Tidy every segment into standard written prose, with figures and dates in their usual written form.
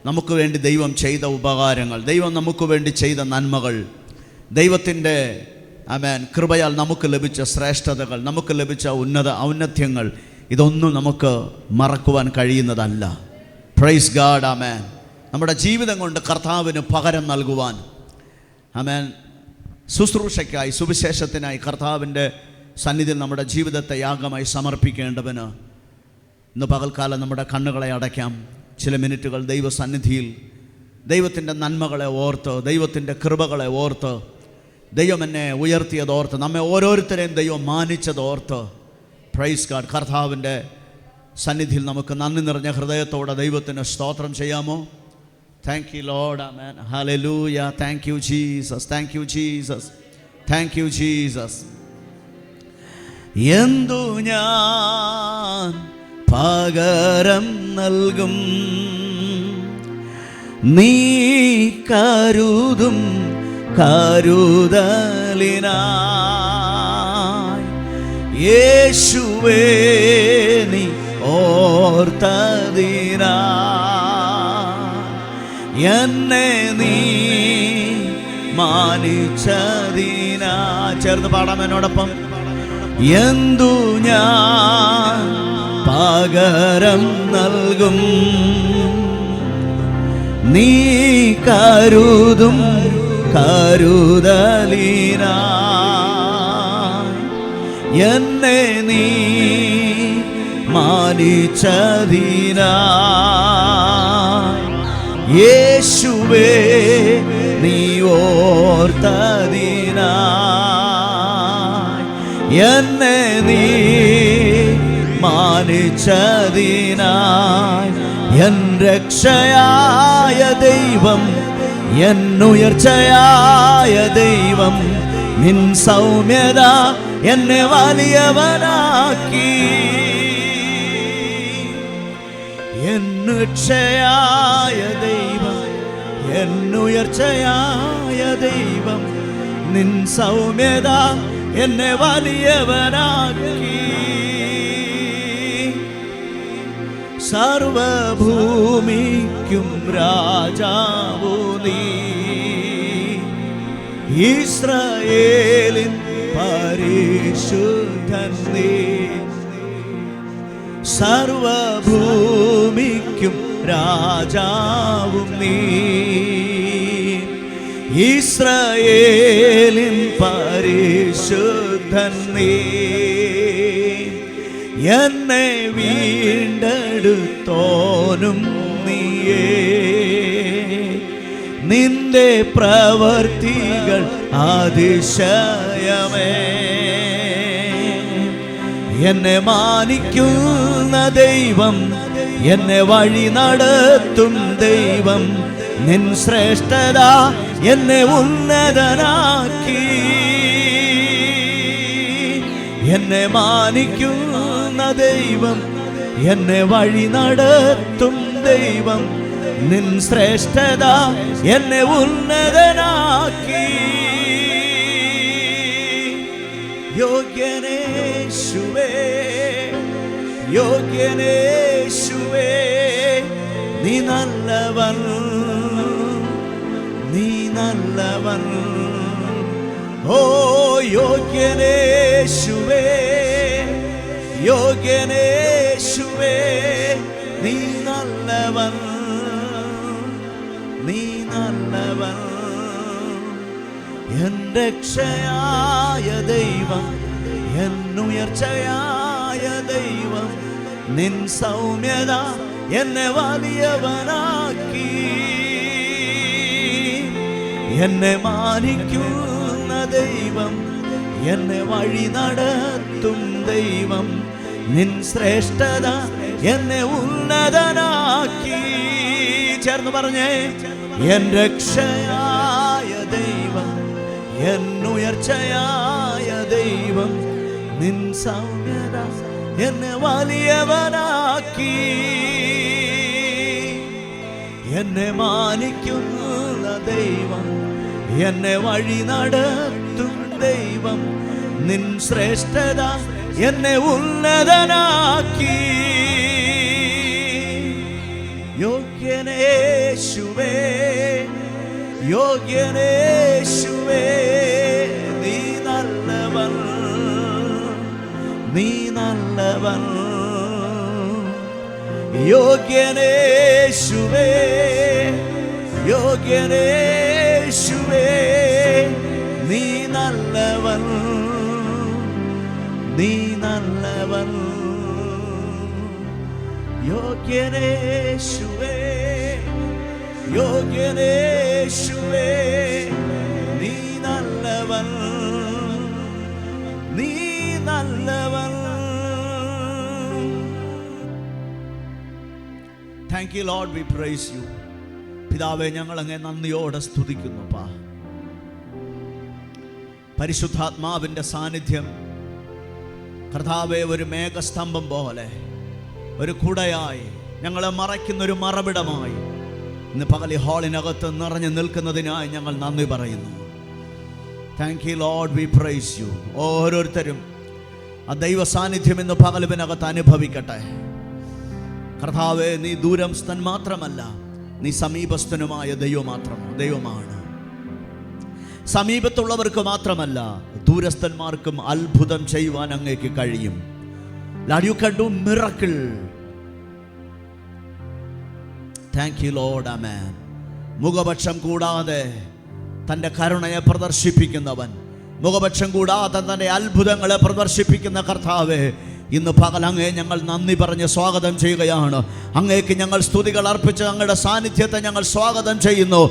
നമുക്ക് വേണ്ടി ദൈവം ചെയ്ത ഉപകാരങ്ങൾ, ദൈവം നമുക്ക് വേണ്ടി ചെയ്ത നന്മകൾ, ദൈവത്തിൻ്റെ ആമേൻ കൃപയാൽ നമുക്ക് ലഭിച്ച ശ്രേഷ്ഠതകൾ, നമുക്ക് ലഭിച്ച ഔന്നത്യങ്ങൾ, ഇതൊന്നും നമുക്ക് മറക്കുവാൻ കഴിയുന്നതല്ല. Praise God. ആമേൻ. നമ്മുടെ ജീവിതം കൊണ്ട് കർത്താവിന് പകരം നൽകുവാൻ, ആമേൻ, ശുശ്രൂഷയ്ക്കായി, സുവിശേഷത്തിനായി കർത്താവിൻ്റെ സന്നിധിയിൽ നമ്മുടെ ജീവിതത്തെ യാഗമായി സമർപ്പിക്കേണ്ടവന് ഇന്ന് പകൽക്കാലം നമ്മുടെ കണ്ണുകളെ അടയ്ക്കാം. ചില മിനിറ്റുകൾ ദൈവസന്നിധിയിൽ ദൈവത്തിൻ്റെ നന്മകളെ ഓർത്ത്, ദൈവത്തിൻ്റെ കൃപകളെ ഓർത്ത്, ദൈവം എന്നെ ഉയർത്തിയതോർത്ത്, നമ്മെ ഓരോരുത്തരെയും ദൈവം മാനിച്ചതോർത്ത്, പ്രൈസ് ഗാഡ്, കർത്താവിൻ്റെ സന്നിധിയിൽ നമുക്ക് നന്ദി നിറഞ്ഞ ഹൃദയത്തോടെ ദൈവത്തിന് സ്തോത്രം ചെയ്യാമോ? Thank you Lord. Amen. Hallelujah. Thank you Jesus. Thank you Jesus. Thank you Jesus. എന്തു ഞാൻ പകരം നൽകും നീ കരുതും കരുതലിനായി, യേശുവേ നീ ഓർത്തതിനായി, എന്നെ നീ മാനിച്ചതിനായി. ചേർന്ന് പാടാം എന്നോടൊപ്പം. എന്തു ഞാൻ പകരം നൽകും നീ കരുതും കരുതലിനായി, എന്നെ നീ മാനിച്ചതിനായി, യേശുവേ നീ ഓർത്തതിനായി, എന്നെ നീ മാനിച്ചതിനായി, എൻ രക്ഷയായ ദൈവം, എന്നുയർച്ചയായ ദൈവം, നിൻ സൗമ്യത എന്നെ വലിയവനാക്കി, എന്നുയർച്ചയായ ദൈവം, എന്നുയർച്ചയായ ദൈവം, നിൻ സൗമ്യത എന്നെ വലിയവനാക്കി, സർവഭൂമിക്കും രാജാവു നീ, ഇസ്രായേലിൻ പരിശുദ്ധൻ നീ, സർവഭൂമിക്കും രാജാവും നീ, ഇസ്രായേലിൻ പരിശുദ്ധൻ നീ, എന്നെ വീണ്ടെടുത്തോനും നീയേ, നിന്റെ പ്രവർത്തികൾ അതിശയമേ, എന്നെ മാനിക്കുന്ന ദൈവം, എന്നെ വഴി നടത്തും ദൈവം, നിൻ ശ്രേഷ്ഠത എന്നെ ഉന്നതനാക്കി, എന്നെ മാനിക്കുന്ന ദൈവം, എന്നെ വഴി നടത്തും ദൈവം, നിൻ ശ്രേഷ്ഠത എന്നെ ഉന്നതനാക്കി, യോഗ്യനേശുവേ, യോഗ്യനേശുവേ, നീ നല്ലവൻ, നീ നല്ലവൻ, ഓ യോഗ്യനേശുവേ, യോഗ്യനേശുവേ, നീ നല്ലവൻ, നീ നല്ലവൻ, എൻ രക്ഷയായ ദൈവം, എന്നുയർച്ചയായ ദൈവം, നിൻ സൗമ്യത എന്നെ വലിയവനാക്കി, എന്നെ മാനിക്കുന്ന ദൈവം, എന്നെ വഴി നടത്തും ദൈവം, നിൻ ശ്രേഷ്ഠത എന്നെ ഉന്നതനാക്കി. ചേർന്ന് പറഞ്ഞേ, എൻ രക്ഷയായ ദൈവം, എന്നുയർച്ചയായ ദൈവം, നിൻ സൗമ്യത എന്നെ വലിയവനാക്കി, എന്നെ മാനിക്കുന്ന ദൈവം, എന്നെ വഴി നടത്തും ദൈവം, നിൻ ശ്രേഷ്ഠത എന്നെ ഉന്നതനാക്കി, യോഗ്യനേ യേശുവേ, യോഗ്യനേശുവേ, നീ നല്ലവൻ, നീ നല്ലവൻ. യോഗ്യനേശുവേ, യോഗ്യനേശുവേ, നീ നല്ലവൻ, നീ നല്ലവൻ. യോഗ്യനേശുവേ, യോഗ്യനേശുവേ, നീ നല്ലവൻ, നീ നല്ലവൻ. Thank you Lord, we praise you. പിതാവേ, ഞങ്ങൾ അങ്ങേ നന്ദിയോടെ സ്തുതിക്കുന്നു. പരിശുദ്ധാത്മാവിൻ്റെ സാന്നിധ്യം കർത്താവേ ഒരു മേഘസ്തംഭം പോലെ, ഒരു കുടയായി, ഞങ്ങളെ മറയ്ക്കുന്നൊരു മറവിടമായി ഇന്ന് പകൽ ഈ ഹാളിനകത്ത് നിറഞ്ഞു നിൽക്കുന്നതിനായി ഞങ്ങൾ നന്ദി പറയുന്നു. Thank you Lord, we praise you. ഓരോരുത്തരും ആ ദൈവ സാന്നിധ്യം ഇന്ന് പകലിനകത്ത് അനുഭവിക്കട്ടെ. കർത്താവേ, നീ ദൂരസ്ഥൻ മാത്രമല്ല, നീ സമീപസ്ഥനുമായ ദൈവമാണ്. സമീപത്തുള്ളവർക്ക് മാത്രമല്ല, ദൂരസ്ഥന്മാർക്കും അത്ഭുതം ചെയ്യുവാൻ അങ്ങേക്ക് കഴിയും. Lord, you can do miracle. Thank you Lord, amen. മുഖപക്ഷം കൂടാതെ തൻ്റെ കരുണയെ പ്രദർശിപ്പിക്കുന്നവൻ, മുഖപക്ഷം കൂടാതെ തൻ്റെ അത്ഭുതങ്ങളെ പ്രദർശിപ്പിക്കുന്ന കർത്താവേ, ഇന്ന് പകൽ അങ്ങേ ഞങ്ങൾ നന്ദി പറഞ്ഞ് സ്വാഗതം ചെയ്യുകയാണ്. അങ്ങേക്ക് ഞങ്ങൾ സ്തുതികൾ അർപ്പിച്ച് അങ്ങയുടെ സാന്നിധ്യത്തെ ഞങ്ങൾ സ്വാഗതം ചെയ്യുന്നു.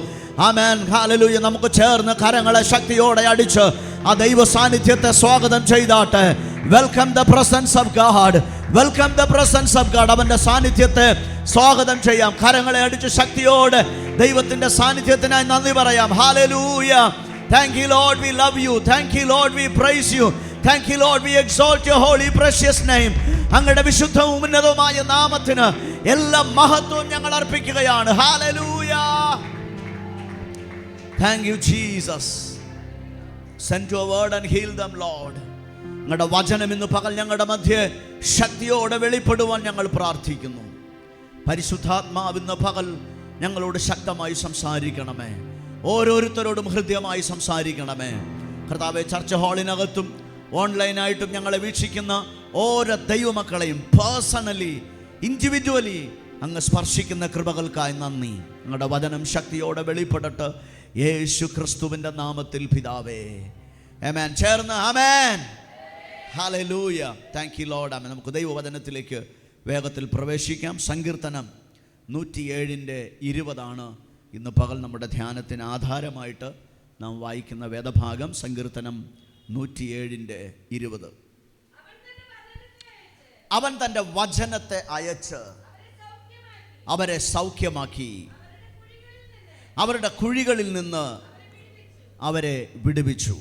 ആമേൻ, ഹല്ലേലൂയ. നമുക്ക് ചേർന്ന് കരങ്ങളെ ശക്തിയോടെ അടിച്ച് ആ ദൈവ സാന്നിധ്യത്തെ സ്വാഗതം ചെയ്താട്ടെ. Welcome the presence of God, welcome the presence of God. അവൻ്റെ സാന്നിധ്യത്തെ സ്വാഗതം ചെയ്യാം. കരങ്ങളെ അടിച്ച് ശക്തിയോടെ ദൈവത്തിൻ്റെ സാന്നിധ്യത്തിനായി നന്ദി പറയാം. Hallelujah. Thank you Lord, we love you. Thank you Lord, we praise you. Thank you Lord, we exalt your holy precious name. അങ്ങയുടെ വിശുദ്ധവും ഉന്നതവുമായ നാമത്തിന് എല്ലാ മഹത്വവും ഞങ്ങൾ അർപ്പിക്കുകയാണ്. Hallelujah. Thank you Jesus. Send your word and heal them Lord. അങ്ങയുടെ വചനം ഇന്ന് പകൽ ഞങ്ങളുടെ മധ്യേ ശക്തിയോടെ വെളിപ്പെടുവാൻ ഞങ്ങൾ പ്രാർത്ഥിക്കുന്നു. പരിശുദ്ധാത്മാവ് ഇന്ന് പകൽ ഞങ്ങളോട് ശക്തമായി സംസാരിക്കണമേ. ഓരോരുത്തരോടും ഹൃദ്യമായി സംസാരിക്കണമേ. കർത്താവേ, ചർച്ച് ഹാളിനകത്തും ഓൺലൈനായിട്ടും ഞങ്ങളെ വീക്ഷിക്കുന്ന ഓരോ ദൈവമക്കളെയും പേഴ്സണലി, ഇൻഡിവിജ്വലി അങ്ങ് സ്പർശിക്കുന്ന കൃപകൾക്കായി നന്ദി. ഞങ്ങളുടെ വചനം ശക്തിയോടെ വെളിപ്പെടട്ടെ യേശു ക്രിസ്തുവിൻ്റെ നാമത്തിൽ പിതാവേ, ആമേൻ. ചേർന്ന് ആമേൻ, ഹല്ലേലൂയ. താങ്ക് യു ലോർഡ്, ആമേൻ. നമുക്ക് ദൈവവചനത്തിലേക്ക് വേഗത്തിൽ പ്രവേശിക്കാം. സങ്കീർത്തനം 107:20 ഇന്ന് പകൽ നമ്മുടെ ധ്യാനത്തിന് ആധാരമായിട്ട് നാം വായിക്കുന്ന വേദഭാഗം. സങ്കീർത്തനം 107:20. അവൻ തൻ്റെ വചനത്തെ അയച്ച് അവരെ സൗഖ്യമാക്കി, അവരുടെ കുഴികളിൽ നിന്ന് അവരെ വിടുവിച്ചു.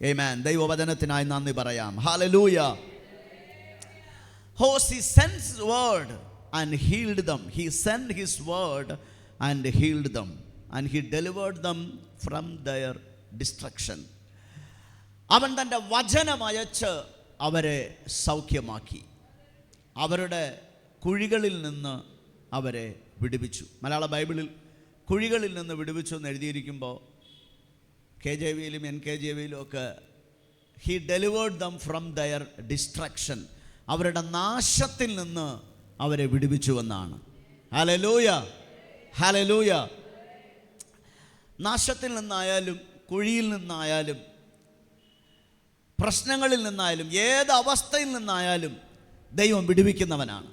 ആമേൻ. ദൈവവചനത്തിനായി നന്ദി പറയാം. Hallelujah. He sent his word and healed them. He sent his word and healed them, and he delivered them from their destruction. അവൻ തൻ്റെ വചനം അയച്ച് അവരെ സൗഖ്യമാക്കി, അവരുടെ കുഴികളിൽ നിന്ന് അവരെ വിടുവിച്ചു. മലയാള ബൈബിളിൽ കുഴികളിൽ നിന്ന് വിടുവിച്ചു എന്ന് എഴുതിയിരിക്കുമ്പോൾ KJVയിലും NKJVയിലും ഒക്കെ he delivered them from their destruction, അവരുടെ നാശത്തിൽ നിന്ന് അവരെ വിടുവിച്ചു എന്നാണ്. Hallelujah, hallelujah. നാശത്തിൽ നിന്നായാലും കുഴിയിൽ നിന്നായാലും പ്രശ്നങ്ങളിൽ നിന്നായാലും ഏത് അവസ്ഥയിൽ നിന്നായാലും ദൈവം വിടുവിക്കുന്നവനാണ്.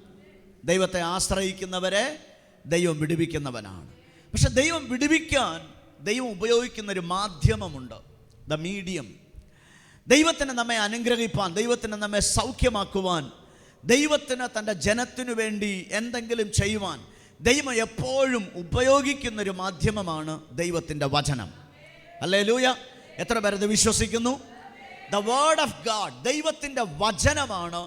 ദൈവത്തെ ആശ്രയിക്കുന്നവരെ ദൈവം വിടുവിക്കുന്നവനാണ്. പക്ഷെ ദൈവം വിടുവിക്കാൻ ദൈവം ഉപയോഗിക്കുന്നൊരു മാധ്യമമുണ്ട്, ദ മീഡിയം. ദൈവത്തിന് നമ്മെ അനുഗ്രഹിപ്പാൻ, ദൈവത്തിന് നമ്മെ സൗഖ്യമാക്കുവാൻ, ദൈവത്തിന് തൻ്റെ ജനത്തിനു വേണ്ടി എന്തെങ്കിലും ചെയ്യുവാൻ ദൈവം എപ്പോഴും ഉപയോഗിക്കുന്നൊരു മാധ്യമമാണ് ദൈവത്തിൻ്റെ വചനം. ഹല്ലേലൂയ. എത്ര പേരത് വിശ്വസിക്കുന്നു? ദ വേർഡ് ഓഫ് ഗാഡ്, ദൈവത്തിൻ്റെ വചനമാണ്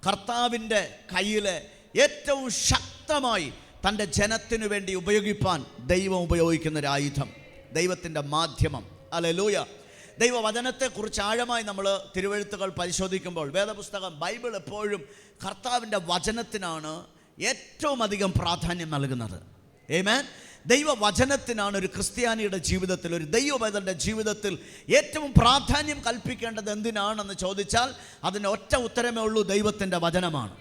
കർത്താവിൻ്റെ കയ്യിലെ ഏറ്റവും ശക്തമായി തൻ്റെ ജനത്തിനു വേണ്ടി ഉപയോഗിപ്പാൻ ദൈവം ഉപയോഗിക്കുന്നൊരു ആയുധം, ദൈവത്തിൻ്റെ മാധ്യമം. ഹല്ലേലൂയ. ദൈവവചനത്തെക്കുറിച്ച് ആഴമായി നമ്മൾ തിരുവെഴുത്തുകൾ പരിശോധിക്കുമ്പോൾ വേദപുസ്തകം ബൈബിൾ എപ്പോഴും കർത്താവിൻ്റെ വചനത്തിനാണ് ഏറ്റവും അധികം പ്രാധാന്യം നൽകുന്നത്. ആമേൻ. ദൈവവചനത്തിനാണ് ഒരു ക്രിസ്ത്യാനിയുടെ ജീവിതത്തിൽ, ഒരു ദൈവപൈതലിൻ്റെ ജീവിതത്തിൽ ഏറ്റവും പ്രാധാന്യം കൽപ്പിക്കേണ്ടത് എന്തിനാണെന്ന് ചോദിച്ചാൽ അതിന് ഒറ്റ ഉത്തരമേ ഉള്ളൂ: ദൈവത്തിൻ്റെ വചനമാണ്.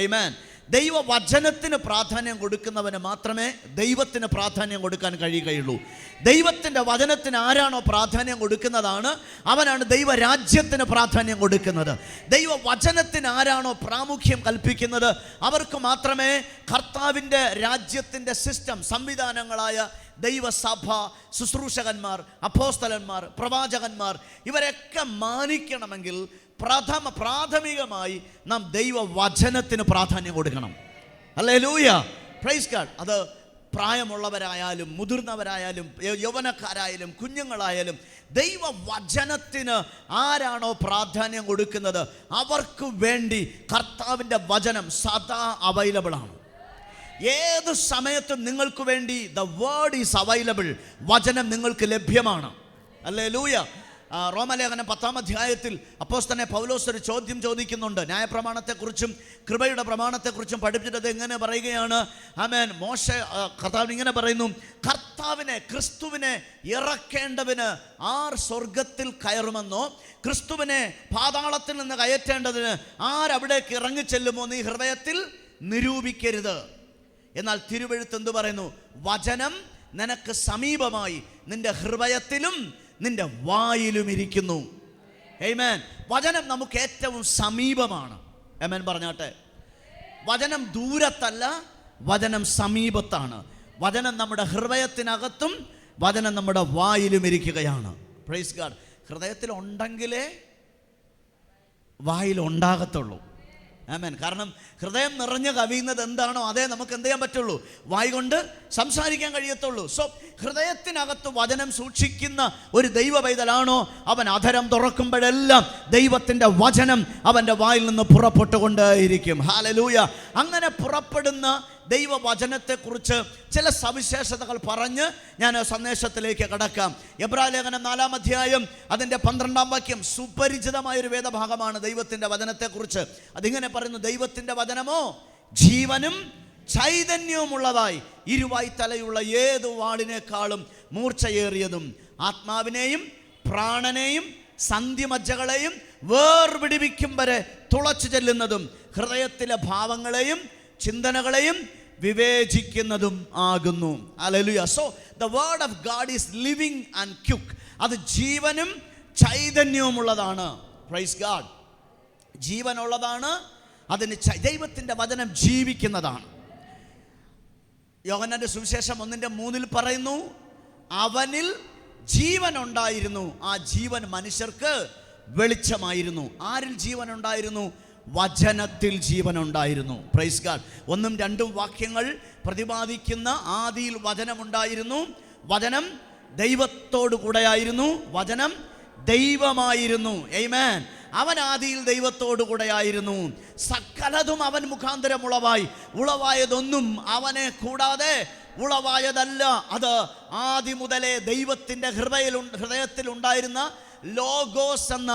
ആമേൻ. ദൈവവചനത്തിന് പ്രാധാന്യം കൊടുക്കുന്നവന് മാത്രമേ ദൈവത്തിന് പ്രാധാന്യം കൊടുക്കാൻ കഴിയുകയുള്ളൂ. ദൈവത്തിൻ്റെ വചനത്തിന് ആരാണോ പ്രാധാന്യം കൊടുക്കുന്നതാണ് അവനാണ് ദൈവരാജ്യത്തിന് പ്രാധാന്യം കൊടുക്കുന്നത്. ദൈവവചനത്തിന് ആരാണോ പ്രാമുഖ്യം കൽപ്പിക്കുന്നത് അവർക്ക് മാത്രമേ കർത്താവിൻ്റെ രാജ്യത്തിൻ്റെ സിസ്റ്റം, സംവിധാനങ്ങളായ ദൈവസഭ, ശുശ്രൂഷകന്മാർ, അപ്പോസ്തലന്മാർ, പ്രവാചകന്മാർ ഇവരൊക്കെ മാനിക്കണമെങ്കിൽ പ്രാഥമികമായി നാം ദൈവവചനത്തിന് പ്രാധാന്യം കൊടുക്കണം. Hallelujah, praise God. അത് പ്രായമുള്ളവരായാലും മുതിർന്നവരായാലും യൗവനക്കാരായാലും കുഞ്ഞുങ്ങളായാലും ദൈവവചനത്തിന് ആരാണോ പ്രാധാന്യം കൊടുക്കുന്നത് അവർക്ക് വേണ്ടി കർത്താവിൻ്റെ വചനം സദാ അവൈലബിൾ ആണ്. ഏത് സമയത്തും നിങ്ങൾക്ക് വേണ്ടി ദ വേർഡ് ഈസ് അവൈലബിൾ. വചനം നിങ്ങൾക്ക് ലഭ്യമാണ്. ഹല്ലേലൂയ. റോമലേഖനം 10-ാം അധ്യായത്തിൽ അപ്പോസ്തലൻ പൗലോസ് ഒരു ചോദ്യം ചോദിക്കുന്നുണ്ട്. ന്യായപ്രമാണത്തെക്കുറിച്ചും കൃപയുടെ പ്രമാണത്തെക്കുറിച്ചും പഠിപ്പിച്ചത് എങ്ങനെ പറയുകയാണ്? ആമേൻ. കർത്താവ് ഇങ്ങനെ പറയുന്നു: കർത്താവിനെ, ക്രിസ്തുവിനെ ഇറക്കേണ്ടതിന് ആർ സ്വർഗത്തിൽ കയറുമെന്നോ ക്രിസ്തുവിനെ പാതാളത്തിൽ നിന്ന് കയറ്റേണ്ടതിന് ആരവിടേക്ക് ഇറങ്ങിച്ചെല്ലുമോ നീ ഹൃദയത്തിൽ നിരൂപിക്കരുത്. എന്നാൽ തിരുവെഴുത്ത് എന്ത് പറയുന്നു? വചനം നിനക്ക് സമീപമായി നിന്റെ ഹൃദയത്തിലും നിന്റെ വായിലും ഇരിക്കുന്നു. ആമേൻ. വചനം നമുക്ക് ഏറ്റവും സമീപമാണ്. ആമേൻ പറഞ്ഞാട്ടെ. വചനം ദൂരത്തല്ല, വചനം സമീപത്താണ്. വചനം നമ്മുടെ ഹൃദയത്തിനകത്തും വചനം നമ്മുടെ വായിലും ഇരിക്കുകയാണ്. Praise God. ഹൃദയത്തിൽ ഉണ്ടെങ്കിലേ വായിൽ ഉണ്ടാകത്തുള്ളൂ. ആമേൻ. കാരണം ഹൃദയം നിറഞ്ഞ് കവിയുന്നത് എന്താണോ അതേ നമുക്ക് എന്ത് ചെയ്യാൻ പറ്റുള്ളൂ? വായ് കൊണ്ട് സംസാരിക്കാൻ കഴിയത്തുള്ളൂ. സോ ഹൃദയത്തിനകത്ത് വചനം സൂക്ഷിക്കുന്ന ഒരു ദൈവ പൈതലാണോ അവൻ അധരം തുറക്കുമ്പോഴെല്ലാം ദൈവത്തിൻ്റെ വചനം അവൻ്റെ വായിൽ നിന്ന് പുറപ്പെട്ടുകൊണ്ടേയിരിക്കും. ഹല്ലേലൂയ. അങ്ങനെ പുറപ്പെടുന്ന ദൈവവചനത്തെക്കുറിച്ച് ചില സവിശേഷതകൾ പറഞ്ഞ് ഞാൻ സന്ദേശത്തിലേക്ക് കടക്കാം. എബ്രായലേഖനം 4-ാം അധ്യായം അതിൻ്റെ 12-ാം വാക്യം സുപരിചിതമായൊരു വേദഭാഗമാണ് ദൈവത്തിൻ്റെ വചനത്തെക്കുറിച്ച്. അതിങ്ങനെ പറയുന്നു: ദൈവത്തിൻ്റെ വചനമോ ജീവനും ചൈതന്യവുമുള്ളതായി ഇരുവായി തലയുള്ള ഏതു വാളിനേക്കാളും മൂർച്ചയേറിയതും ആത്മാവിനെയും പ്രാണനെയും സന്ധിമജ്ജകളെയും വേർപിടിപ്പിക്കും വരെ തുളച്ചു ചെല്ലുന്നതും ഹൃദയത്തിലെ ഭാവങ്ങളെയും ചിന്തനകളെയും വിവേചിക്കുന്നതും ആകുന്നു. Hallelujah. So the word of God is living and quick. അത് ജീവനും ചൈതന്യവുമുള്ളതാണ്. Praise God. ജീവനുള്ളതാണ്. അതിന് ദൈവത്തിൻ്റെ വചനം ജീവിക്കുന്നതാണ്. യോഹന്നാന്റെ സുവിശേഷം 1:3 പറയുന്നു: അവനിൽ ജീവൻ ഉണ്ടായിരുന്നു, ആ ജീവൻ മനുഷ്യർക്ക് വെളിച്ചമായിരുന്നു. ആരിൽ ജീവൻ ഉണ്ടായിരുന്നു? വചനത്തിൽ ജീവൻ ഉണ്ടായിരുന്നു. Praise God. 1-2 വാക്യങ്ങൾ പ്രതിപാദിക്കുന്ന ആദിയിൽ വചനമുണ്ടായിരുന്നു. വചനം ദൈവത്തോടു കൂടെയായിരുന്നു. വചനം ദൈവമായിരുന്നു. ആമേൻ. അവൻ ആദിയിൽ ദൈവത്തോടു കൂടെയായിരുന്നു. സകലതും അവൻ മുഖാന്തരം ഉളവായതൊന്നും അവനെ കൂടാതെ ഉളവായതല്ല. അത് ആദി മുതലേ ദൈവത്തിൻ്റെ ഹൃദയത്തിൽ ഉണ്ടായിരുന്ന ലോഗോസ് എന്ന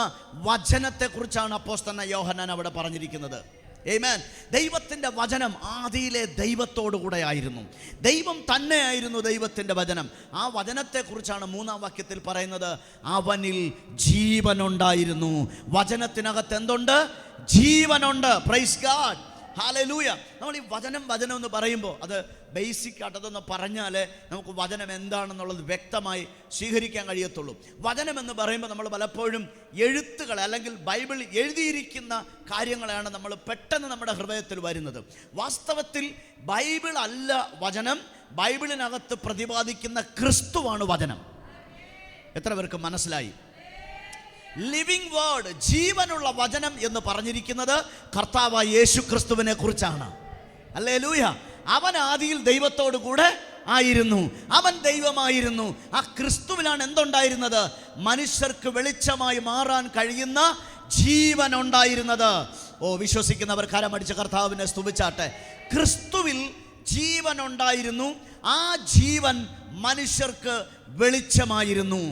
വചനത്തെക്കുറിച്ചാണ് അപ്പോസ്തലൻ യോഹന്നാൻ അവിടെ പറഞ്ഞിരിക്കുന്നത്. ആമേൻ. ദൈവത്തിൻ്റെ വചനം ആദിയിലെ ദൈവത്തോടു കൂടെ ആയിരുന്നു. ദൈവം തന്നെയായിരുന്നു ദൈവത്തിൻ്റെ വചനം. ആ വചനത്തെക്കുറിച്ചാണ് 3-ാം വാക്യത്തിൽ പറയുന്നത്: അവനിൽ ജീവനുണ്ടായിരുന്നു. വചനത്തിനകത്ത് എന്തുണ്ട്? ജീവനുണ്ട്. Price God. ഹല്ലേലൂയ. നമ്മൾ ഈ വചനം എന്ന് പറയുമ്പോൾ അത് ബേസിക് ആയിട്ടതൊന്ന് പറഞ്ഞാലേ നമുക്ക് വചനം എന്താണെന്നുള്ളത് വ്യക്തമായി സ്വീകരിക്കാൻ കഴിയത്തുള്ളൂ. വചനം എന്ന് പറയുമ്പോൾ നമ്മൾ പലപ്പോഴും എഴുത്തുകൾ അല്ലെങ്കിൽ ബൈബിൾ എഴുതിയിരിക്കുന്ന കാര്യങ്ങളാണ് നമ്മൾ പെട്ടെന്ന് നമ്മുടെ ഹൃദയത്തിൽ വരുന്നത്. വാസ്തവത്തിൽ ബൈബിൾ അല്ല വചനം. ബൈബിളിനകത്ത് പ്രതിപാദിക്കുന്ന ക്രിസ്തുവാണ് വചനം. എത്ര പേർക്ക് മനസ്സിലായി? ലിവിങ് വേർഡ്, ജീവനുള്ള വചനം എന്ന് പറഞ്ഞിരിക്കുന്നത് കർത്താവായ യേശു ക്രിസ്തുവിനെ കുറിച്ചാണ്. ഹല്ലേലൂയ. അവൻ ആദിയിൽ ദൈവത്തോടു കൂടെ ആയിരുന്നു. അവൻ ദൈവമായിരുന്നു. ആ ക്രിസ്തുവിലാണ് എന്തുണ്ടായിരുന്നത്? മനുഷ്യർക്ക് വെളിച്ചമായി മാറാൻ കഴിയുന്ന ജീവൻ ഉണ്ടായിരുന്നത്. വിശ്വസിക്കുന്നവർ കരമടിച്ച് കർത്താവിനെ സ്തുതിച്ചാട്ടെ. ക്രിസ്തുവിൽ ജീവൻ ഉണ്ടായിരുന്നു. ആ ജീവൻ മനുഷ്യർക്ക് വെളിച്ചമായിരുന്നു.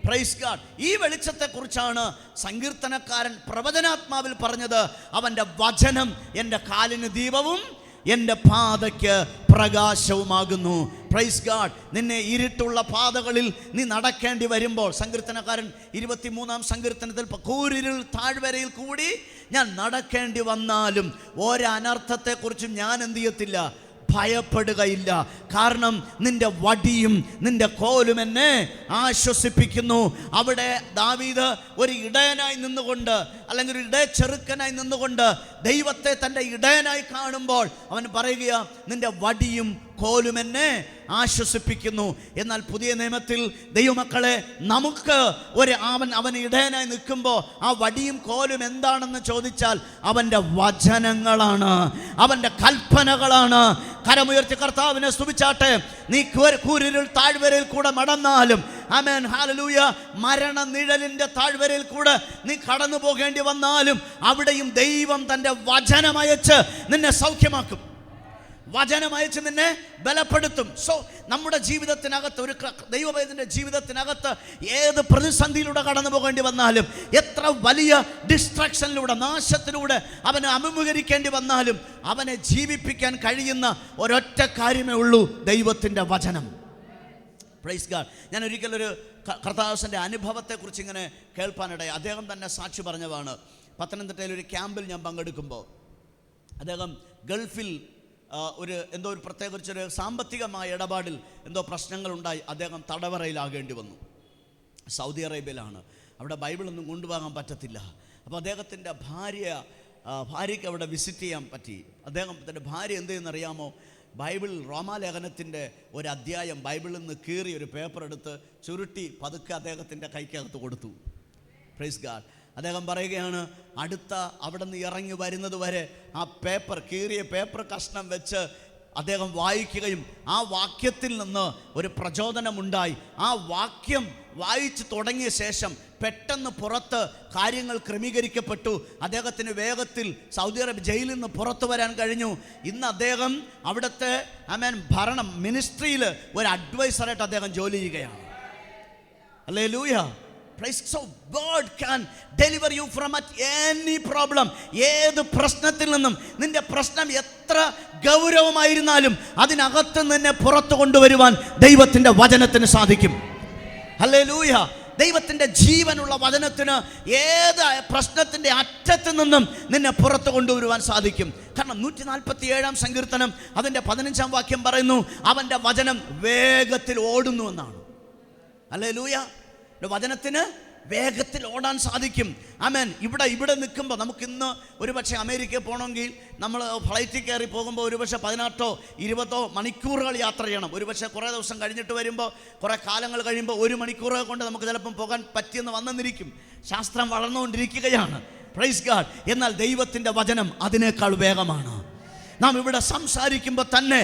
Praise God. ഈ വെളിച്ചത്തെക്കുറിച്ചാണ് സങ്കീർത്തനക്കാരൻ പ്രവചനാത്മാവിൽ പറഞ്ഞത്: അവൻ്റെ വചനം എൻ്റെ കാലിന് ദീപവും എൻ്റെ പാതയ്ക്ക് പ്രകാശവുമാകുന്നു. Praise God. നിന്നെ ഇരുട്ടുള്ള പാതകളിൽ നീ നടക്കേണ്ടി വരുമ്പോൾ, സങ്കീർത്തനക്കാരൻ 23-ാം സങ്കീർത്തനത്തിൽ കൂരിരുൾ താഴ്വരയിൽ കൂടി ഞാൻ നടക്കേണ്ടി വന്നാലും ഒരനർത്ഥത്തെക്കുറിച്ചും ഞാൻ എന്ത് ചെയ്യത്തില്ല, ഭയപ്പെടുകയില്ല. കാരണം നിന്റെ വടിയും നിന്റെ കോലും എന്നെ ആശ്വസിപ്പിക്കുന്നു. അവിടെ ദാവീദ് ഒരു ഇടയനായി നിന്നുകൊണ്ട്, അല്ലെങ്കിൽ ഒരു ഇടയച്ചെറുക്കനായി നിന്നുകൊണ്ട് ദൈവത്തെ തൻ്റെ ഇടയനായി കാണുമ്പോൾ അവൻ പറയുക, നിന്റെ വടിയും കോലും എന്നെ ആശ്വസിപ്പിക്കുന്നു. എന്നാൽ പുതിയ നിയമത്തിൽ ദൈവമക്കളെ, നമുക്ക് അവൻ ഇടയനായി നിൽക്കുമ്പോൾ ആ വടിയും കോലും എന്താണെന്ന് ചോദിച്ചാൽ അവൻ്റെ വചനങ്ങളാണ്, അവൻ്റെ കൽപ്പനകളാണ്. കരമുയർത്തി കർത്താവിനെ സ്തുതിച്ചാട്ടെ. നീ കൂരിരുൾ താഴ്വരയിൽ കൂടെ നടന്നാലും, ആമേൻ, ഹല്ലേലൂയ, മരണ നിഴലിൻ്റെ താഴ്വരയിൽ കൂടെ നീ കടന്നു പോകേണ്ടി വന്നാലും അവിടെയും ദൈവം തൻ്റെ വചനമയച്ച് നിന്നെ സൗഖ്യമാക്കും, വചനമയച്ച് നിന്നെ ബലപ്പെടുത്തും. സോ നമ്മുടെ ജീവിതത്തിനകത്ത്, ഒരു ദൈവവേദന്റെ ജീവിതത്തിനകത്ത് ഏത് പ്രതിസന്ധിയിലൂടെ കടന്നു പോകേണ്ടി വന്നാലും, എത്ര വലിയ ഡിസ്ട്രാക്ഷനിലൂടെ, നാശത്തിലൂടെ അവനെ അഭിമുഖീകരിക്കേണ്ടി വന്നാലും അവനെ ജീവിപ്പിക്കാൻ കഴിയുന്ന ഒരൊറ്റ കാര്യമേ ഉള്ളൂ, ദൈവത്തിൻ്റെ വചനം. Praise God. ഞാൻ ഒരിക്കലൊരു കർത്താവിൻ്റെ അനുഭവത്തെക്കുറിച്ച് ഇങ്ങനെ കേൾപ്പാനിടയായി. അദ്ദേഹം തന്നെ സാക്ഷി പറഞ്ഞതാണ്. പത്തനംതിട്ടയിൽ ഒരു ക്യാമ്പിൽ ഞാൻ പങ്കെടുക്കുമ്പോൾ അദ്ദേഹം ഗൾഫിൽ ഒരു പ്രത്യേകിച്ചൊരു സാമ്പത്തികമായ ഇടപാടിൽ എന്തോ പ്രശ്നങ്ങളുണ്ടായി. അദ്ദേഹം തടവറയിലാകേണ്ടി വന്നു. സൗദി അറേബ്യയിലാണ്. അവിടെ ബൈബിളൊന്നും കൊണ്ടുപോകാൻ പറ്റത്തില്ല. അപ്പോൾ അദ്ദേഹത്തിൻ്റെ ഭാര്യയ്ക്ക് അവിടെ വിസിറ്റ് ചെയ്യാൻ പറ്റി. അദ്ദേഹത്തിൻ്റെ ഭാര്യ എന്ത് ചെയ്യുന്നറിയാമോ? ബൈബിൾ റോമാലേഖനത്തിൻ്റെ ഒരു അധ്യായം ബൈബിളിൽ നിന്ന് കീറി ഒരു പേപ്പർ എടുത്ത് ചുരുട്ടി പതുക്കെ അദ്ദേഹത്തിൻ്റെ കൈക്കകത്ത് കൊടുത്തു. Praise God. അദ്ദേഹം പറയുകയാണ്, അവിടെ നിന്ന് ഇറങ്ങി വരുന്നത് വരെ ആ കീറിയ പേപ്പർ കഷ്ണം വെച്ച് അദ്ദേഹം വായിക്കുകയും ആ വാക്യത്തിൽ നിന്ന് ഒരു പ്രചോദനമുണ്ടായി. ആ വാക്യം വായിച്ച് തുടങ്ങിയ ശേഷം പെട്ടെന്ന് പുറത്ത് കാര്യങ്ങൾ ക്രമീകരിക്കപ്പെട്ടു. അദ്ദേഹത്തിന് വേഗത്തിൽ സൗദി അറേബ്യ ജയിലിൽ നിന്ന് പുറത്തു വരാൻ കഴിഞ്ഞു. ഇന്ന് അദ്ദേഹം അവിടുത്തെ ഭരണം മിനിസ്ട്രിയിൽ ഒരു അഡ്വൈസറായിട്ട് അദ്ദേഹം ജോലി ചെയ്യുകയാണ്. Hallelujah. So God can deliver you from any problem. ഏത് പ്രശ്നത്തിൽ നിന്നും, നിന്റെ പ്രശ്നം എത്ര ഗൗരവമായിരുന്നാലും അതിനകത്ത് നിന്നെ പുറത്തു കൊണ്ടുവരുവാൻ ദൈവത്തിൻ്റെ വചനത്തിന് സാധിക്കും. ഹല്ലേലൂയ. ദൈവത്തിൻ്റെ ജീവനുള്ള വചനത്തിന് ഏത് പ്രശ്നത്തിൻ്റെ അറ്റത്ത് നിന്നും നിന്നെ പുറത്തു കൊണ്ടുവരുവാൻ സാധിക്കും. കാരണം 147-ാം സങ്കീർത്തനം അതിൻ്റെ 15-ാം വാക്യം പറയുന്നു, അവൻ്റെ വചനം വേഗത്തിൽ ഓടുന്നു എന്നാണ്. ഹല്ലേലൂയ. വചനത്തിന് വേഗത്തിൽ ഓടാൻ സാധിക്കും. ആമേൻ. ഇവിടെ നിൽക്കുമ്പോൾ നമുക്കിന്ന് ഒരുപക്ഷെ അമേരിക്കയിൽ പോകണമെങ്കിൽ നമ്മൾ ഫ്ലൈറ്റിൽ കയറി പോകുമ്പോൾ ഒരുപക്ഷെ 18-20 മണിക്കൂറുകൾ യാത്ര ചെയ്യണം. ഒരുപക്ഷെ കുറേ ദിവസം കഴിഞ്ഞിട്ട് വരുമ്പോൾ, കുറേ കാലങ്ങൾ കഴിയുമ്പോൾ 1 മണിക്കൂർ കൊണ്ട് നമുക്ക് ചിലപ്പം പോകാൻ പറ്റിയെന്ന് വന്നെന്നിരിക്കും. ശാസ്ത്രം വളർന്നുകൊണ്ടിരിക്കുകയാണ്. Praise God. എന്നാൽ ദൈവത്തിൻ്റെ വചനം അതിനേക്കാൾ വേഗമാണ്. നാം ഇവിടെ സംസാരിക്കുമ്പോൾ തന്നെ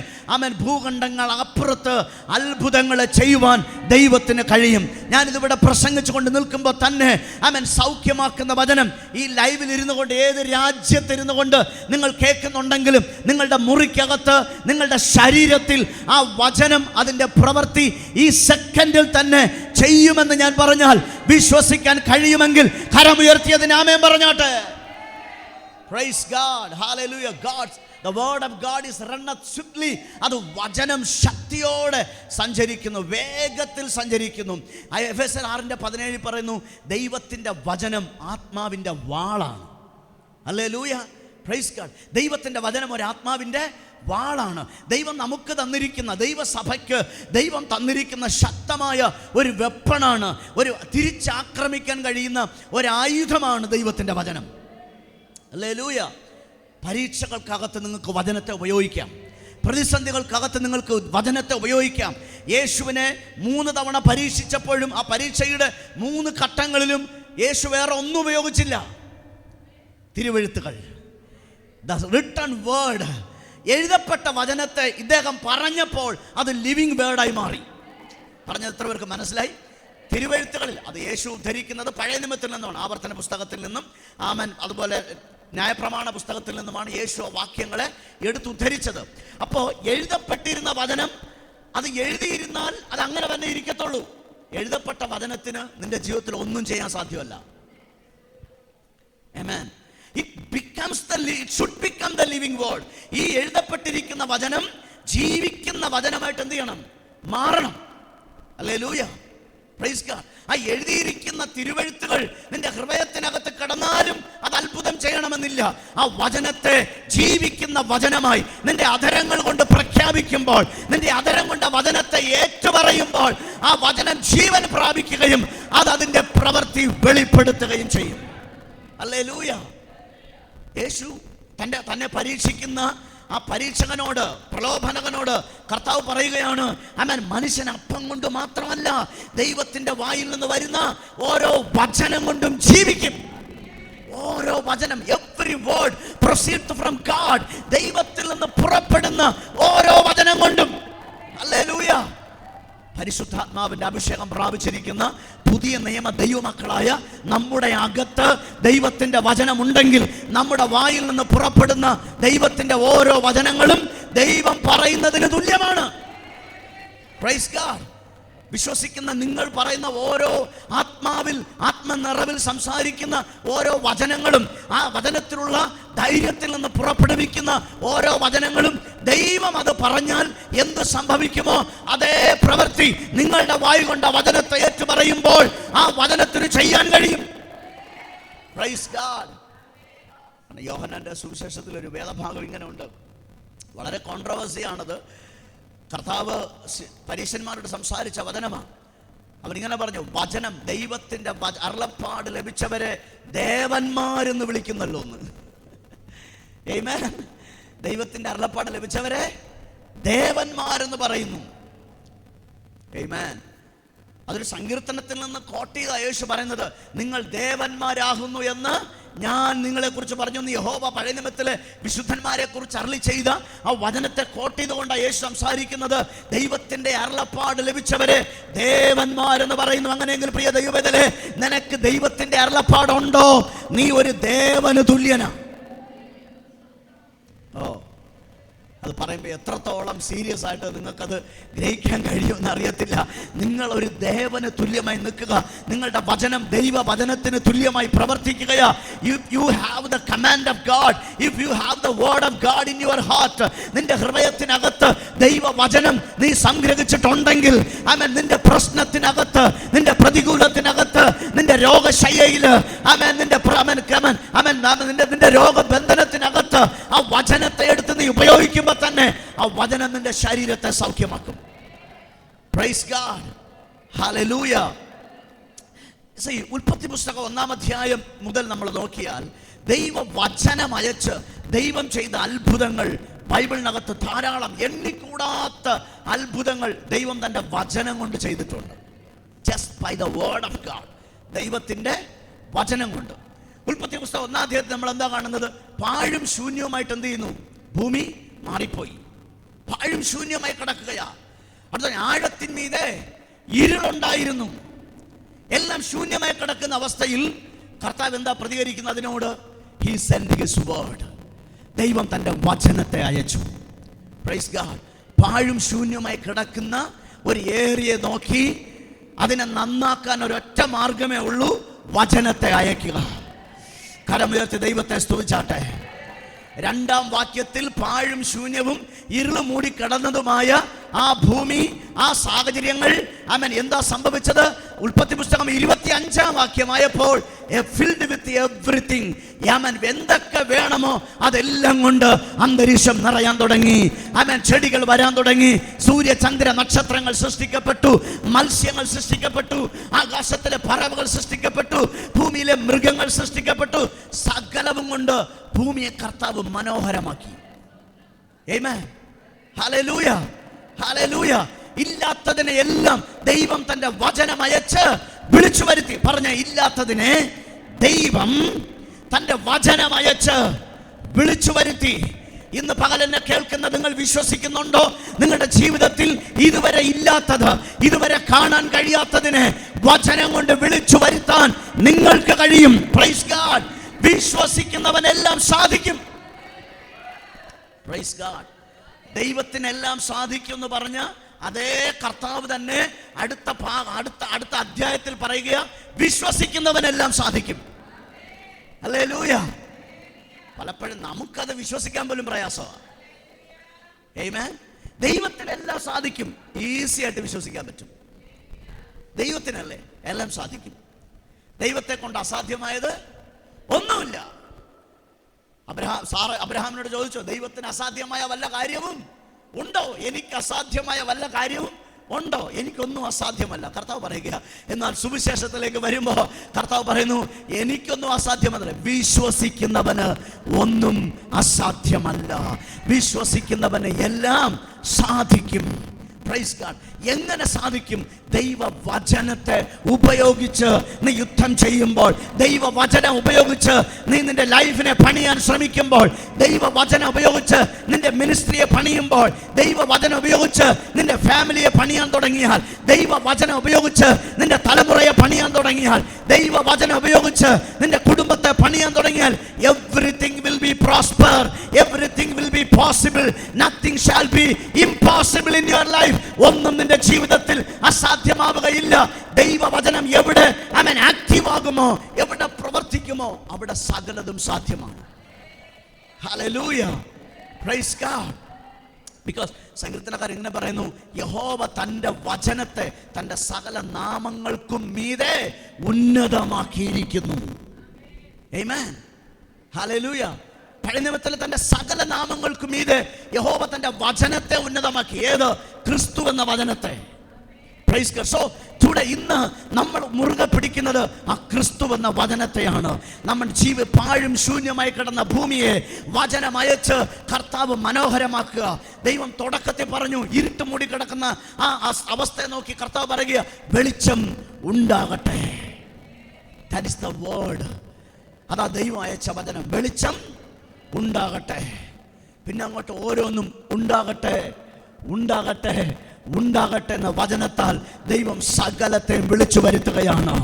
ഭൂഖണ്ഡങ്ങൾ അപ്പുറത്ത് അത്ഭുതങ്ങളെ ചെയ്യുവാൻ ദൈവത്തിന് കഴിയും. ഞാനിതിവിടെ പ്രസംഗിച്ചു കൊണ്ട് നിൽക്കുമ്പോൾ തന്നെ സൗഖ്യമാക്കുന്ന വചനം ഈ ലൈവിൽ ഇരുന്നു കൊണ്ട്, ഏത് രാജ്യത്തിരുന്നു കൊണ്ട് നിങ്ങൾ കേൾക്കുന്നുണ്ടെങ്കിലും, നിങ്ങളുടെ മുറിക്കകത്ത്, നിങ്ങളുടെ ശരീരത്തിൽ ആ വചനം അതിൻ്റെ പ്രവൃത്തി ഈ സെക്കൻഡിൽ തന്നെ ചെയ്യുമെന്ന് ഞാൻ പറഞ്ഞാൽ വിശ്വസിക്കാൻ കഴിയുമെങ്കിൽ കരമുയർത്തിയതിന് ആമേൻ പറഞ്ഞാട്ടെ. Praise God. Hallelujah. The word of God is runneth swiftly. അത് വചനം ശക്തിയോടെ സഞ്ചരിക്കുന്നു, വേഗത്തിൽ സഞ്ചരിക്കുന്നു. എഫെസ്യർ 6:17 പറയുന്നു, ദൈവത്തിൻ്റെ വചനം ആത്മാവിൻ്റെ വാളാണ്. ഹല്ലേലൂയ. Praise God. ദൈവത്തിൻ്റെ വചനം ഒരു ആത്മാവിൻ്റെ വാളാണ്. ദൈവം നമുക്ക് തന്നിരിക്കുന്ന, ദൈവസഭയ്ക്ക് ദൈവം തന്നിരിക്കുന്ന ശക്തമായ ഒരു വെപ്പണാണ്, ഒരു തിരിച്ചാക്രമിക്കാൻ കഴിയുന്ന ഒരായുധമാണ് ദൈവത്തിൻ്റെ വചനം. ഹല്ലേലൂയ. പരീക്ഷകൾക്കകത്ത് നിങ്ങൾക്ക് വചനത്തെ ഉപയോഗിക്കാം. പ്രതിസന്ധികൾക്കകത്ത് നിങ്ങൾക്ക് വചനത്തെ ഉപയോഗിക്കാം. യേശുവിനെ 3 തവണ പരീക്ഷിച്ചപ്പോഴും ആ പരീക്ഷയുടെ 3 ഘട്ടങ്ങളിലും യേശു വേറെ ഒന്നും ഉപയോഗിച്ചില്ല. തിരുവെഴുത്തുകൾ, ദ റിട്ടൺ വേർഡ്, എഴുതപ്പെട്ട വചനത്തെ ഇദ്ദേഹം പറഞ്ഞപ്പോൾ അത് ലിവിങ് വേർഡായി മാറി. പറഞ്ഞത് എത്ര പേർക്ക് മനസ്സിലായി? തിരുവെഴുത്തുകളിൽ അത് യേശു ഉദ്ധരിക്കുന്നത് പഴയ നിയമത്തിൽ നിന്നാണ്, ആവർത്തന പുസ്തകത്തിൽ നിന്നും, ആമേൻ, അതുപോലെ ന്യായപ്രമാണ പുസ്തകത്തിൽ നിന്നുമാണ് യേശു വാക്യങ്ങളെ എടുത്തുദ്ധരിച്ചത്. അപ്പോൾ എഴുതപ്പെട്ടിരുന്ന വചനം, അത് എഴുതിയിരുന്നാൽ അത് അങ്ങനെ തന്നെ ഇരിക്കത്തുള്ളൂ. എഴുതപ്പെട്ട വചനത്തിന് നിന്റെ ജീവിതത്തിൽ ഒന്നും ചെയ്യാൻ സാധ്യമല്ല. Amen. It should become the living word. ഈ എഴുതപ്പെട്ടിരിക്കുന്ന വചനം ജീവിക്കുന്ന വചനമായിട്ട് എന്ത് ചെയ്യണം? മാറണം. Hallelujah, praise God. ആ എഴുതിയിരിക്കുന്ന തിരുവെഴുത്തുകൾ നിന്റെ ഹൃദയത്തിനകത്ത് കടന്നാലും അത് അത്ഭുതം ചെയ്യണമെന്നില്ല. ആ വചനത്തെ ജീവിക്കുന്ന വചനമായി നിന്റെ അധരങ്ങൾ കൊണ്ട് പ്രഖ്യാപിക്കുമ്പോൾ, നിന്റെ അധരം കൊണ്ട് വചനത്തെ ഏറ്റുപറയുമ്പോൾ ആ വചനം ജീവൻ പ്രാപിക്കുകയും അത് അതിന്റെ പ്രവൃത്തി വെളിപ്പെടുത്തുകയും ചെയ്യും. ഹല്ലേലൂയ. യേശു തന്നെ പരീക്ഷിക്കുന്ന ആ പരീക്ഷകനോട്, പ്രലോഭനകനോട് കർത്താവ് പറയുകയാണ്, ആമേൻ, മനുഷ്യൻ അപ്പം കൊണ്ട് മാത്രമല്ല ദൈവത്തിന്റെ വായിൽ നിന്ന് വരുന്ന ഓരോ വചനം കൊണ്ടും ജീവിക്കും. ഓരോ വചനം, every word proceed from God, ദൈവത്തിൽ നിന്ന് പുറപ്പെടുന്ന ഓരോ വചനം കൊണ്ടും. ഹല്ലേലൂയ. പരിശുദ്ധാത്മാവിന്റെ അഭിഷേകം പ്രാപിച്ചിരിക്കുന്ന പുതിയ നിയമ ദൈവമക്കളായ നമ്മുടെ അകത്ത് ദൈവത്തിന്റെ വചനമുണ്ടെങ്കിൽ നമ്മുടെ വായിൽ നിന്ന് പുറപ്പെടുന്ന ദൈവത്തിന്റെ ഓരോ വചനങ്ങളും ദൈവം പറയുന്നതിന് തുല്യമാണ്. Praise God. വിശ്വസിക്കുന്ന നിങ്ങൾ പറയുന്ന ഓരോ ആത്മനിറവിൽ സംസാരിക്കുന്ന ഓരോ വചനങ്ങളും, ആ വചനത്തിലുള്ള ധൈര്യത്തിൽ നിന്ന് പുറപ്പെടുവിക്കുന്ന ഓരോ വചനങ്ങളും, ദൈവം അത് പറഞ്ഞാൽ എന്ത് സംഭവിക്കുമോ അതേ പ്രവൃത്തി നിങ്ങളുടെ വായു കൊണ്ട് വചനത്തെ ഏറ്റു പറയുമ്പോൾ ആ വചനത്തിന് ചെയ്യാൻ കഴിയും. Praise God. യോഹന്നാന്റെ സുവിശേഷത്തിൽ ഒരു വേദഭാഗം ഇങ്ങനെ ഉണ്ട്, വളരെ കോൺട്രവേഴ്സിയാണത്. കർത്താവ് പരീശന്മാരോട് സംസാരിച്ച വചനമാണ്. അവരിങ്ങനെ പറഞ്ഞു, വചനം, ദൈവത്തിന്റെ അരുളപ്പാട് ലഭിച്ചവരെ ദേവന്മാരെന്ന് വിളിക്കുന്നല്ലോ എന്ന്. ആമേൻ. ദൈവത്തിന്റെ അരുളപ്പാട് ലഭിച്ചവരെ ദേവന്മാരെന്ന് പറയുന്നു. ആമേൻ. അതൊരു സങ്കീർത്തനത്തിൽ നിന്ന് കോട്ട് ചെയ്ത യേശു പറയുന്നത്, നിങ്ങൾ ദേവന്മാരാകുന്നു എന്ന് ഞാൻ നിങ്ങളെ കുറിച്ച് പറഞ്ഞു. യഹോവ പഴയ നിയമത്തിലെ വിശുദ്ധന്മാരെ കുറിച്ച് അരുളി ചെയ്ത ആ വചനത്തെ കോട്ട് ചെയ്തുകൊണ്ടാണ് യേശു സംസാരിക്കുന്നത്. ദൈവത്തിന്റെ അരുളപ്പാട് ലഭിച്ചവരെ ദേവന്മാരെന്ന് പറയുന്നു. അങ്ങനെയെങ്കിൽ പ്രിയ ദൈവവേദലേ, നിനക്ക് ദൈവത്തിന്റെ അരുളപ്പാടുണ്ടോ? നീ ഒരു ദേവന് തുല്യനാ. അത് പറയുമ്പോൾ എത്രത്തോളം സീരിയസ് ആയിട്ട് നിങ്ങൾക്കത് ഗ്രഹിക്കാൻ കഴിയുമെന്ന് അറിയത്തില്ല. നിങ്ങൾ ഒരു ദേവന് തുല്യമായി നിൽക്കുക. നിങ്ങളുടെ വചനം ദൈവ വചനത്തിന് തുല്യമായി പ്രവർത്തിക്കുകയാ. You have the command of God. If you have the word of God in your heart, നിന്റെ ഹൃദയത്തിനകത്ത് ദൈവ വചനം നീ സംഗ്രഹിച്ചിട്ടുണ്ടെങ്കിൽ, ആമേൻ, നിന്റെ പ്രശ്നത്തിനകത്ത്, നിന്റെ പ്രതികൂലത്തിനകത്ത്, നിന്റെ രോഗശയ്യയില്, ആമേൻ, നിന്റെ രോഗബന്ധനത്തിനകത്ത് ആ വചനത്തെ എടുത്ത് നീ ഉപയോഗിക്കുമ്പോൾ തന്നെ ആ വചനം നിന്റെ ശരീരത്തെ സൗഖ്യമാക്കും. Praise God. ഹല്ലേലൂയ. ഉൽപ്പത്തി പുസ്തകം 1-ാം അധ്യായം മുതൽ നമ്മൾ നോക്കിയാൽ ദൈവ വചനം അയച്ച് ദൈവം ചെയ്ത അത്ഭുതങ്ങൾ ബൈബിളിനകത്ത് ധാരാളം, എണ്ണിക്കൂടാത്ത അത്ഭുതങ്ങൾ ദൈവം തന്റെ വചനം കൊണ്ട് ചെയ്തിട്ടുണ്ട്. Just by the word of God, ദൈവത്തിന്റെ വചനം കൊണ്ട്. ഉൽപ്പത്തി പുസ്തകം 1-ാം അധ്യായത്തിൽ നമ്മൾ എന്താ കാണുന്നത്? പാഴും ശൂന്യവുമായിട്ട് എന്ത് ചെയ്യുന്നു? ഭൂമി മാറിപ്പോയി, പാഴും ശൂന്യമായി കിടക്കുകയാ. അടുത്ത ആഴത്തിന്മീതെ ഇരുളുണ്ടായിരുന്നു. എല്ലാം ശൂന്യമായി കിടക്കുന്ന അവസ്ഥയിൽ കർത്താവ് എന്താ പ്രതികരിക്കുന്നത് അതിനോട്? He sent his word. ദൈവം തന്റെ വചനത്തെ അയച്ചു. Praise God. പാഴും ശൂന്യമായി കിടക്കുന്ന ഒരു ഏരിയ നോക്കി അതിനെ നന്നാക്കാൻ ഒരൊറ്റ മാർഗമേ ഉള്ളൂ, വചനത്തെ അയക്കുക. കരമുയർത്തി ദൈവത്തെ സ്തുതിച്ചാട്ടെ. 2-ാം വാക്യത്തിൽ പാഴും ശൂന്യവും ഇരുള് മൂടി കിടന്നതുമായ ആ ഭൂമി, ആ സാഹചര്യങ്ങൾ, ആമേൻ, എന്താ സംഭവിച്ചത്? ഉൽപ്പത്തി പുസ്തകം 25-ാം വാക്യമായപ്പോൾ filled with everything, ആമേൻ, എന്തൊക്കെ വേണമോ അതെല്ലാം കൊണ്ട് അന്തരീക്ഷം നിറയാൻ തുടങ്ങി. ആമേൻ, ചെടികൾ വരാൻ തുടങ്ങി, സൂര്യ ചന്ദ്ര നക്ഷത്രങ്ങൾ സൃഷ്ടിക്കപ്പെട്ടു, മത്സ്യങ്ങൾ സൃഷ്ടിക്കപ്പെട്ടു, ആകാശത്തിലെ പറവകൾ സൃഷ്ടിക്കപ്പെട്ടു, ഭൂമിയിലെ മൃഗങ്ങൾ സൃഷ്ടിക്കപ്പെട്ടു. സകലവും കൊണ്ട് ഭൂമിയെ കർത്താവ് മനോഹരമാക്കി. ആമേൻ. Hallelujah, hallelujah. ഇല്ലാത്തതിനെ എല്ലാം ദൈവം തന്റെ വചനം അയച്ച് വിളിച്ചു വരുത്തി. പറഞ്ഞ ഇല്ലാത്തതിനെ ദൈവം തന്റെ വചനം അയച്ച് വിളിച്ചു വരുത്തി. ഇന്ന് പകൽ എന്നെ കേൾക്കുന്ന നിങ്ങൾ വിശ്വസിക്കുന്നുണ്ടോ? നിങ്ങളുടെ ജീവിതത്തിൽ ഇതുവരെ ഇല്ലാത്തത്, ഇതുവരെ കാണാൻ കഴിയാത്തതിനെ വചനം കൊണ്ട് വിളിച്ചു വരുത്താൻ നിങ്ങൾക്ക് കഴിയും. Praise God. വിശ്വസിക്കുന്നവനെല്ലാം സാധിക്കും. Praise God. ദൈവത്തിനെല്ലാം സാധിക്കും എന്ന് പറഞ്ഞ അതേ കർത്താവ് തന്നെ അടുത്ത അധ്യായത്തിൽ പറയുക, വിശ്വസിക്കുന്നവനെല്ലാം സാധിക്കും. ഹല്ലേലൂയ. പലപ്പോഴും നമുക്കത് വിശ്വസിക്കാൻ പോലും പ്രയാസമാണ്. ആമേൻ. ദൈവത്തിനെല്ലാം സാധിക്കും. ഈസി ആയിട്ട് വിശ്വസിക്കാൻ പറ്റും. ദൈവത്തിനല്ലേ എല്ലാം സാധിക്കും. ദൈവത്തെ കൊണ്ട് അസാധ്യമായത് ഒന്നുമില്ല. അബ്രഹാമിനോട് ചോദിച്ചോ, ദൈവത്തിന് അസാധ്യമായ വല്ല കാര്യവും ഉണ്ടോ? എനിക്ക് അസാധ്യമായ വല്ല കാര്യവും ഉണ്ടോ? എനിക്കൊന്നും അസാധ്യമല്ല. കർത്താവ് പറയുക. എന്നാൽ സുവിശേഷത്തിലേക്ക് വരുമ്പോൾ കർത്താവ് പറയുന്നു, എനിക്കൊന്നും അസാധ്യമല്ല. വിശ്വസിക്കുന്നവന് ഒന്നും അസാധ്യമല്ല. വിശ്വസിക്കുന്നവന് എല്ലാം സാധിക്കും. Praise God. എങ്ങനെ സാധിക്കും? ദൈവവചനത്തെ ഉപയോഗിച്ച് നീ യുദ്ധം ചെയ്യുമ്പോൾ, ദൈവവചനം ഉപയോഗിച്ച് നീ നിന്റെ ലൈഫിനെ പണിയാൻ ശ്രമിക്കുമ്പോൾ, ദൈവവചനം ഉപയോഗിച്ച് നിന്റെ മിനിസ്ട്രിയെ പണിയുമ്പോൾ, ദൈവവചനം ഉപയോഗിച്ച് നിന്റെ ഫാമിലിയെ പണിയാൻ തുടങ്ങിയാൽ, ദൈവവചനം ഉപയോഗിച്ച് നിന്റെ തലമുറയെ പണിയാൻ തുടങ്ങിയാൽ, ദൈവവചനം ഉപയോഗിച്ച് നിന്റെ കുടുംബത്തെ പണിയാൻ തുടങ്ങിയാൽ, everything will be prosper, everything will be possible, nothing shall be impossible in your life. ഒന്നും നിന്റെ ജീവിതത്തിൽ അസാധ്യമാവുകയില്ല. ദൈവവചനം എവിടെ ആക്റ്റീവ് ആകുമോ, എവിടെ പ്രവർത്തിക്കുമോ, അവിടെ സകലതും സാധ്യമാണ്. Hallelujah, praise God. ബിക്കോസ് സങ്കീർത്തനക്കാരൻ ഇങ്ങനെ പറയുന്നു, യഹോവ തന്റെ വചനത്തെ തന്റെ സകല നാമങ്ങൾക്കും മീതെ ഉന്നതമാക്കിയിരിക്കുന്നു. ആമേൻ, ഹല്ലേലൂയ. പഴയ നിയമത്തിൽ തന്റെ സകല നാമങ്ങൾക്കും മീതെ യഹോവ തന്റെ വചനത്തെ ഉന്നതമാക്കി. ഏത്? ക്രിസ്തു എന്ന വചനത്തെ. Price God. സോ ടുഡേ, ഇന്ന് നമ്മൾ മുറുകെ പിടിക്കുന്നത് ആ ക്രിസ്തു എന്ന വചനത്തെയാണ്. നമ്മൾ പാഴും ശൂന്യമായി കിടന്ന ഭൂമിയെ വചനം അയച്ച് കർത്താവ് മനോഹരമാക്കുക. ദൈവം തുടക്കത്തിൽ പറഞ്ഞു, ഇരുട്ട് മൂടി കിടക്കുന്ന ആ അവസ്ഥയെ നോക്കി കർത്താവ് പറയുക, വെളിച്ചം ഉണ്ടാകട്ടെ. That is the word. അതാ ദൈവം അയച്ച വചനം. വെളിച്ചം ഉണ്ടാകട്ടെ. പിന്നെ അങ്ങോട്ട് ഓരോന്നും ഉണ്ടാകട്ടെ, ഉണ്ടാകട്ടെ, ഉണ്ടാകട്ടെ എന്ന വചനത്താൽ ദൈവം സകലത്തെയും വിളിച്ചു വരുത്തുകയാണ്.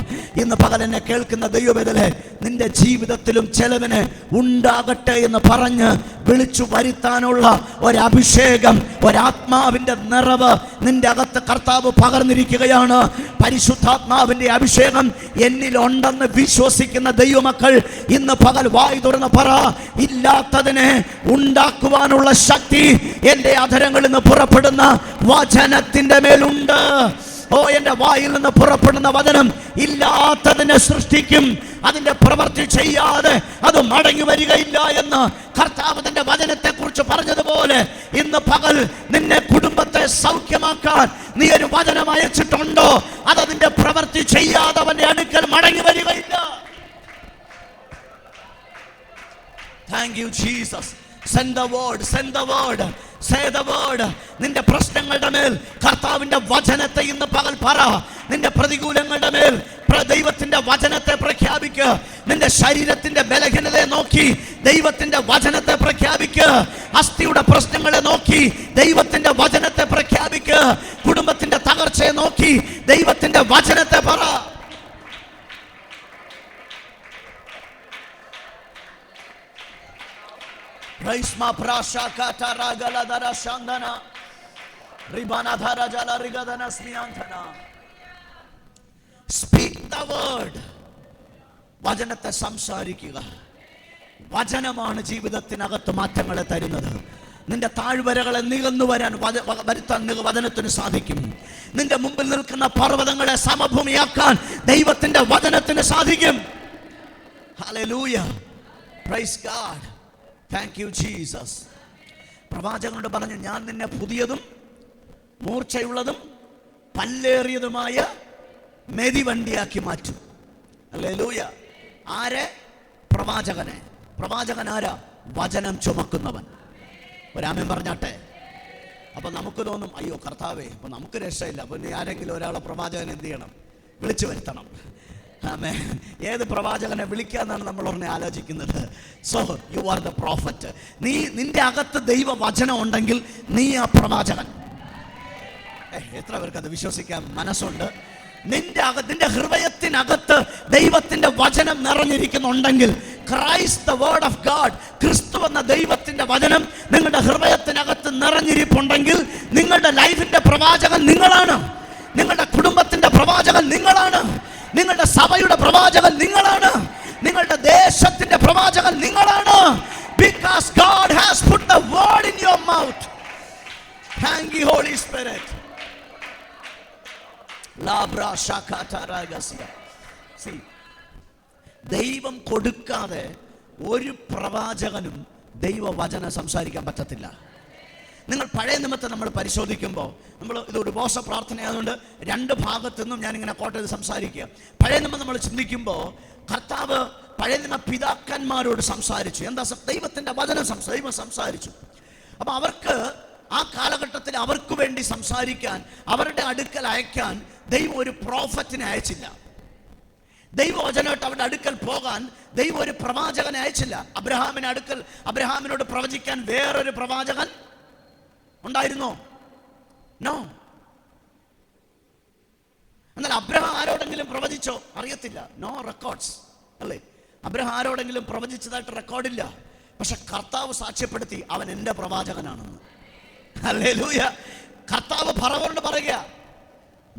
ഇന്ന് പകൽ എന്നെ കേൾക്കുന്ന ദൈവവേദലേ, നിന്റെ ജീവിതത്തിലും ചെലവിന് ഉണ്ടാകട്ടെ എന്ന് പറഞ്ഞ് വിളിച്ചു വരുത്താനുള്ള ഒരഭിഷേകം, ഒരാത്മാവിന്റെ നിറവ് നിന്റെ അകത്ത് കർത്താവ് പകർന്നിരിക്കുകയാണ്. പരിശുദ്ധാത്മാവിന്റെ അഭിഷേകം എന്നിലുണ്ടെന്ന് വിശ്വസിക്കുന്ന ദൈവമക്കൾ ഇന്ന് പകൽ വായി തുറന്ന് പറ, ഇല്ലാത്തതിനെ ഉണ്ടാക്കുവാനുള്ള ശക്തി എൻ്റെ അധരങ്ങളിൽ നിന്ന് പുറപ്പെടുന്ന വചനത്തിന്റെ മേലുണ്ട്. ഓ, എന്റെ വായിൽ നിന്ന് പുറപ്പെടുന്ന വചനം ഇല്ലാത്തതിനെ സൃഷ്ടിക്കും. അതിന്റെ പ്രവൃത്തി ചെയ്യാതെ അത് മടങ്ങി വരികയില്ല എന്ന് കർത്താവ് തന്റെ വചനത്തെ കുറിച്ച് പറഞ്ഞതുപോലെ, ഇന്ന് പകൽ നിന്നെ കുടുംബത്തെ സൗഖ്യമാക്കാൻ നീ ഒരു വചനം അയച്ചിട്ടുണ്ടോ? അതതിന്റെ പ്രവൃത്തി ചെയ്യാതെ അവന്റെ അടുക്കൽ മടങ്ങി വരികയില്ല. Thank you Jesus. Send the word, send the word, say the word. നിന്റെ പ്രശ്നങ്ങളുടെ മേൽ കർത്താവിന്റെ വചനത്തെ ഇന്ന് പകൽ പറ. നിന്റെ പ്രതികൂലങ്ങളുടെ മേൽ ദൈവത്തിന്റെ വചനത്തെ പ്രഖ്യാപിക്കുക. നിന്റെ ശരീരത്തിന്റെ ബലഹീനതയെ നോക്കി ദൈവത്തിന്റെ വചനത്തെ പ്രഖ്യാപിക്കുക. അസ്ഥിയുടെ പ്രശ്നങ്ങളെ നോക്കി ദൈവത്തിന്റെ വചനത്തെ പ്രഖ്യാപിക്കുക. കുടുംബത്തിന്റെ തകർച്ചയെ നോക്കി ദൈവത്തിന്റെ വചനത്തെ പറ. Raisma prasha katara galadara shandana ribana dhara jala rigadana smiantana. Speak the word. വചനത്തെ സംസാരിക്കുക. വചനമാണ് ജീവിതത്തിനകത്ത് മാറ്റങ്ങളെ തരുന്നത്. നിന്റെ താഴ്വരകളെ നികന്നു വരുത്താൻ വചനത്തിന് സാധിക്കും. നിന്റെ മുമ്പിൽ നിൽക്കുന്ന പർവ്വതങ്ങളെ സമഭൂമിയാക്കാൻ ദൈവത്തിന്റെ വചനത്തിന് സാധിക്കും. Hallelujah, praise God. Thank you Jesus. പ്രവാചകനോട് പറഞ്ഞു, ഞാൻ നിന്നെ പുതിയതും മൂർച്ചയുള്ളതും പല്ലേറിയതുമായ മെതിവണ്ടിയാക്കി മാറ്റും. ഹല്ലേലൂയ. ആരെ? പ്രവാചകനെ. പ്രവാചകൻ ആരാ? വചനം ചുമക്കുന്നവൻ. ഒരാമേൻ പറഞ്ഞാട്ടെ. അപ്പൊ നമുക്ക് തോന്നും, അയ്യോ കർത്താവേ, അപ്പൊ നമുക്ക് രക്ഷയില്ല. അപ്പൊ നീ ആരെങ്കിലും ഒരാളെ പ്രവാചകൻ എന്ത് ചെയ്യണം? വിളിച്ചു വരുത്തണം. ആമേൻ. ഏത് പ്രവാചകനെ വിളിക്കാന്നാണ് നമ്മൾ ഉടനെ ആലോചിക്കുന്നത്. So you are the prophet. നിന്റെ അകത്ത് ദൈവ വചനം ഉണ്ടെങ്കിൽ നീ ആ പ്രവാചകൻ. എത്ര പേർക്ക് അത് വിശ്വസിക്കാൻ മനസ്സുണ്ട്? നിന്റെ ഹൃദയത്തിനകത്ത് ദൈവത്തിന്റെ വചനം നിറഞ്ഞിരിക്കുന്നുണ്ടെങ്കിൽ, Christ the word of God, ക്രിസ്തു എന്ന ദൈവത്തിന്റെ വചനം നിങ്ങളുടെ ഹൃദയത്തിനകത്ത് നിറഞ്ഞിരിപ്പുണ്ടെങ്കിൽ, നിങ്ങളുടെ ലൈഫിന്റെ പ്രവാചകൻ നിങ്ങളാണ്. നിങ്ങളുടെ കുടുംബത്തിന്റെ പ്രവാചകൻ നിങ്ങളാണ്. നിങ്ങളുടെ സഭയുടെ പ്രവാചകൻ നിങ്ങളാണ്. നിങ്ങളുടെ ദേശത്തിന്റെ പ്രവാചകൻ നിങ്ങളാണ്. Because God has put the word in your mouth. Thank you, Holy Spirit. Labra shakata ragasia. See, ദൈവം കൊടുക്കാതെ ഒരു പ്രവാചകനും ദൈവവചനം സംസാരിക്കാൻ പറ്റത്തില്ല. നിങ്ങൾ പഴയ നിയമത്തെ നമ്മൾ പരിശോധിക്കുമ്പോൾ, നമ്മൾ ഇത് ഒരു ഉപവാസ പ്രാർത്ഥനയായതുകൊണ്ട് രണ്ട് ഭാഗത്തു നിന്നും ഞാനിങ്ങനെ കോട്ടയിൽ സംസാരിക്കുക. പഴയ നിയമം നമ്മൾ ചിന്തിക്കുമ്പോൾ കർത്താവ് പഴയ നിയമ പിതാക്കന്മാരോട് സംസാരിച്ചു. എന്താ? ദൈവത്തിൻ്റെ വചനം ദൈവം സംസാരിച്ചു. അപ്പം അവർക്ക് ആ കാലഘട്ടത്തിൽ അവർക്ക് വേണ്ടി സംസാരിക്കാൻ, അവരുടെ അടുക്കൽ അയക്കാൻ ദൈവം ഒരു പ്രോഫറ്റിനെ അയച്ചില്ല. ദൈവവചനമായിട്ട് അവരുടെ അടുക്കൽ പോകാൻ ദൈവം ഒരു പ്രവാചകനെ അയച്ചില്ല. അബ്രഹാമിനോട് പ്രവചിക്കാൻ വേറൊരു പ്രവാചകൻ ഉണ്ടായിരുന്നോ? നോ. എന്നാൽ അബ്രഹാം ആരോടെങ്കിലും പ്രവചിച്ചോ? അറിയത്തില്ല. നോ റെക്കോർഡ്സ്, അല്ലേ? അബ്രഹാം ആരോടെങ്കിലും പ്രവചിച്ചതായിട്ട് റെക്കോർഡില്ല. പക്ഷെ കർത്താവ് സാക്ഷ്യപ്പെടുത്തി അവൻ എൻ്റെ പ്രവാചകനാണെന്ന്. ഹല്ലേലൂയ. കർത്താവ് ഫറവോനോട് പറയുക,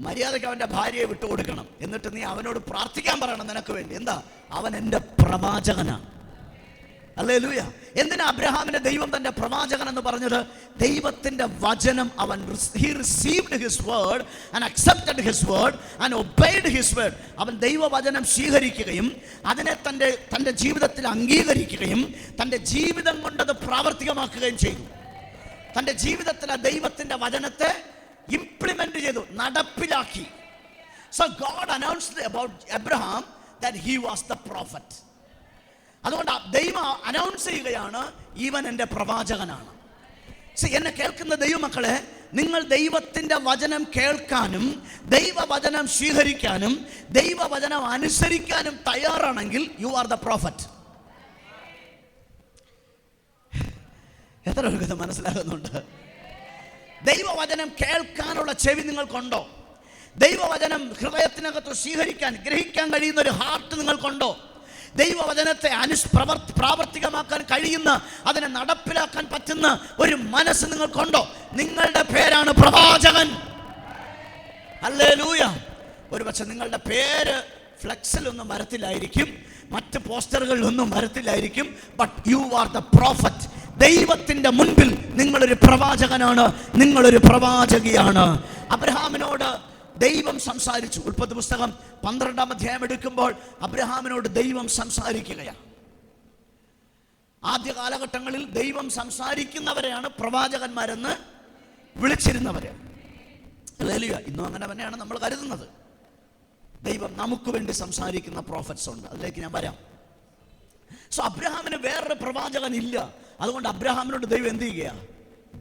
മര്യാദയ്ക്ക് അവൻ്റെ ഭാര്യയെ വിട്ടുകൊടുക്കണം, എന്നിട്ട് നീ അവനോട് പ്രാർത്ഥിക്കാൻ പറയണം നിനക്ക് വേണ്ടി. എന്താ? അവൻ എൻ്റെ പ്രവാചകനാണ്. ഹല്ലേലൂയ. എന്തിനാ അബ്രഹാമിന്റെ ദൈവം തന്റെ പ്രവാചകൻ എന്ന് പറഞ്ഞത്? ദൈവത്തിന്റെ വചനം അവൻ he received his word and accepted his word and obeyed his word. അവൻ ദൈവവചനം സ്വീകരിക്കുകയും അതിനെ തന്റെ ജീവിതത്തിൽ അംഗീകരിക്കുകയും തന്റെ ജീവിതം കൊണ്ടത് പ്രാവർത്തികമാക്കുകയും ചെയ്തു. തന്റെ ജീവിതത്തിൽ ആ ദൈവത്തിന്റെ വചനത്തെ ഇംപ്ലിമെന്റ് ചെയ്തു, നടപ്പിലാക്കി. So God announced about Abraham that he was the prophet. അതുകൊണ്ട് ദൈവം അനൗൺസ് ചെയ്യുകയാണ്, ഇവൻ എൻ്റെ പ്രവാചകനാണ്. എന്നെ കേൾക്കുന്ന ദൈവമക്കളെ, നിങ്ങൾ ദൈവത്തിൻ്റെ വചനം കേൾക്കാനും ദൈവവചനം സ്വീകരിക്കാനും ദൈവവചനം അനുസരിക്കാനും തയ്യാറാണെങ്കിൽ യു ആർ ദ പ്രോഫറ്റ്. എത്ര പേർക്ക് മനസ്സിലാകുന്നുണ്ട്? ദൈവവചനം കേൾക്കാനുള്ള ചെവി നിങ്ങൾക്കുണ്ടോ? ദൈവവചനം ഹൃദയത്തിനകത്ത് സ്വീകരിക്കാൻ, ഗ്രഹിക്കാൻ കഴിയുന്ന ഒരു ഹാർട്ട് നിങ്ങൾക്കുണ്ടോ? ദൈവവചനത്തെ പ്രാവർത്തികമാക്കാൻ കഴിയുന്ന, അതിനെ നടപ്പിലാക്കാൻ പറ്റുന്ന ഒരു മനസ്സ് നിങ്ങൾക്കുണ്ടോ? നിങ്ങളുടെ പേരാണ് പ്രവാചകൻ. ഹല്ലേലൂയ. ഒരുപക്ഷെ നിങ്ങളുടെ പേര് ഫ്ലെക്സിലൊന്നും വരത്തില്ലായിരിക്കും, മറ്റ് പോസ്റ്ററുകളിലൊന്നും വരത്തില്ലായിരിക്കും. But you are the prophet. ദൈവത്തിന്റെ മുൻപിൽ നിങ്ങളൊരു പ്രവാചകനാണ്, നിങ്ങളൊരു പ്രവാചകിയാണ്. അബ്രഹാമിനോട് ദൈവം സംസാരിച്ചു. ഉൽപ്പത്തി പുസ്തകം 12-ാം അധ്യായം എടുക്കുമ്പോൾ അബ്രഹാമിനോട് ദൈവം സംസാരിക്കുകയാണ്. ആദ്യ കാലഘട്ടങ്ങളിൽ ദൈവം സംസാരിക്കുന്നവരെയാണ് പ്രവാചകന്മാരെന്ന് വിളിച്ചിരുന്നവര്. ഹല്ലേലൂയ. ഇന്നും അങ്ങനെ തന്നെയാണ് നമ്മൾ കരുതുന്നത്. ദൈവം നമുക്ക് വേണ്ടി സംസാരിക്കുന്ന പ്രോഫറ്റ്സ് ഉണ്ട്, അതിലേക്ക് ഞാൻ വരാം. സോ അബ്രഹാമിന് വേറൊരു പ്രവാചകൻ ഇല്ല. അതുകൊണ്ട് അബ്രഹാമിനോട് ദൈവം എന്ത് ചെയ്യുക?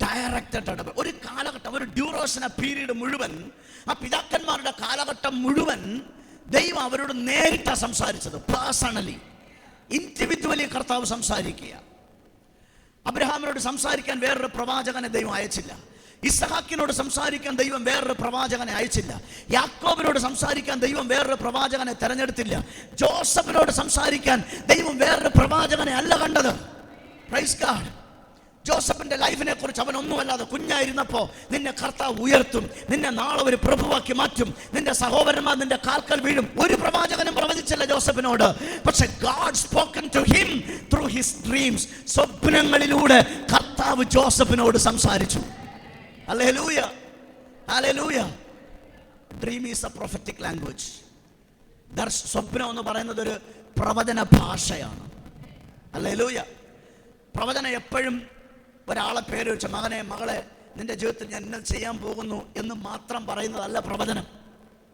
ഡയറക്റ്റഡ് ആയിട്ട് ഒരു കാലഘട്ടം, ഒരു ഡ്യൂറേഷൻ, ആ പീരീഡ് മുഴുവൻ, ആ പിതാക്കന്മാരുടെ കാലഘട്ടം മുഴുവൻ ദൈവം അവരോട് നേരിട്ടാണ് സംസാരിച്ചത്. പേഴ്സണലി, ഇൻഡിവിജ്വലി കർത്താവ് സംസാരിക്കുക. അബ്രഹാമിനോട് സംസാരിക്കാൻ വേറൊരു പ്രവാചകനെ ദൈവം അയച്ചില്ല. ഇസ്ഹാക്കിനോട് സംസാരിക്കാൻ ദൈവം വേറൊരു പ്രവാചകനെ അയച്ചില്ല. യാക്കോബിനോട് സംസാരിക്കാൻ ദൈവം വേറൊരു പ്രവാചകനെ തെരഞ്ഞെടുത്തില്ല. ജോസഫിനോട് സംസാരിക്കാൻ ദൈവം വേറൊരു പ്രവാചകനെ അല്ല കണ്ടത്. Praise God. ജോസഫിന്റെ ലൈഫിനെ കുറിച്ച് അവൻ ഒന്നുമല്ലാതെ, കുഞ്ഞായിരുന്നപ്പോ നിന്നെ കർത്താവ് ഉയർത്തും, നിന്നെ നാളെ ഒരു പ്രഭുവാക്കി മാറ്റും, നിന്റെ സഹോദരന്മാർ നിന്റെ കാൽക്കൽ വീഴും. ഒരു പ്രവാചകനും പ്രവചിച്ചില്ല ജോസഫിനോട്. പക്ഷെ God spoken to him through his dreams. സ്വപ്നങ്ങളിലൂടെ കർത്താവ് ജോസഫിനോട് സംസാരിച്ചു. ഹല്ലേലൂയ, ഹല്ലേലൂയ. Dream is a prophetic language. സ്വപ്നം എന്ന് പറയുന്നത് ഒരു പ്രവചന ഭാഷയാണ്. ഹല്ലേലൂയ. പ്രവചനം എപ്പോഴും ഒരാളെ പേര് വെച്ച, മകനെ മകളെ നിന്റെ ജീവിതത്തിൽ ഞാൻ ഇന്നത് ചെയ്യാൻ പോകുന്നു എന്ന് മാത്രം പറയുന്നതല്ല പ്രവചനം.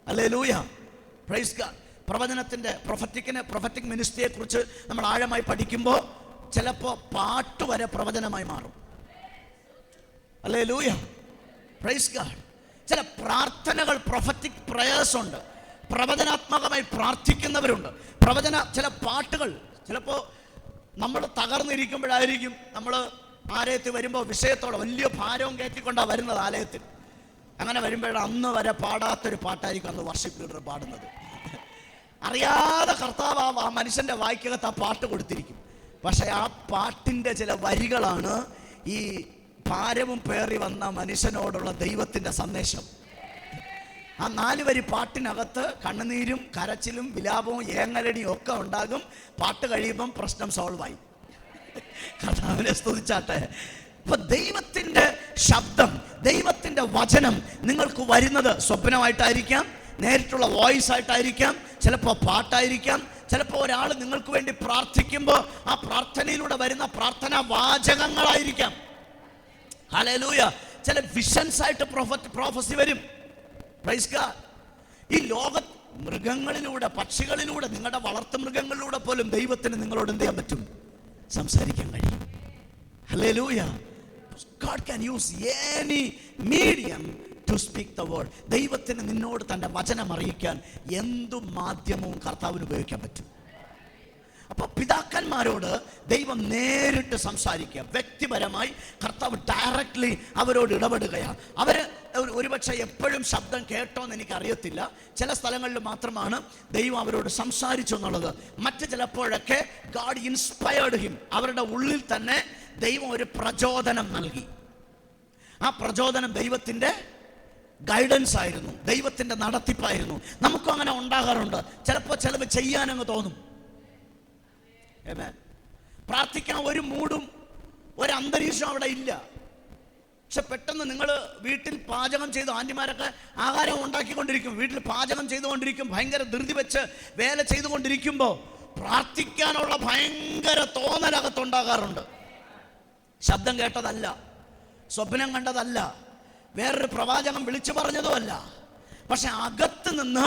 ഹല്ലേലൂയ, പ്രൈസ് ഗോഡ്. പ്രവചനത്തിൻ്റെ പ്രൊഫറ്റിക് മിനിസ്ട്രിയെ കുറിച്ച് നമ്മൾ ആഴമായി പഠിക്കുമ്പോൾ ചിലപ്പോൾ പാട്ട് വരെ പ്രവചനമായി മാറും. ഹല്ലേലൂയ, പ്രൈസ് ഗോഡ്. ചില പ്രാർത്ഥനകൾ, പ്രൊഫറ്റിക് പ്രേയേഴ്സ് ഉണ്ട്. പ്രവചനാത്മകമായി പ്രാർത്ഥിക്കുന്നവരുണ്ട്. ചില പാട്ടുകൾ ചിലപ്പോൾ നമ്മൾ തകർന്നിരിക്കുമ്പോഴായിരിക്കും നമ്മൾ ആലയത്തിൽ വരുമ്പോൾ വിഷയത്തോടെ വലിയ ഭാരവും കയറ്റിക്കൊണ്ടാണ് വരുന്നത് ആലയത്തിൽ. അങ്ങനെ വരുമ്പോഴാണ് അന്ന് വരെ പാടാത്തൊരു പാട്ടായിരിക്കും അന്ന് വർഷിപ്പ് ലീഡർ പാടുന്നത്. അറിയാതെ കർത്താവ് ആ മനുഷ്യൻ്റെ വായ്ക്കകത്ത് ആ പാട്ട് കൊടുത്തിരിക്കും. പക്ഷെ ആ പാട്ടിൻ്റെ ചില വരികളാണ് ഈ ഭാരവും പേറി വന്ന മനുഷ്യനോടുള്ള ദൈവത്തിൻ്റെ സന്ദേശം. ആ 4 വരി പാട്ടിനകത്ത് കണ്ണുനീരും കരച്ചിലും വിലാപവും ഏങ്ങലടിയും ഒക്കെ ഉണ്ടാകും. പാട്ട് കഴിയുമ്പം പ്രശ്നം സോൾവായി. കർത്താവിനെ സ്തുതിച്ചാട്ടെ. അപ്പൊ ദൈവത്തിന്റെ ശബ്ദം, ദൈവത്തിൻ്റെ വചനം നിങ്ങൾക്ക് വരുന്നത് സ്വപ്നമായിട്ടായിരിക്കാം, നേരിട്ടുള്ള വോയിസ് ആയിട്ടായിരിക്കാം, ചിലപ്പോൾ പാട്ടായിരിക്കാം, ചിലപ്പോൾ ഒരാൾ നിങ്ങൾക്ക് വേണ്ടി പ്രാർത്ഥിക്കുമ്പോൾ ആ പ്രാർത്ഥനയിലൂടെ വരുന്ന പ്രാർത്ഥനാ വാചകങ്ങളായിരിക്കാം. ഹല്ലേലൂയ. ചില വിഷൻസ് ആയിട്ട് പ്രോഫസി വരും. Praise God. ഈ ലോക മൃഗങ്ങളിലൂടെ, പക്ഷികളിലൂടെ, നിങ്ങളുടെ വളർത്തു മൃഗങ്ങളിലൂടെ പോലും ദൈവത്തിന് നിങ്ങളോട് എന്ത് ചെയ്യാൻ പറ്റും? സംസാരിക്കാൻ കഴിയും. Hallelujah. God can use any medium to speak the word. ദൈവത്തിന് നിന്നോട് തൻ്റെ വചനം അറിയിക്കാൻ എന്തു മാധ്യമവും കർത്താവിന് ഉപയോഗിക്കാൻ പറ്റും. അപ്പോൾ പിതാക്കന്മാരോട് ദൈവം നേരിട്ട് സംസാരിക്കുക, വ്യക്തിപരമായി കർത്താവ് ഡയറക്റ്റ്ലി അവരോട് ഇടപെടുകയാണ്. അവർ ഒരുപക്ഷെ എപ്പോഴും ശബ്ദം കേട്ടോന്ന് എനിക്കറിയത്തില്ല. ചില സ്ഥലങ്ങളിൽ മാത്രമാണ് ദൈവം അവരോട് സംസാരിച്ചു എന്നുള്ളത്. മറ്റ് ചിലപ്പോഴൊക്കെ ഗാഡ് ഇൻസ്പയർഡ് ഹിം. അവരുടെ ഉള്ളിൽ തന്നെ ദൈവം ഒരു പ്രചോദനം നൽകി. ആ പ്രചോദനം ദൈവത്തിൻ്റെ ഗൈഡൻസ് ആയിരുന്നു, ദൈവത്തിൻ്റെ നടത്തിപ്പായിരുന്നു. നമുക്കും അങ്ങനെ ഉണ്ടാകാറുണ്ട്. ചിലപ്പോൾ ചിലവ് ചെയ്യാനങ്ങ് തോന്നും. പ്രാർത്ഥിക്കാൻ ഒരു മൂടും ഒരു അന്തരീക്ഷം അവിടെ ഇല്ല. പക്ഷെ പെട്ടെന്ന് നിങ്ങൾ വീട്ടിൽ പാചകം ചെയ്ത്, ആൻറ്റിമാരൊക്കെ ആഹാരം ഉണ്ടാക്കിക്കൊണ്ടിരിക്കും, വീട്ടിൽ പാചകം ചെയ്തുകൊണ്ടിരിക്കും, ഭയങ്കര ധൃതി വെച്ച് വേല ചെയ്തുകൊണ്ടിരിക്കുമ്പോൾ പ്രാർത്ഥിക്കാനുള്ള ഭയങ്കര തോന്നലകത്തുണ്ടാകാറുണ്ട്. ശബ്ദം കേട്ടതല്ല, സ്വപ്നം കണ്ടതല്ല, വേറൊരു പ്രവാചകൻ വിളിച്ചു പറഞ്ഞതുമല്ല. പക്ഷെ അകത്ത് നിന്ന്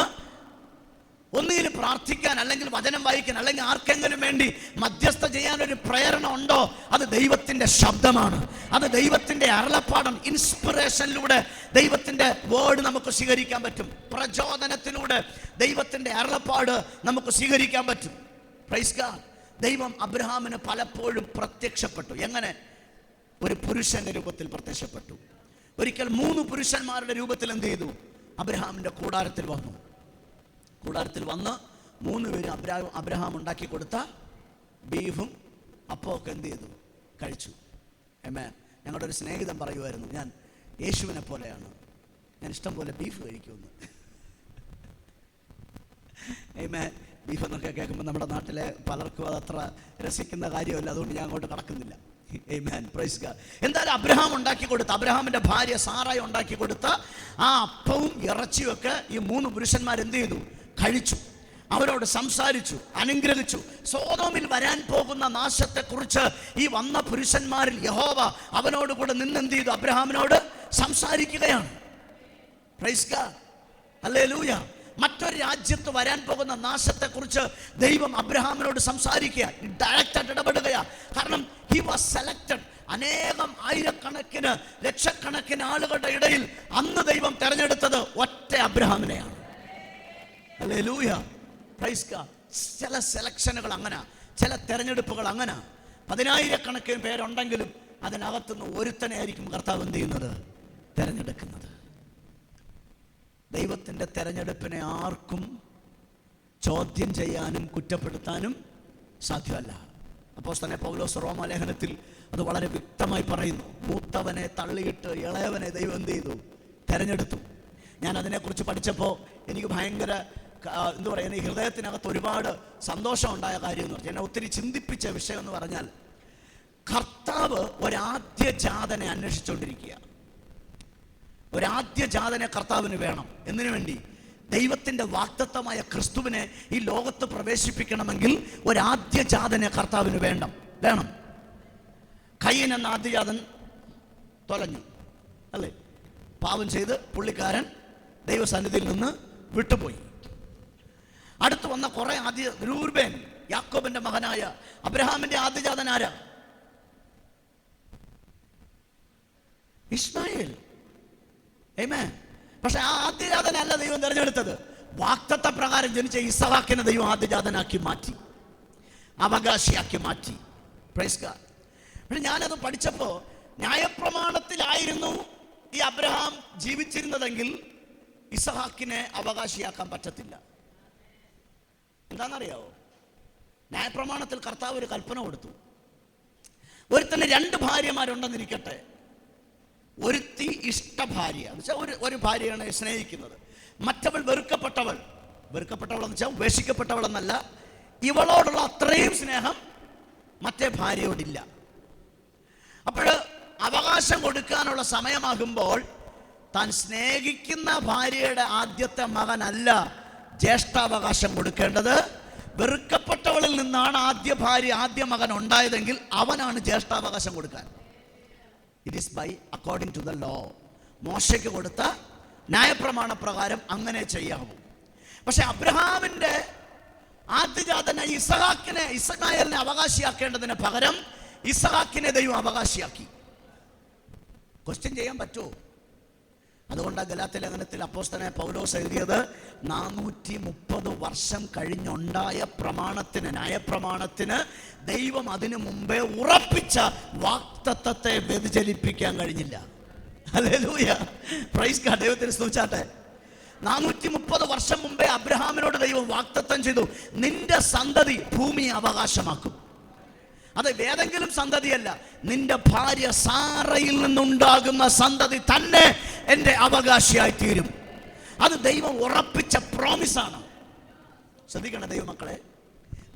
ഒന്നുകിൽ പ്രാർത്ഥിക്കാൻ, അല്ലെങ്കിൽ വചനം വായിക്കാൻ, അല്ലെങ്കിൽ ആർക്കെങ്കിലും വേണ്ടി മധ്യസ്ഥ ചെയ്യാനൊരു പ്രേരണ ഉണ്ടോ? അത് ദൈവത്തിൻ്റെ ശബ്ദമാണ്, അത് ദൈവത്തിൻ്റെ അരുളപ്പാടാണ്. ഇൻസ്പിറേഷനിലൂടെ ദൈവത്തിൻ്റെ വേർഡ് നമുക്ക് സ്വീകരിക്കാൻ പറ്റും. പ്രചോദനത്തിലൂടെ ദൈവത്തിൻ്റെ അരുളപ്പാട് നമുക്ക് സ്വീകരിക്കാൻ പറ്റും. Praise God. ദൈവം അബ്രഹാമിന് പലപ്പോഴും പ്രത്യക്ഷപ്പെട്ടു. എങ്ങനെ? ഒരു പുരുഷന്റെ രൂപത്തിൽ പ്രത്യക്ഷപ്പെട്ടു. ഒരിക്കൽ 3 പുരുഷന്മാരുടെ രൂപത്തിൽ എന്ത് ചെയ്തു? അബ്രഹാമിൻ്റെ കൂടാരത്തിൽ വന്നു. കൂടാരത്തിൽ വന്ന് 3 പേര് അബ്രഹാം ഉണ്ടാക്കി കൊടുത്ത ബീഫും അപ്പമൊക്കെ എന്ത് ചെയ്തു? കഴിച്ചു. ആമേൻ. ഞങ്ങളുടെ ഒരു സ്നേഹിതൻ പറയുമായിരുന്നു, ഞാൻ യേശുവിനെ പോലെയാണ്, ഞാൻ ഇഷ്ടം പോലെ ബീഫ് കഴിക്കുമെന്ന്. ആമേൻ. ബീഫ് എന്നൊക്കെ കേൾക്കുമ്പോൾ നമ്മുടെ നാട്ടിലെ പലർക്കും അതത്ര രസിക്കുന്ന കാര്യമല്ല, അതുകൊണ്ട് ഞാൻ അങ്ങോട്ട് കടക്കുന്നില്ല. ആമേൻ. Praise God. എന്തായാലും അബ്രഹാം ഉണ്ടാക്കി കൊടുത്ത, അബ്രഹാമിൻ്റെ ഭാര്യ സാറായി ഉണ്ടാക്കി കൊടുത്ത ആ അപ്പവും ഇറച്ചിയും ഒക്കെ ഈ 3 പുരുഷന്മാർ എന്ത് ചെയ്തു? കഴിച്ചു. അവരോട് സംസാരിച്ചു, അനുഗ്രഹിച്ചു. സോദോമിൽ വരാൻ പോകുന്ന നാശത്തെക്കുറിച്ച് ഈ വന്ന പുരുഷന്മാരിൽ യഹോവ അവനോട് കൂടെ നിന്നെന്ത് ചെയ്തു? അബ്രഹാമിനോട് സംസാരിക്കുകയാണ്. Praise God. ഹല്ലേലൂയ. മറ്റൊരു രാജ്യത്ത് വരാൻ പോകുന്ന നാശത്തെക്കുറിച്ച് ദൈവം അബ്രഹാമിനോട് സംസാരിക്കുക, ഡയറക്റ്റായിട്ട് ഇടപെടുകയാണ്. കാരണം ഹി വാസ് സെലക്റ്റഡ്. അനേകം ആയിരക്കണക്കിന് ലക്ഷക്കണക്കിന് ആളുകളുടെ ഇടയിൽ അന്ന് ദൈവം തെരഞ്ഞെടുത്തത് ഒറ്റ അബ്രഹാമിനെയാണ്. ഹല്ലേലൂയ. Praise God. ചില സെലക്ഷനുകൾ അങ്ങനെ, ചില തെരഞ്ഞെടുപ്പുകൾ അങ്ങനെ. 10,000 പേരുണ്ടെങ്കിലും അതിനകത്തുനിന്ന് ഒരുത്തനെ ആയിരിക്കും കർത്താവ് എന്ത് ചെയ്യുന്നത്? തെരഞ്ഞെടുക്കുന്നത്. ദൈവത്തിൻ്റെ തെരഞ്ഞെടുപ്പിനെ ആർക്കും ചോദ്യം ചെയ്യാനും കുറ്റപ്പെടുത്താനും സാധ്യമല്ല. അപ്പോസ്തലനായ പൗലോസ് റോമാലേഖനത്തിൽ അത് വളരെ വ്യക്തമായി പറയുന്നു. മൂത്തവനെ തള്ളിയിട്ട് ഇളയവനെ ദൈവം എന്ത് ചെയ്തു? തെരഞ്ഞെടുത്തു. ഞാൻ അതിനെക്കുറിച്ച് പഠിച്ചപ്പോൾ എനിക്ക് ഭയങ്കര എന്താ പറയുക, എനിക്ക് ഹൃദയത്തിനകത്ത് ഒരുപാട് സന്തോഷം ഉണ്ടായ കാര്യം എന്ന് പറഞ്ഞാൽ, എന്നെ ഒത്തിരി ചിന്തിപ്പിച്ച വിഷയം എന്ന് പറഞ്ഞാൽ, കർത്താവ് ഒരാദ്യ ജാതനെ അന്വേഷിച്ചുകൊണ്ടിരിക്കുക. ഒരാദ്യ ജാതനെ കർത്താവിന് വേണം. എന്തിനു വേണ്ടി? ദൈവത്തിൻ്റെ വാഗ്ദത്തമായ ക്രിസ്തുവിനെ ഈ ലോകത്ത് പ്രവേശിപ്പിക്കണമെങ്കിൽ ഒരാദ്യ ജാതനെ കർത്താവിന് വേണം. കയ്യൻ എന്ന ആദ്യജാതൻ തൊലഞ്ഞു, അല്ലേ? പാപം ചെയ്ത് പുള്ളിക്കാരൻ ദൈവസന്നിധിയിൽ നിന്ന് വിട്ടുപോയി. അടുത്ത് വന്ന കുറെ രൂബേൻ, യാക്കോബിന്റെ മകനായ അബ്രഹാമിന്റെ ആദ്യജാതൻ ആരാ? ഇസ്മായേൽ. ആമേൻ. പക്ഷെ ആ ആദ്യജാതനല്ല ദൈവം തിരഞ്ഞെടുത്തത്. വാഗ്ദത്ത പ്രകാരം ജനിച്ച ഇസഹാക്കിനെ ദൈവം ആദ്യജാതനാക്കി മാറ്റി, അവകാശിയാക്കി മാറ്റി. Praise God. പക്ഷെ ഞാനത് പഠിച്ചപ്പോൾ ന്യായപ്രമാണത്തിലായിരുന്നു ഈ അബ്രഹാം ജീവിച്ചിരുന്നതെങ്കിൽ ഇസഹാക്കിനെ അവകാശിയാക്കാൻ പറ്റത്തില്ല. എന്താണെന്നറിയാവോ? ന്യായപ്രമാണത്തിൽ കർത്താവ് ഒരു കൽപ്പന കൊടുത്തു. ഒരുത്തന് 2 ഭാര്യമാരുണ്ടെന്നിരിക്കട്ടെ, ഒരുത്തി ഇഷ്ടഭാര്യ എന്ന് വെച്ചാൽ ഒരു ഭാര്യയാണ് സ്നേഹിക്കുന്നത്, മറ്റവൾ വെറുക്കപ്പെട്ടവൾ എന്ന് വെച്ചാൽ ഉപേക്ഷിക്കപ്പെട്ടവളെന്നല്ല, ഇവളോടുള്ള അത്രയും സ്നേഹം മറ്റേ ഭാര്യയോടില്ല. അപ്പോൾ അവകാശം കൊടുക്കാനുള്ള സമയമാകുമ്പോൾ താൻ സ്നേഹിക്കുന്ന ഭാര്യയുടെ ആദ്യത്തെ മകനല്ല ജ്യേഷ്ഠാവകാശം കൊടുക്കേണ്ടത്. വെറുക്കപ്പെട്ടവളിൽ നിന്നാണ് ആദ്യ മകൻ ഉണ്ടായതെങ്കിൽ അവനാണ് ജ്യേഷ്ഠാവകാശം കൊടുക്കാൻ. It is by according to the law. മോശയ്ക്ക് കൊടുത്ത ന്യായപ്രമാണ പ്രകാരം അങ്ങനെ ചെയ്യാവൂ. പക്ഷെ അബ്രഹാമിന്റെ ആദ്യജാതനായ ഇസ്മായേലിനെ അവകാശിയാക്കേണ്ടതിന് പകരം ഇസ്ഹാക്കിനെ ദൈവം അവകാശിയാക്കി. ക്വസ്റ്റ്യൻ ചെയ്യാൻ പറ്റുമോ? അതുകൊണ്ടാണ് ഗലാത്യ ലേഖനത്തിൽ അപ്പോസ്തലനായ പൗലോസ് എഴുതിയത് 430 വർഷം കഴിഞ്ഞുണ്ടായ ന്യായപ്രമാണത്തിന് ദൈവം അതിനു മുമ്പേ ഉറപ്പിച്ച വാഗ്ദത്തത്തെ വ്യതിചലിപ്പിക്കാൻ കഴിഞ്ഞില്ല. Hallelujah, praise God. ദൈവത്തിന് സ്തുതിച്ചാട്ടെ. 430 വർഷം മുമ്പേ അബ്രഹാമിനോട് ദൈവം വാഗ്ദത്തം ചെയ്തു, നിന്റെ സന്തതി ഭൂമിയെ അവകാശമാക്കും. അത് ഏതെങ്കിലും സന്തതിയല്ല, നിന്റെ ഭാര്യ സാറയിൽ നിന്നുണ്ടാകുന്ന സന്തതി തന്നെ എൻ്റെ അവകാശിയായി തീരും. അത് ദൈവം ഉറപ്പിച്ച പ്രോമിസാണ്. ശ്രദ്ധിക്കണം ദൈവമക്കളെ,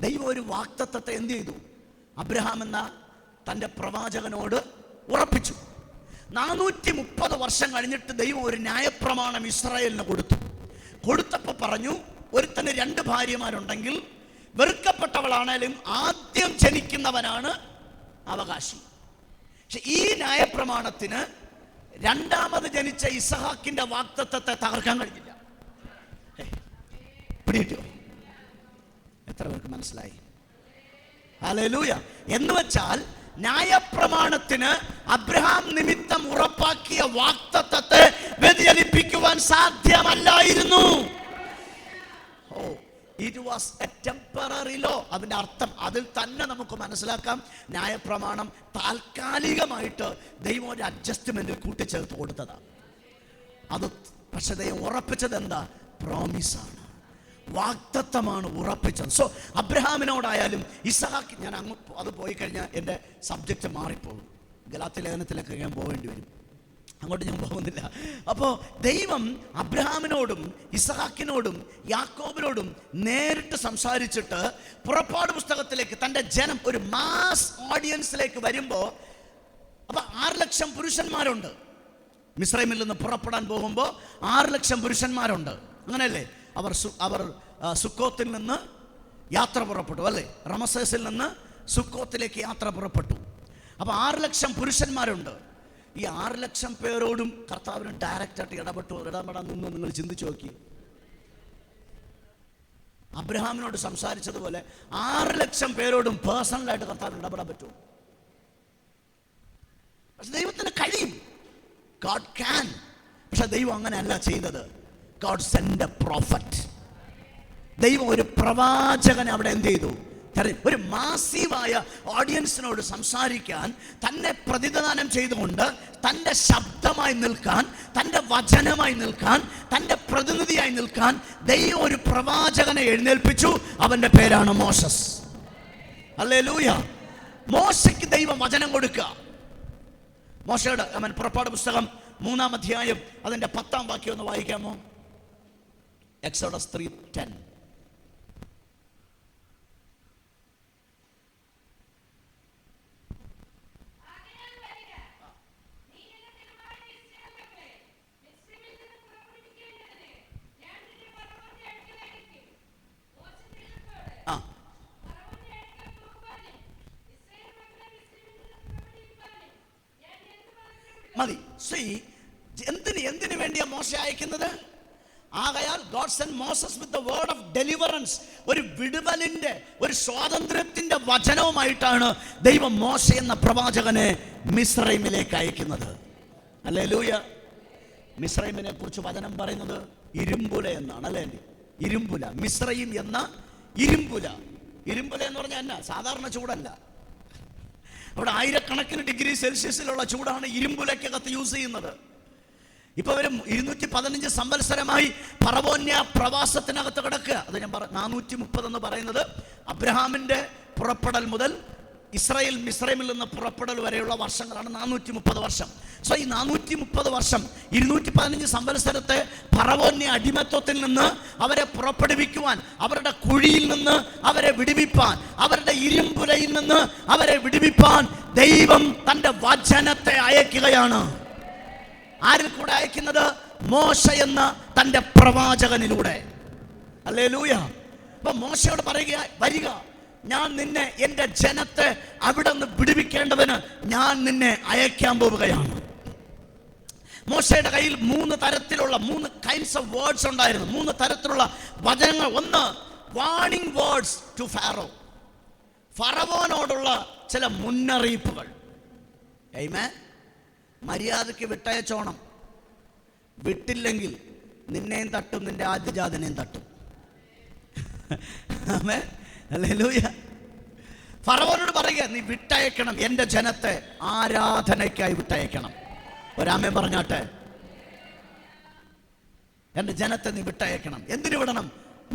ദൈവം ഒരു വാഗ്ദത്തത്തെ എന്ത് ചെയ്തു? അബ്രഹാം എന്ന തൻ്റെ പ്രവാചകനോട് ഉറപ്പിച്ചു. 430 വർഷം കഴിഞ്ഞിട്ട് ദൈവം ഒരു ന്യായപ്രമാണം ഇസ്രായേലിന് കൊടുത്തപ്പോൾ പറഞ്ഞു, ഒരുത്തന് 2 ഭാര്യമാരുണ്ടെങ്കിൽ വെറുക്കപ്പെട്ടവളാണേലും ആദ്യം ജനിക്കുന്നവനാണ് അവകാശി. പക്ഷെ ഈ ന്യായപ്രമാണത്തിന് രണ്ടാമത് ജനിച്ച ഇസ്ഹാക്കിന്റെ വാഗ്ദത്തത്തെ തകർക്കാൻ കഴിഞ്ഞില്ല. പിടികിട്ടോ? എത്ര പേർക്ക് മനസ്സിലായി? ഹല്ലേലൂയ. എന്ന് വെച്ചാൽ ന്യായപ്രമാണത്തിന് അബ്രഹാം നിമിത്തം ഉറപ്പാക്കിയ വാഗ്ദത്തത്തെ വ്യതിചലിപ്പിക്കുവാൻ സാധ്യമല്ലായിരുന്നു. It was a temporary law. അതിൻ്റെ അർത്ഥം അതിൽ തന്നെ നമുക്ക് മനസ്സിലാക്കാം. ന്യായപ്രമാണം താൽക്കാലികമായിട്ട് ദൈവം ഒരു അഡ്ജസ്റ്റ്മെന്റ് കൂട്ടിച്ചേർത്ത് കൊടുത്തതാണ്. അത് പക്ഷെ ദൈവം ഉറപ്പിച്ചത് എന്താ? പ്രോമിസാണ്, വാഗ്ദത്തമാണ് ഉറപ്പിച്ചത്. സോ അബ്രഹാമിനോടായാലും ഇസ്ഹാക്ക്, ഞാൻ അങ്ങോട്ട് അത് പോയി കഴിഞ്ഞാൽ എൻ്റെ സബ്ജക്റ്റ് മാറിപ്പോകും. ഗലാത്യ ലേഖനത്തിലൊക്കെ ഞാൻ പോകേണ്ടി വരും. അങ്ങോട്ട് ഞാൻ പോകുന്നില്ല. അപ്പോൾ ദൈവം അബ്രഹാമിനോടും ഇസ്ഹാക്കിനോടും യാക്കോബിനോടും നേരിട്ട് സംസാരിച്ചിട്ട് പുറപ്പാട് പുസ്തകത്തിലേക്ക് തൻ്റെ ജനം ഒരു മാസ് ഓഡിയൻസിലേക്ക് വരുമ്പോൾ, അപ്പോൾ 6 ലക്ഷം പുരുഷന്മാരുണ്ട്. മിസ്രൈമിൽ നിന്ന് പുറപ്പെടാൻ പോകുമ്പോൾ 6 ലക്ഷം പുരുഷന്മാരുണ്ട്. അങ്ങനെയല്ലേ? അവർ സുക്കോത്തിൽ നിന്ന് യാത്ര പുറപ്പെട്ടു, അല്ലേ? റമസേസിൽ നിന്ന് സുക്കോത്തിലേക്ക് യാത്ര പുറപ്പെട്ടു. അപ്പോൾ 6 ലക്ഷം പുരുഷന്മാരുണ്ട്. ഈ 6 ലക്ഷം പേരോടും കർത്താവിന് ഡയറക്റ്റായിട്ട് ഇടപെടാൻ നിന്ന് നിങ്ങൾ ചിന്തിച്ചു നോക്കി. അബ്രഹാമിനോട് സംസാരിച്ചതുപോലെ 6 ലക്ഷം പേരോടും പേഴ്സണലായിട്ട് കർത്താവിന് ഇടപെടാൻ പറ്റുമോ? പക്ഷെ ദൈവത്തിന് കഴിയും. God can. പക്ഷെ ദൈവം അങ്ങനെയല്ല ചെയ്തത്. God sent a prophet. ദൈവം ഒരു പ്രവാചകനെ അവിടെ എന്ത് ചെയ്തു? ഒരു മാസീവായ ഓഡിയൻസിനോട് സംസാരിക്കാൻ, തന്നെ പ്രതിദാനം ചെയ്തുകൊണ്ട് തൻ്റെ ശബ്ദമായി നിൽക്കാൻ, തൻ്റെ വചനമായി നിൽക്കാൻ, തൻ്റെ പ്രതിനിധിയായി നിൽക്കാൻ ദൈവം ഒരു പ്രവാചകനെ എഴുന്നേൽപ്പിച്ചു. അവൻ്റെ പേരാണ് മോശസ്. ഹല്ലേലൂയ. മോശയ്ക്ക് ദൈവം വചനം കൊടുക്കുക. മോശയുടെ പുറപ്പാട് പുസ്തകം 3-ാം അധ്യായം അതിൻ്റെ 10-ാം വാക്യം ഒന്ന് വായിക്കാമോ? എക്സോഡസ് 3:10. മതി. എന്തിനു വേണ്ടിയാ മോശ അയക്കുന്നത്? ആകയാൽ God sent Moses with the word of deliverance. ഒരു വിടുതലിന്റെ, ഒരു സ്വാതന്ത്ര്യത്തിന്റെ വചനവുമായിട്ടാണ് ദൈവം മോശ എന്ന പ്രവാചകനെ മിസ്രൈമിലേക്ക് അയക്കുന്നത്. ഹല്ലേലൂയ. മിസ്രൈമിനെ കുറിച്ച് വചനം പറയുന്നത് ഇരുമ്പുല എന്നാണ്, അല്ലേ? ഇരുമ്പുല, മിസ്രൈം എന്ന ഇരുമ്പുല. ഇരുമ്പുല എന്ന് പറഞ്ഞാൽ എന്നാ? സാധാരണ ചൂടല്ല. അവിടെ 1000 ഡിഗ്രി സെൽഷ്യസിലുള്ള ചൂടാണ് ഇരുമ്പുലക്കകത്ത് യൂസ് ചെയ്യുന്നത്. ഇപ്പൊ വരും 215 സംവത്സരമായി ഫറവോന്യ പ്രവാസത്തിനകത്ത് കിടക്കുക. അത് ഞാൻ 430 എന്ന് പറയുന്നത് അബ്രഹാമിന്റെ പുറപ്പെടൽ മുതൽ ഇസ്രായേൽ മിസ്രൈമിൽ നിന്ന് പുറപ്പെടൽ വരെയുള്ള വർഷങ്ങളാണ് 430 വർഷം. സോ ഈ 430 വർഷം 215 സംവത്സരത്തെ ഫറവോന്യ അടിമത്വത്തിൽ നിന്ന് അവരെ പുറപ്പെടുവിക്കുവാൻ, അവരുടെ കുഴിയിൽ നിന്ന് അവരെ വിടുവിപ്പാൻ, അവരുടെ ഇരുമ്പുലയിൽ നിന്ന് അവരെ വിടുവിപ്പാൻ ദൈവം തന്റെ വചനത്തെ അയക്കുകയാണ്. ആരിൽ കൂടെ അയക്കുന്നത്? മോശ എന്ന തന്റെ പ്രവാചകനിലൂടെ. ഹല്ലേലൂയ. അപ്പൊ മോശയോട് പറയുക, വരിക, ഞാൻ നിന്നെ, എന്റെ ജനത്തെ അവിടെ നിന്ന് വിടുവിക്കേണ്ടതിന് ഞാൻ നിന്നെ അയക്കാൻ പോവുകയാണ്. മോശയുടെ കയ്യിൽ 3 തരത്തിലുള്ള 3 കൈൻഡ്സ് ഓഫ് വേർഡ്സ് ഉണ്ടായിരുന്നു. 3 തരത്തിലുള്ള വചനങ്ങൾ. ഒന്ന്, വാർണിംഗ് വേർഡ്സ് ടു ഫാറോ, ഫറവോനോടുള്ള ചില മുന്നറിയിപ്പുകൾ. ആമേൻ. മര്യാദയ്ക്ക് വിട്ടയച്ചോണം, വിട്ടില്ലെങ്കിൽ നിന്നെയും തട്ടും, നിന്റെ ആദ്യജാതനെയും തട്ടും. ആമേൻ. ഹല്ലേലൂയ. ഫറവോനോട് പറയുക, നീ വിട്ടയക്കണം, എൻ്റെ ജനത്തെ ആരാധനയ്ക്കായി വിട്ടയക്കണം. ഒരാമേൻ പറഞ്ഞാട്ടെ. എൻ്റെ ജനത്തെ നീ വിട്ടയക്കണം. എന്തിനു വിടണം?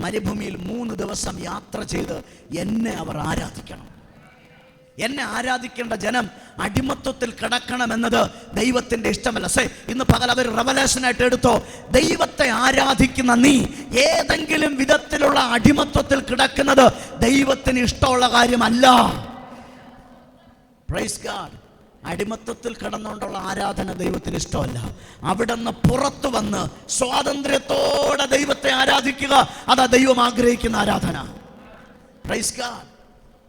മരുഭൂമിയിൽ 3 ദിവസം യാത്ര ചെയ്ത് എന്നെ അവർ ആരാധിക്കണം. എന്നെ ആരാധിക്കേണ്ട ജനം അടിമത്വത്തിൽ കിടക്കണമെന്നത് ദൈവത്തിന്റെ ഇഷ്ടമല്ല. ഇന്ന് പകൽ അവർ റെവലേഷനായിട്ട് എടുത്തോ, ദൈവത്തെ ആരാധിക്കുന്ന നീ ഏതെങ്കിലും വിധത്തിലുള്ള അടിമത്വത്തിൽ കിടക്കുന്നത് ദൈവത്തിന് ഇഷ്ടമുള്ള കാര്യമല്ല. Praise God. അടിമത്വത്തിൽ കിടന്നുകൊണ്ടുള്ള ആരാധന ദൈവത്തിന് ഇഷ്ടമല്ല. അവിടെ നിന്ന് പുറത്തു വന്ന് സ്വാതന്ത്ര്യത്തോടെ ദൈവത്തെ ആരാധിക്കുക, അതാ ദൈവം ആഗ്രഹിക്കുന്ന ആരാധന. Price God.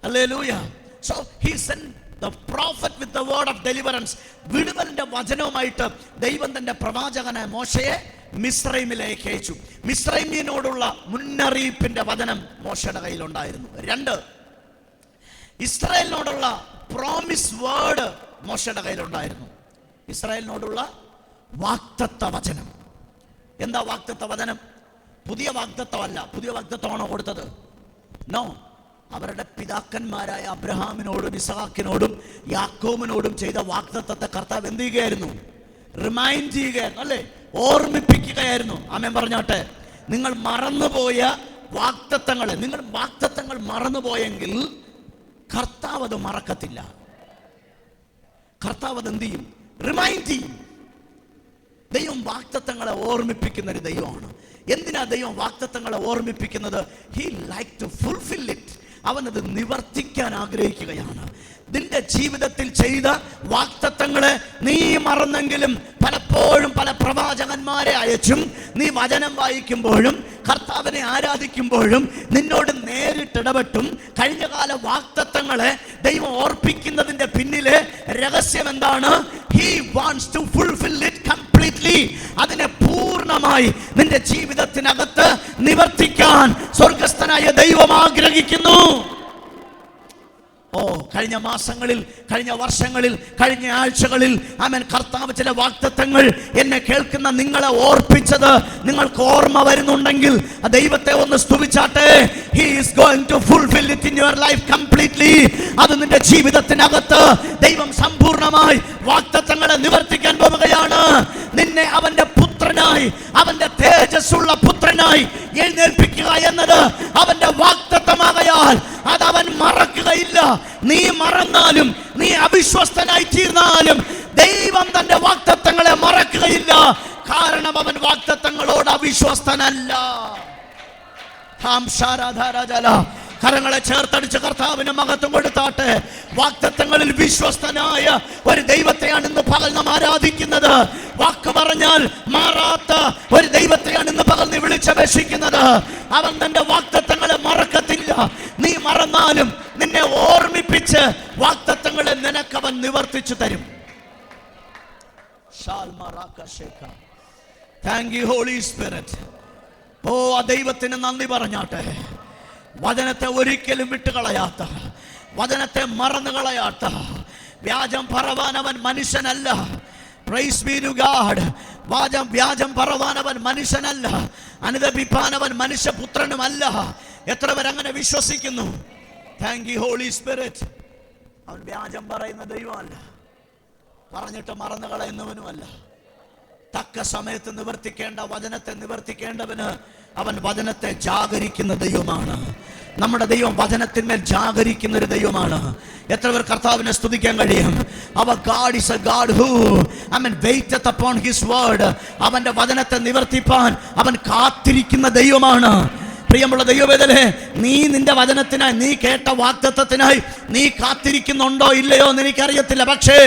Hallelujah. So he sent the prophet with the word of deliverance. വിടുതലിന്റെ വചനവുമായിട്ട് ദൈവം തന്റെ പ്രവാചകനായ മോശയെ മിസ്രൈമിലേക്ക് അയച്ചു. മിസ്രൈമിനോടുള്ള മുന്നറിയിപ്പിന്റെ വചനം മോശയുടെ കയ്യിലുണ്ടായിരുന്നു. 2, ഇസ്രായേലിനോടുള്ള പ്രോമിസ് വേർഡ് മോശയുടെ കയ്യിലുണ്ടായിരുന്നു. ഇസ്രായേലിനോടുള്ള വാഗ്ദത്ത വചനം. എന്താ വാഗ്ദത്ത വചനം? പുതിയ വാഗ്ദത്തമല്ല. പുതിയ വാഗ്ദത്തമാണോ കൊടുത്തത്? നോ. അവരുടെ പിതാക്കന്മാരായ അബ്രഹാമിനോടും ഇസ്ഹാക്കിനോടും യാക്കോബിനോടും ചെയ്ത വാഗ്ദത്തത്തെ കർത്താവ് എന്ത് ചെയ്യുകയായിരുന്നു? റിമൈൻഡ് ചെയ്യുകയായിരുന്നു, അല്ലേ? ഓർമ്മിപ്പിക്കുകയായിരുന്നു. ആമേൻ പറഞ്ഞാട്ടെ. നിങ്ങൾ മറന്നുപോയ വാഗ്ദത്തങ്ങളെ, നിങ്ങൾ വാഗ്ദത്തങ്ങൾ മറന്നുപോയെങ്കിൽ കർത്താവ് അത് മറക്കത്തില്ല. കർത്താവ് അത് എന്ത് ചെയ്യും? റിമൈൻഡ് ചെയ്യും. ദൈവം വാഗ്ദത്തങ്ങളെ ഓർമ്മിപ്പിക്കുന്ന ഒരു ദൈവമാണ്. എന്തിനാ ദൈവം വാഗ്ദത്തങ്ങളെ ഓർമ്മിപ്പിക്കുന്നത്? He like to fulfil it. അവനത് നിവർത്തിക്കാൻ ആഗ്രഹിക്കുകയാണ്. നിന്റെ ജീവിതത്തിൽ ചെയ്ത വാഗ്ദത്തങ്ങളെ നീ മറന്നെങ്കിലും പലപ്പോഴും പല പ്രവാചകന്മാരെ അയച്ചും നീ വചനം വായിക്കുമ്പോഴും കർത്താവിനെ ആരാധിക്കുമ്പോഴും നിന്നോട് നേരിട്ടിടപെട്ടും കഴിഞ്ഞകാല വാഗ്ദത്തങ്ങളെ ദൈവം ഓർപ്പിക്കുന്നതിന്റെ പിന്നിലെ രഹസ്യം എന്താണ്? He wants to fulfill it completely. അതിനെ പൂർണ്ണമായി നിന്റെ ജീവിതത്തിനകത്ത് നിവർത്തിക്കാൻ സ്വർഗസ്ഥനായ ദൈവം ആഗ്രഹിക്കുന്നു. കഴിഞ്ഞ മാസങ്ങളിൽ, കഴിഞ്ഞ വർഷങ്ങളിൽ, കഴിഞ്ഞ ആഴ്ചകളിൽ ആമേൻ കർത്താവ് ചില വാഗ്ദത്തങ്ങൾ എന്നെ കേൾക്കുന്ന നിങ്ങളെ ഓർപ്പിച്ചത് നിങ്ങൾക്ക് ഓർമ്മ വരുന്നുണ്ടെങ്കിൽ ദൈവത്തെ ഒന്ന് സ്തുതിച്ചാട്ടെ. He is going to fulfill it in your life completely. അത് നിന്റെ ജീവിതത്തിനകത്ത് ദൈവം സമ്പൂർണ്ണമായി വാഗ്ദത്തങ്ങളെ നിവർത്തിക്കാൻ പോവുകയാണ്. നിന്നെ അവന്റെ പുത്രനായി, അവന്റെ തേജസ്സുള്ള പുത്രനായി എഴുന്നേൽപ്പിക്കുക എന്നത് അവന്റെ വാഗ്ദത്തമാകയാൽ അത് അവൻ മറക്കുകയില്ല. നീ മറന്നാലും, നീ അവിശ്വസ്തനായി തീർന്നാലും ദൈവം തന്റെ വാഗ്ദത്തങ്ങളെ മറക്കുകയില്ല. കാരണം അവൻ വാഗ്ദത്തങ്ങളോട് അവിശ്വസ്തനല്ല. കരങ്ങളെ ചേർത്തടിച്ച് കർത്താവിന് മഹത്വം കൊടുത്താട്ടെ. വാഗ്ദത്തങ്ങളിൽ വിശ്വസ്തനായ ഒരു ദൈവത്തെയാണ് ഇന്ന് പകൽ നാം ആരാധിക്കുന്നത്. വാക്ക് പറഞ്ഞാൽ മാറാത്ത ഒരു ദൈവത്തെയാണ് ഇന്ന് പകൽ നീ വിളിച്ചപേക്ഷിക്കുന്നത്. അവൻ തന്റെ വാഗ്ദത്തങ്ങളെ മറക്കത്തില്ല. നീ മറന്നാലും നിന്നെ ഓർമ്മിപ്പിച്ച് വാഗ്ദത്തങ്ങളെ നിനക്കവൻ നിവർത്തിച്ചു തരും. Thank you Holy Spirit. ആ ദൈവത്തിന് നന്ദി പറഞ്ഞാട്ടെ. വചനത്തെ ഒരിക്കലും വിട്ടുകളയാത്ത, വചനത്തെ മറന്നു കളയാത്ത, വ്യാജം പറവാൻ അവൻ മനുഷ്യനല്ല. Praise be to God. വ്യാജം പറവാൻ അവൻ മനുഷ്യനല്ല. അനുദപിപ്പാൻ അവൻ മനുഷ്യപുത്രനുമല്ല. എത്ര പേർ അങ്ങനെ വിശ്വസിക്കുന്നു? Thank you Holy Spirit. അവൻ വ്യാജം പറയുന്ന ദൈവമല്ല, പറഞ്ഞിട്ട് മറന്നു കളയുന്നവനുമല്ല. തക്ക സമയത്ത് നിവർത്തിക്കേണ്ട വചനത്തെ നിവർത്തിക്കേണ്ടവന് അവൻ വചനത്തെ ജാഗരിക്കുന്ന ദൈവമാണ്. നമ്മുടെ ദൈവം വചനത്തിന്മേൽ ജാഗരിക്കുന്ന ഒരു ദൈവമാണ്. എത്ര പേർ കർത്താവിനെ സ്തുതിക്കാൻ കഴിയും? Our God is a God who waiteth upon his word. അവന്റെ വചനത്തെ നിവർത്തിപ്പാൻ അവൻ കാത്തിരിക്കുന്ന ദൈവമാണ്. പ്രിയമുള്ള ദൈവവേദനേ, നീ നിന്റെ വചനത്തിനായി, നീ കേട്ട വാഗ്ദത്തത്തിനായി നീ കാത്തിരിക്കുന്നുണ്ടോ ഇല്ലയോ എന്ന് എനിക്കറിയത്തില്ല. പക്ഷേ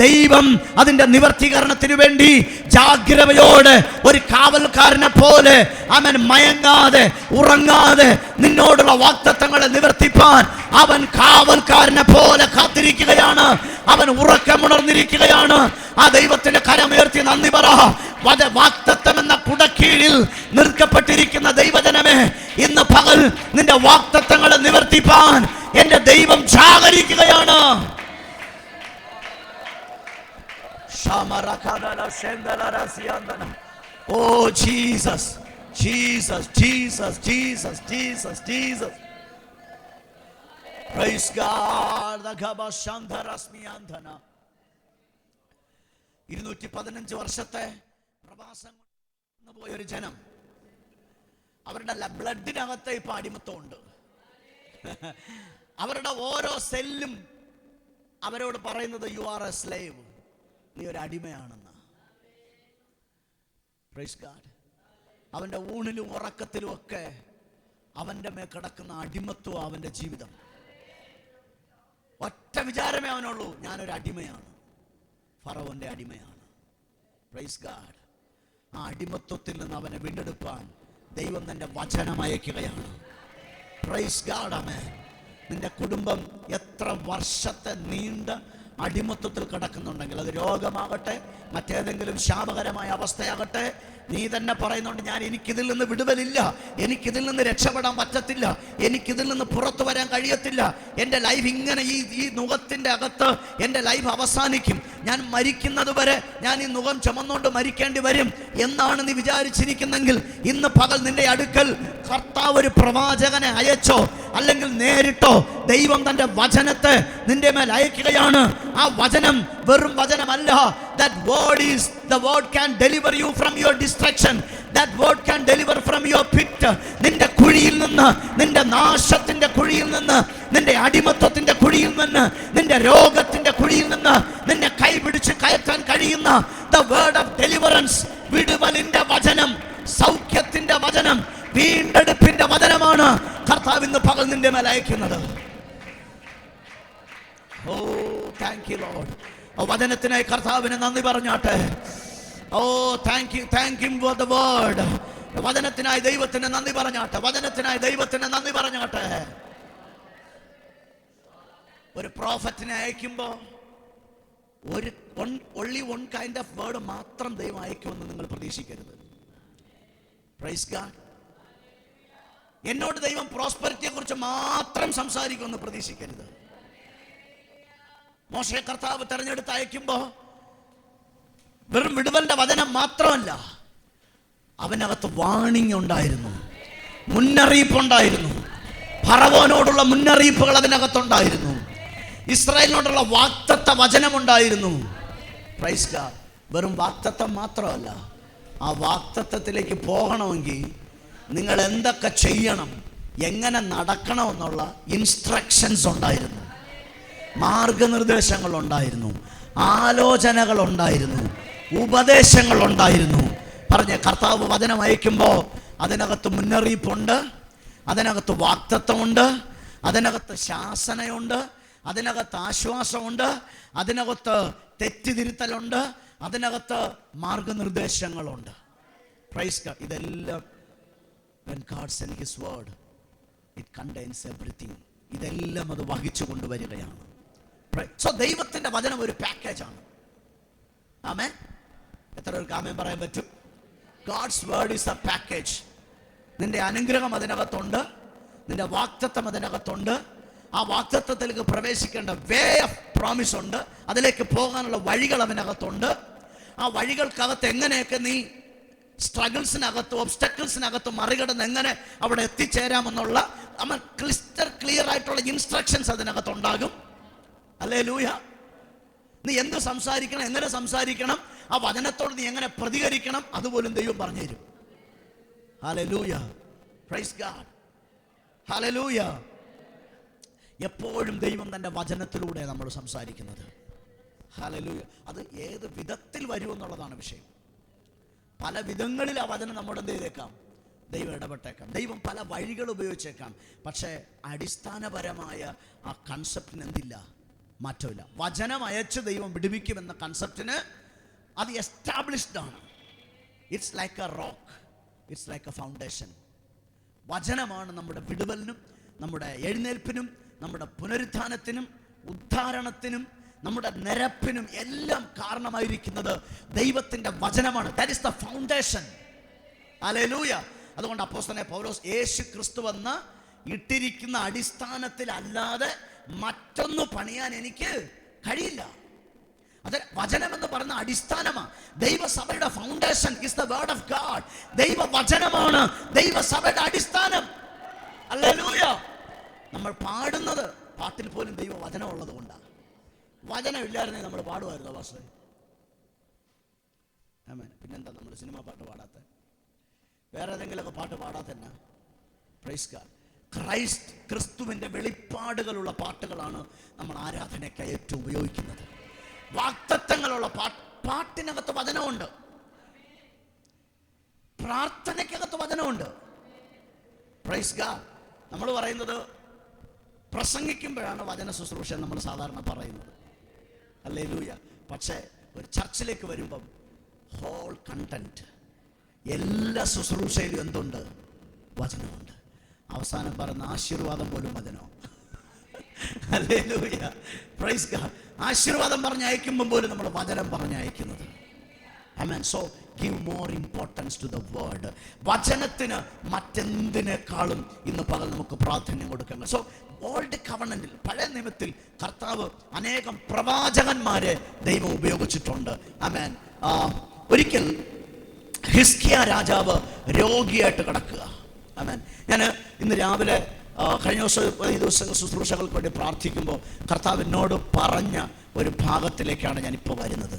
ദൈവം അതിന്റെ നിവർത്തീകരണത്തിന് വേണ്ടി ജാഗ്രതയോടെ ഒരു കാവൽക്കാരനെ പോലെ അവൻ മയങ്ങാതെ ഉറങ്ങാതെ നിന്നോടുള്ള വാഗ്ദത്തങ്ങളെ നിവർത്തിപ്പാൻ അവൻ കാവൽക്കാരനെ പോലെ കാത്തിരിക്കുകയാണ്. അവൻ ഉറക്കമുണർന്നിരിക്കുകയാണ്. ആ ദൈവത്തിന്റെ കരമുയർത്തി നന്ദി പറ. വാഗ്ദത്തം എന്ന കുടക്കീഴിൽ നിർക്കപ്പെട്ടിരിക്കുന്ന ദൈവജനമേ, ഇന്ന് പകൽ നിന്റെ വാഗ്ദത്തങ്ങളെ നിവർത്തിപ്പാൻ എന്റെ ദൈവം ജാഗരിക്കുകയാണ്. Oh Jesus, Jesus, Jesus, Jesus, Jesus, Jesus. Praise God. 215 വർഷത്തെ പ്രവാസം പോയൊരു ജനം, അവരുടെ ബ്ലഡിനകത്ത് ഇപ്പൊ അടിമത്തമുണ്ട്. അവരുടെ ഓരോ സെല്ലും അവരോട് പറയുന്നത് യു ആർ എ സ്ലേവ്, നീ ഒരു അടിമയാണെന്ന്. Praise God. അവന്റെ ഊണിലും ഉറക്കത്തിലും ഒക്കെ അവന്റെ മേൽ കിടക്കുന്ന അടിമത്വം അവന്റെ ജീവിതം. ഒറ്റ വിചാരമേ അവനുള്ളൂ, ഞാനൊരു അടിമയാണ്, ഫറവോന്റെ അടിമയാണ്. Praise God. ആ അടിമത്വത്തിൽ നിന്ന് അവനെ വീണ്ടെടുപ്പാൻ ദൈവം തന്റെ വചനം അയക്കുകയാണ്. Praise God. ആമേൻ. നിന്റെ കുടുംബം എത്ര വർഷത്തെ നീണ്ട അടിമത്വത്തിൽ കിടക്കുന്നുണ്ടെങ്കിൽ, അത് രോഗമാകട്ടെ, മറ്റേതെങ്കിലും ശാപകരമായ അവസ്ഥയാകട്ടെ, നീ തന്നെ പറയുന്നുണ്ട്, എനിക്കിതിൽ നിന്ന് വിടുതലില്ല, എനിക്കിതിൽ നിന്ന് രക്ഷപ്പെടാൻ പറ്റത്തില്ല, എനിക്കിതിൽ നിന്ന് പുറത്തു വരാൻ കഴിയത്തില്ല, എൻ്റെ ലൈഫ് ഇങ്ങനെ ഈ നുഖത്തിൻ്റെ അകത്ത് എൻ്റെ ലൈഫ് അവസാനിക്കും, ഞാൻ മരിക്കുന്നത് വരെ ഞാൻ ഈ നുഖം ചുമന്നുകൊണ്ട് മരിക്കേണ്ടി വരും എന്നാണ് നീ വിചാരിച്ചിരിക്കുന്നെങ്കിൽ, ഇന്ന് പകൽ നിന്റെ അടുക്കൽ കർത്താവ് ഒരു പ്രവാചകനെ അയച്ചോ അല്ലെങ്കിൽ നേരിട്ടോ ദൈവം തന്റെ വചനത്തെ നിന്റെ മേൽ അയക്കുകയാണ്. ആ വചനം വെറും വചനമല്ല. That word is, the word can deliver you from your destruction. That word can deliver from your pit. നിന്റെ കുഴിയിൽ നിന്ന്, നിന്റെ നാശത്തിന്റെ കുഴിയിൽ നിന്ന്, നിന്റെ അടിമത്വത്തിന്റെ കുഴിയിൽ നിന്ന്, നിന്റെ രോഗത്തിന്റെ കുഴിയിൽ നിന്ന് നിന്നെ കൈപിടിച്ച് കയറ്റാൻ കഴിയുന്ന the word of deliverance, വിടുതലിന്റെ വചനം, സൗഖ്യത്തിന്റെ വചനം, വീണ്ടെടുപ്പിന്റെ വചനമാണ് കർത്താവ് ഇന്ന് പകൽ നിന്റെ മേൽ അയക്കുന്നത്. Oh thank you Lord. വചനത്തിനായി കർത്താവിന് നന്ദി പറഞ്ഞാട്ടെ. Oh thank you for the word. വചനത്തിനായി ദൈവത്തിന് നന്ദി പറഞ്ഞാട്ടെ. വചനത്തിനായി ദൈവത്തിന് നന്ദി പറഞ്ഞാട്ടെ. ഒരു പ്രോഫറ്റിനെ അയക്കുമ്പോ only one kind of word മാത്രം ദൈവം അയക്കുമെന്ന് നിങ്ങൾ പ്രതീക്ഷിക്കരുത്. Praise God. എന്നോട് ദൈവം പ്രോസ്പെരിറ്റിയെ കുറിച്ച് മാത്രം സംസാരിക്കുമെന്ന് പ്രതീക്ഷിക്കരുത്. മോശയെ കർത്താവ് തെരഞ്ഞെടുത്ത് അയക്കുമ്പോ വെറും വിടുതലിന്റെ വചനം മാത്രമല്ല, അവനകത്ത് വാണിംഗ് ഉണ്ടായിരുന്നു, മുന്നറിയിപ്പുണ്ടായിരുന്നു. ഫറവോനോടുള്ള മുന്നറിയിപ്പുകൾ അതിനകത്തുണ്ടായിരുന്നു. ഇസ്രായേലിനോടുള്ള വാഗ്ദത്ത വചനമുണ്ടായിരുന്നു. Praise God. വെറും വാഗ്ദത്തം മാത്രമല്ല, ആ വാഗ്ദത്തത്തിലേക്ക് പോകണമെങ്കിൽ നിങ്ങൾ എന്തൊക്കെ ചെയ്യണം, എങ്ങനെ നടക്കണമെന്നുള്ള ഇൻസ്ട്രക്ഷൻസ് ഉണ്ടായിരുന്നു, മാർഗനിർദ്ദേശങ്ങളുണ്ടായിരുന്നു, ആലോചനകളുണ്ടായിരുന്നു, ഉപദേശങ്ങളുണ്ടായിരുന്നു. പറഞ്ഞ കർത്താവ് വചനം അയക്കുമ്പോൾ അതിനകത്ത് മുന്നറിയിപ്പുണ്ട്, അതിനകത്ത് വാഗ്ദത്തമുണ്ട്, അതിനകത്ത് ശാസനയുണ്ട്, അതിനകത്ത് ആശ്വാസമുണ്ട്, അതിനകത്ത് തെറ്റിതിരുത്തലുണ്ട്, അതിനകത്ത് മാർഗനിർദ്ദേശങ്ങളുണ്ട്. Praise God. ഇതെല്ലാം when God sends his word, it contains everything. ഇതെല്ലാം അത് വഹിച്ചു കൊണ്ടുവരികയാണ്. സോ ദൈവത്തിന്റെ വചനം ഒരു പാക്കേജാണ്. ആമേൻ. എത്ര പേർക്ക് ആമേൻ പറയാൻ പറ്റും? God's word is a package. നിന്റെ അനുഗ്രഹം അതിനകത്തുണ്ട്, നിന്റെ വാഗ്ദത്തം അതിനകത്തുണ്ട്. ആ വാഗ്ദത്തത്തിലേക്ക് പ്രവേശിക്കേണ്ട വേ ഓഫ് പ്രോമിസ് ഉണ്ട്, അതിലേക്ക് പോകാനുള്ള വഴികൾ അതിനകത്തുണ്ട്. ആ വഴികൾക്കകത്ത് എങ്ങനെയൊക്കെ നീ സ്ട്രഗിൾസിനകത്ത്, ഒബ്സ്റ്റക്കിൾസിനകത്ത് മറികടന്ന് എങ്ങനെ അവിടെ എത്തിച്ചേരാമെന്നുള്ള ക്ലിയർ ആയിട്ടുള്ള ഇൻസ്ട്രക്ഷൻസ് അതിനകത്തുണ്ടാകും. ഹല്ലേലൂയ. നീ എന്ത് സംസാരിക്കണം, എങ്ങനെ സംസാരിക്കണം, ആ വചനത്തോട് നീ എങ്ങനെ പ്രതികരിക്കണം, അതുപോലും ദൈവം പറഞ്ഞു തരും. ഹല്ലേലൂയ. Praise God. ഹല്ലേലൂയ. എപ്പോഴും ദൈവം തൻ്റെ വചനത്തിലൂടെ നമ്മൾ സംസാരിക്കുന്നത്. ഹല്ലേലൂയ. അത് ഏത് വിധത്തിൽ വരുമെന്നുള്ളതാണ് വിഷയം. പല വിധങ്ങളിൽ ആ വചനം നമ്മോട് എന്ത് ചെയ്തേക്കാം, ദൈവം ഇടപെട്ടേക്കാം, ദൈവം പല വഴികൾ ഉപയോഗിച്ചേക്കാം. പക്ഷേ അടിസ്ഥാനപരമായ ആ കൺസെപ്റ്റിന് എന്തില്ല, മാറ്റമില്ല. വചനം അയച്ച് ദൈവം വിടുവിക്കുമെന്ന കൺസെപ്റ്റിന് അത് എസ്റ്റാബ്ലിഷ്ഡ് ആണ്. It's like A rock, it's like A foundation. വചനമാണ് നമ്മുടെ വിടുവലിനും നമ്മുടെ എഴുന്നേൽപ്പിനും നമ്മുടെ പുനരുത്ഥാനത്തിനും ഉദ്ധാരണത്തിനും നമ്മുടെ നിരപ്പിനും എല്ലാം കാരണമായിരിക്കുന്നത് ദൈവത്തിൻ്റെ വചനമാണ്. That is the foundation. Hallelujah. അതുകൊണ്ട് അപ്പോസ്തലനായ പൗലോസ് യേശു ക്രിസ്തു വന്ന് ഇട്ടിരിക്കുന്ന അടിസ്ഥാനത്തിൽ അല്ലാതെ മറ്റൊന്ന് പണിയാൻ എനിക്ക് കഴിയില്ല. അത് വചനം എന്ന് പറയുന്ന അടിസ്ഥാനമാണ്. ദൈവസഭയുടെ foundation is the word of God. ദൈവ വചനമാണ് ദൈവസഭയുടെ അടിസ്ഥാനം. ഹല്ലേലൂയ. നമ്മൾ പാടുന്നത് പാട്ടിൽ പോലും ദൈവ വചനം ഉള്ളത് കൊണ്ടാണ്. വചനം ഇല്ലായിരുന്നേ നമ്മൾ പാടുമായിരുന്നു പാസ്റ്ററെ. ആമേൻ. പിന്നെന്താ നമ്മൾ സിനിമ പാട്ട് പാടാത്ത, വേറെ ഏതെങ്കിലുമൊക്കെ പാട്ട് പാടാത്തന്നെ? Praise God. ക്രൈസ്റ്റ്, ക്രിസ്തുവിൻ്റെ വെളിപ്പാടുകളുള്ള പാട്ടുകളാണ് നമ്മൾ ആരാധനയ്ക്ക് ഏറ്റവും ഉപയോഗിക്കുന്നത്. വാഗ്ദത്തങ്ങളുള്ള പാട്ടിനകത്ത് വചനമുണ്ട്, പ്രാർത്ഥനയ്ക്കകത്ത് വചനമുണ്ട്. Praise God. നമ്മൾ പറയുന്നത് പ്രസംഗിക്കുമ്പോഴാണ് വചന ശുശ്രൂഷ നമ്മൾ സാധാരണ പറയുന്നത്. ഹല്ലേലൂയ. പക്ഷേ ഒരു ചർച്ചിലേക്ക് വരുമ്പം ഹോൾ കണ്ടന്റ്, എല്ലാ ശുശ്രൂഷയിലും എന്തുണ്ട്? വചനമുണ്ട്. അവസാനം പറയുന്ന ആശീർവാദം പോലും വചനമാണ്. ഹല്ലേലൂയ. Praise God. ആശീർവാദം പറഞ്ഞയക്കുമ്പോൾ പോലും നമ്മൾ വചനം പറഞ്ഞയക്കുന്നത്. ആമേൻ. So give more importance to the word. വചനത്തിന് മറ്റെന്തിനേക്കാളും ഇന്ന് പകൽ നമുക്ക് പ്രാധാന്യം കൊടുക്കണം. സോ ഓൾഡ് കവണന്റിൽ, പഴയ നിയമത്തിൽ കർത്താവ് അനേകം പ്രവാചകന്മാരെ ദൈവം ഉപയോഗിച്ചിട്ടുണ്ട്. ആമേൻ. ഒരിക്കൽ ഹിസ്കിയ രാജാവ് രോഗിയായിട്ട് കിടക്കുക. ആമേൻ. ഞാൻ ഇന്ന് രാവിലെ കഴിഞ്ഞ ഈ ദിവസങ്ങൾ ശുശ്രൂഷകൾക്ക് വേണ്ടി പ്രാർത്ഥിക്കുമ്പോൾ കർത്താവിനോട് പറഞ്ഞ ഒരു ഭാഗത്തിലേക്കാണ് ഞാനിപ്പോൾ വരുന്നത്.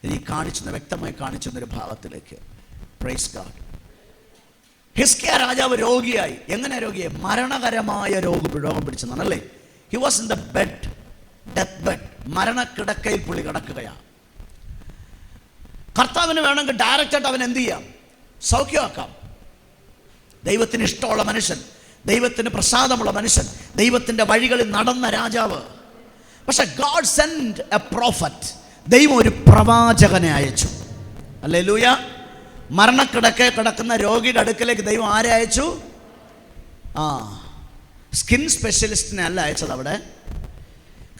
ഈ വ്യക്തമായി കാണിച്ചൊരു ഭാഗത്തിലേക്ക്. Praise God. ഹിസ്കിയ രാജാവ് രോഗിയായി. എങ്ങനെ രോഗിയായി? മരണകരമായ രോഗം പിടിച്ചതാണല്ലേ. He was in the bed, death bed. മരണക്കിടക്കയിൽ പുള്ളി കിടക്കുകയാണ്. കർത്താവിന് വേണമെങ്കിൽ ഡയറക്റ്റായിട്ട് അവൻ എന്ത് ചെയ്യാം? സൗഖ്യമാക്കാം. ദൈവത്തിന് ഇഷ്ടമുള്ള മനുഷ്യൻ, ദൈവത്തിന് പ്രസാദമുള്ള മനുഷ്യൻ, ദൈവത്തിൻ്റെ വഴികളിൽ നടന്ന രാജാവ്. പക്ഷെ ഗോഡ് സെൻഡ് എ പ്രോഫറ്റ്. ദൈവം ഒരു പ്രവാചകനെ അയച്ചു. ഹല്ലേലൂയ. മരണക്കിടക്കെ കിടക്കുന്ന രോഗിയുടെ അടുക്കലേക്ക് ദൈവം ആരെ അയച്ചു? സ്കിൻ സ്പെഷ്യലിസ്റ്റിനെ അല്ല അയച്ചത് അവിടെ.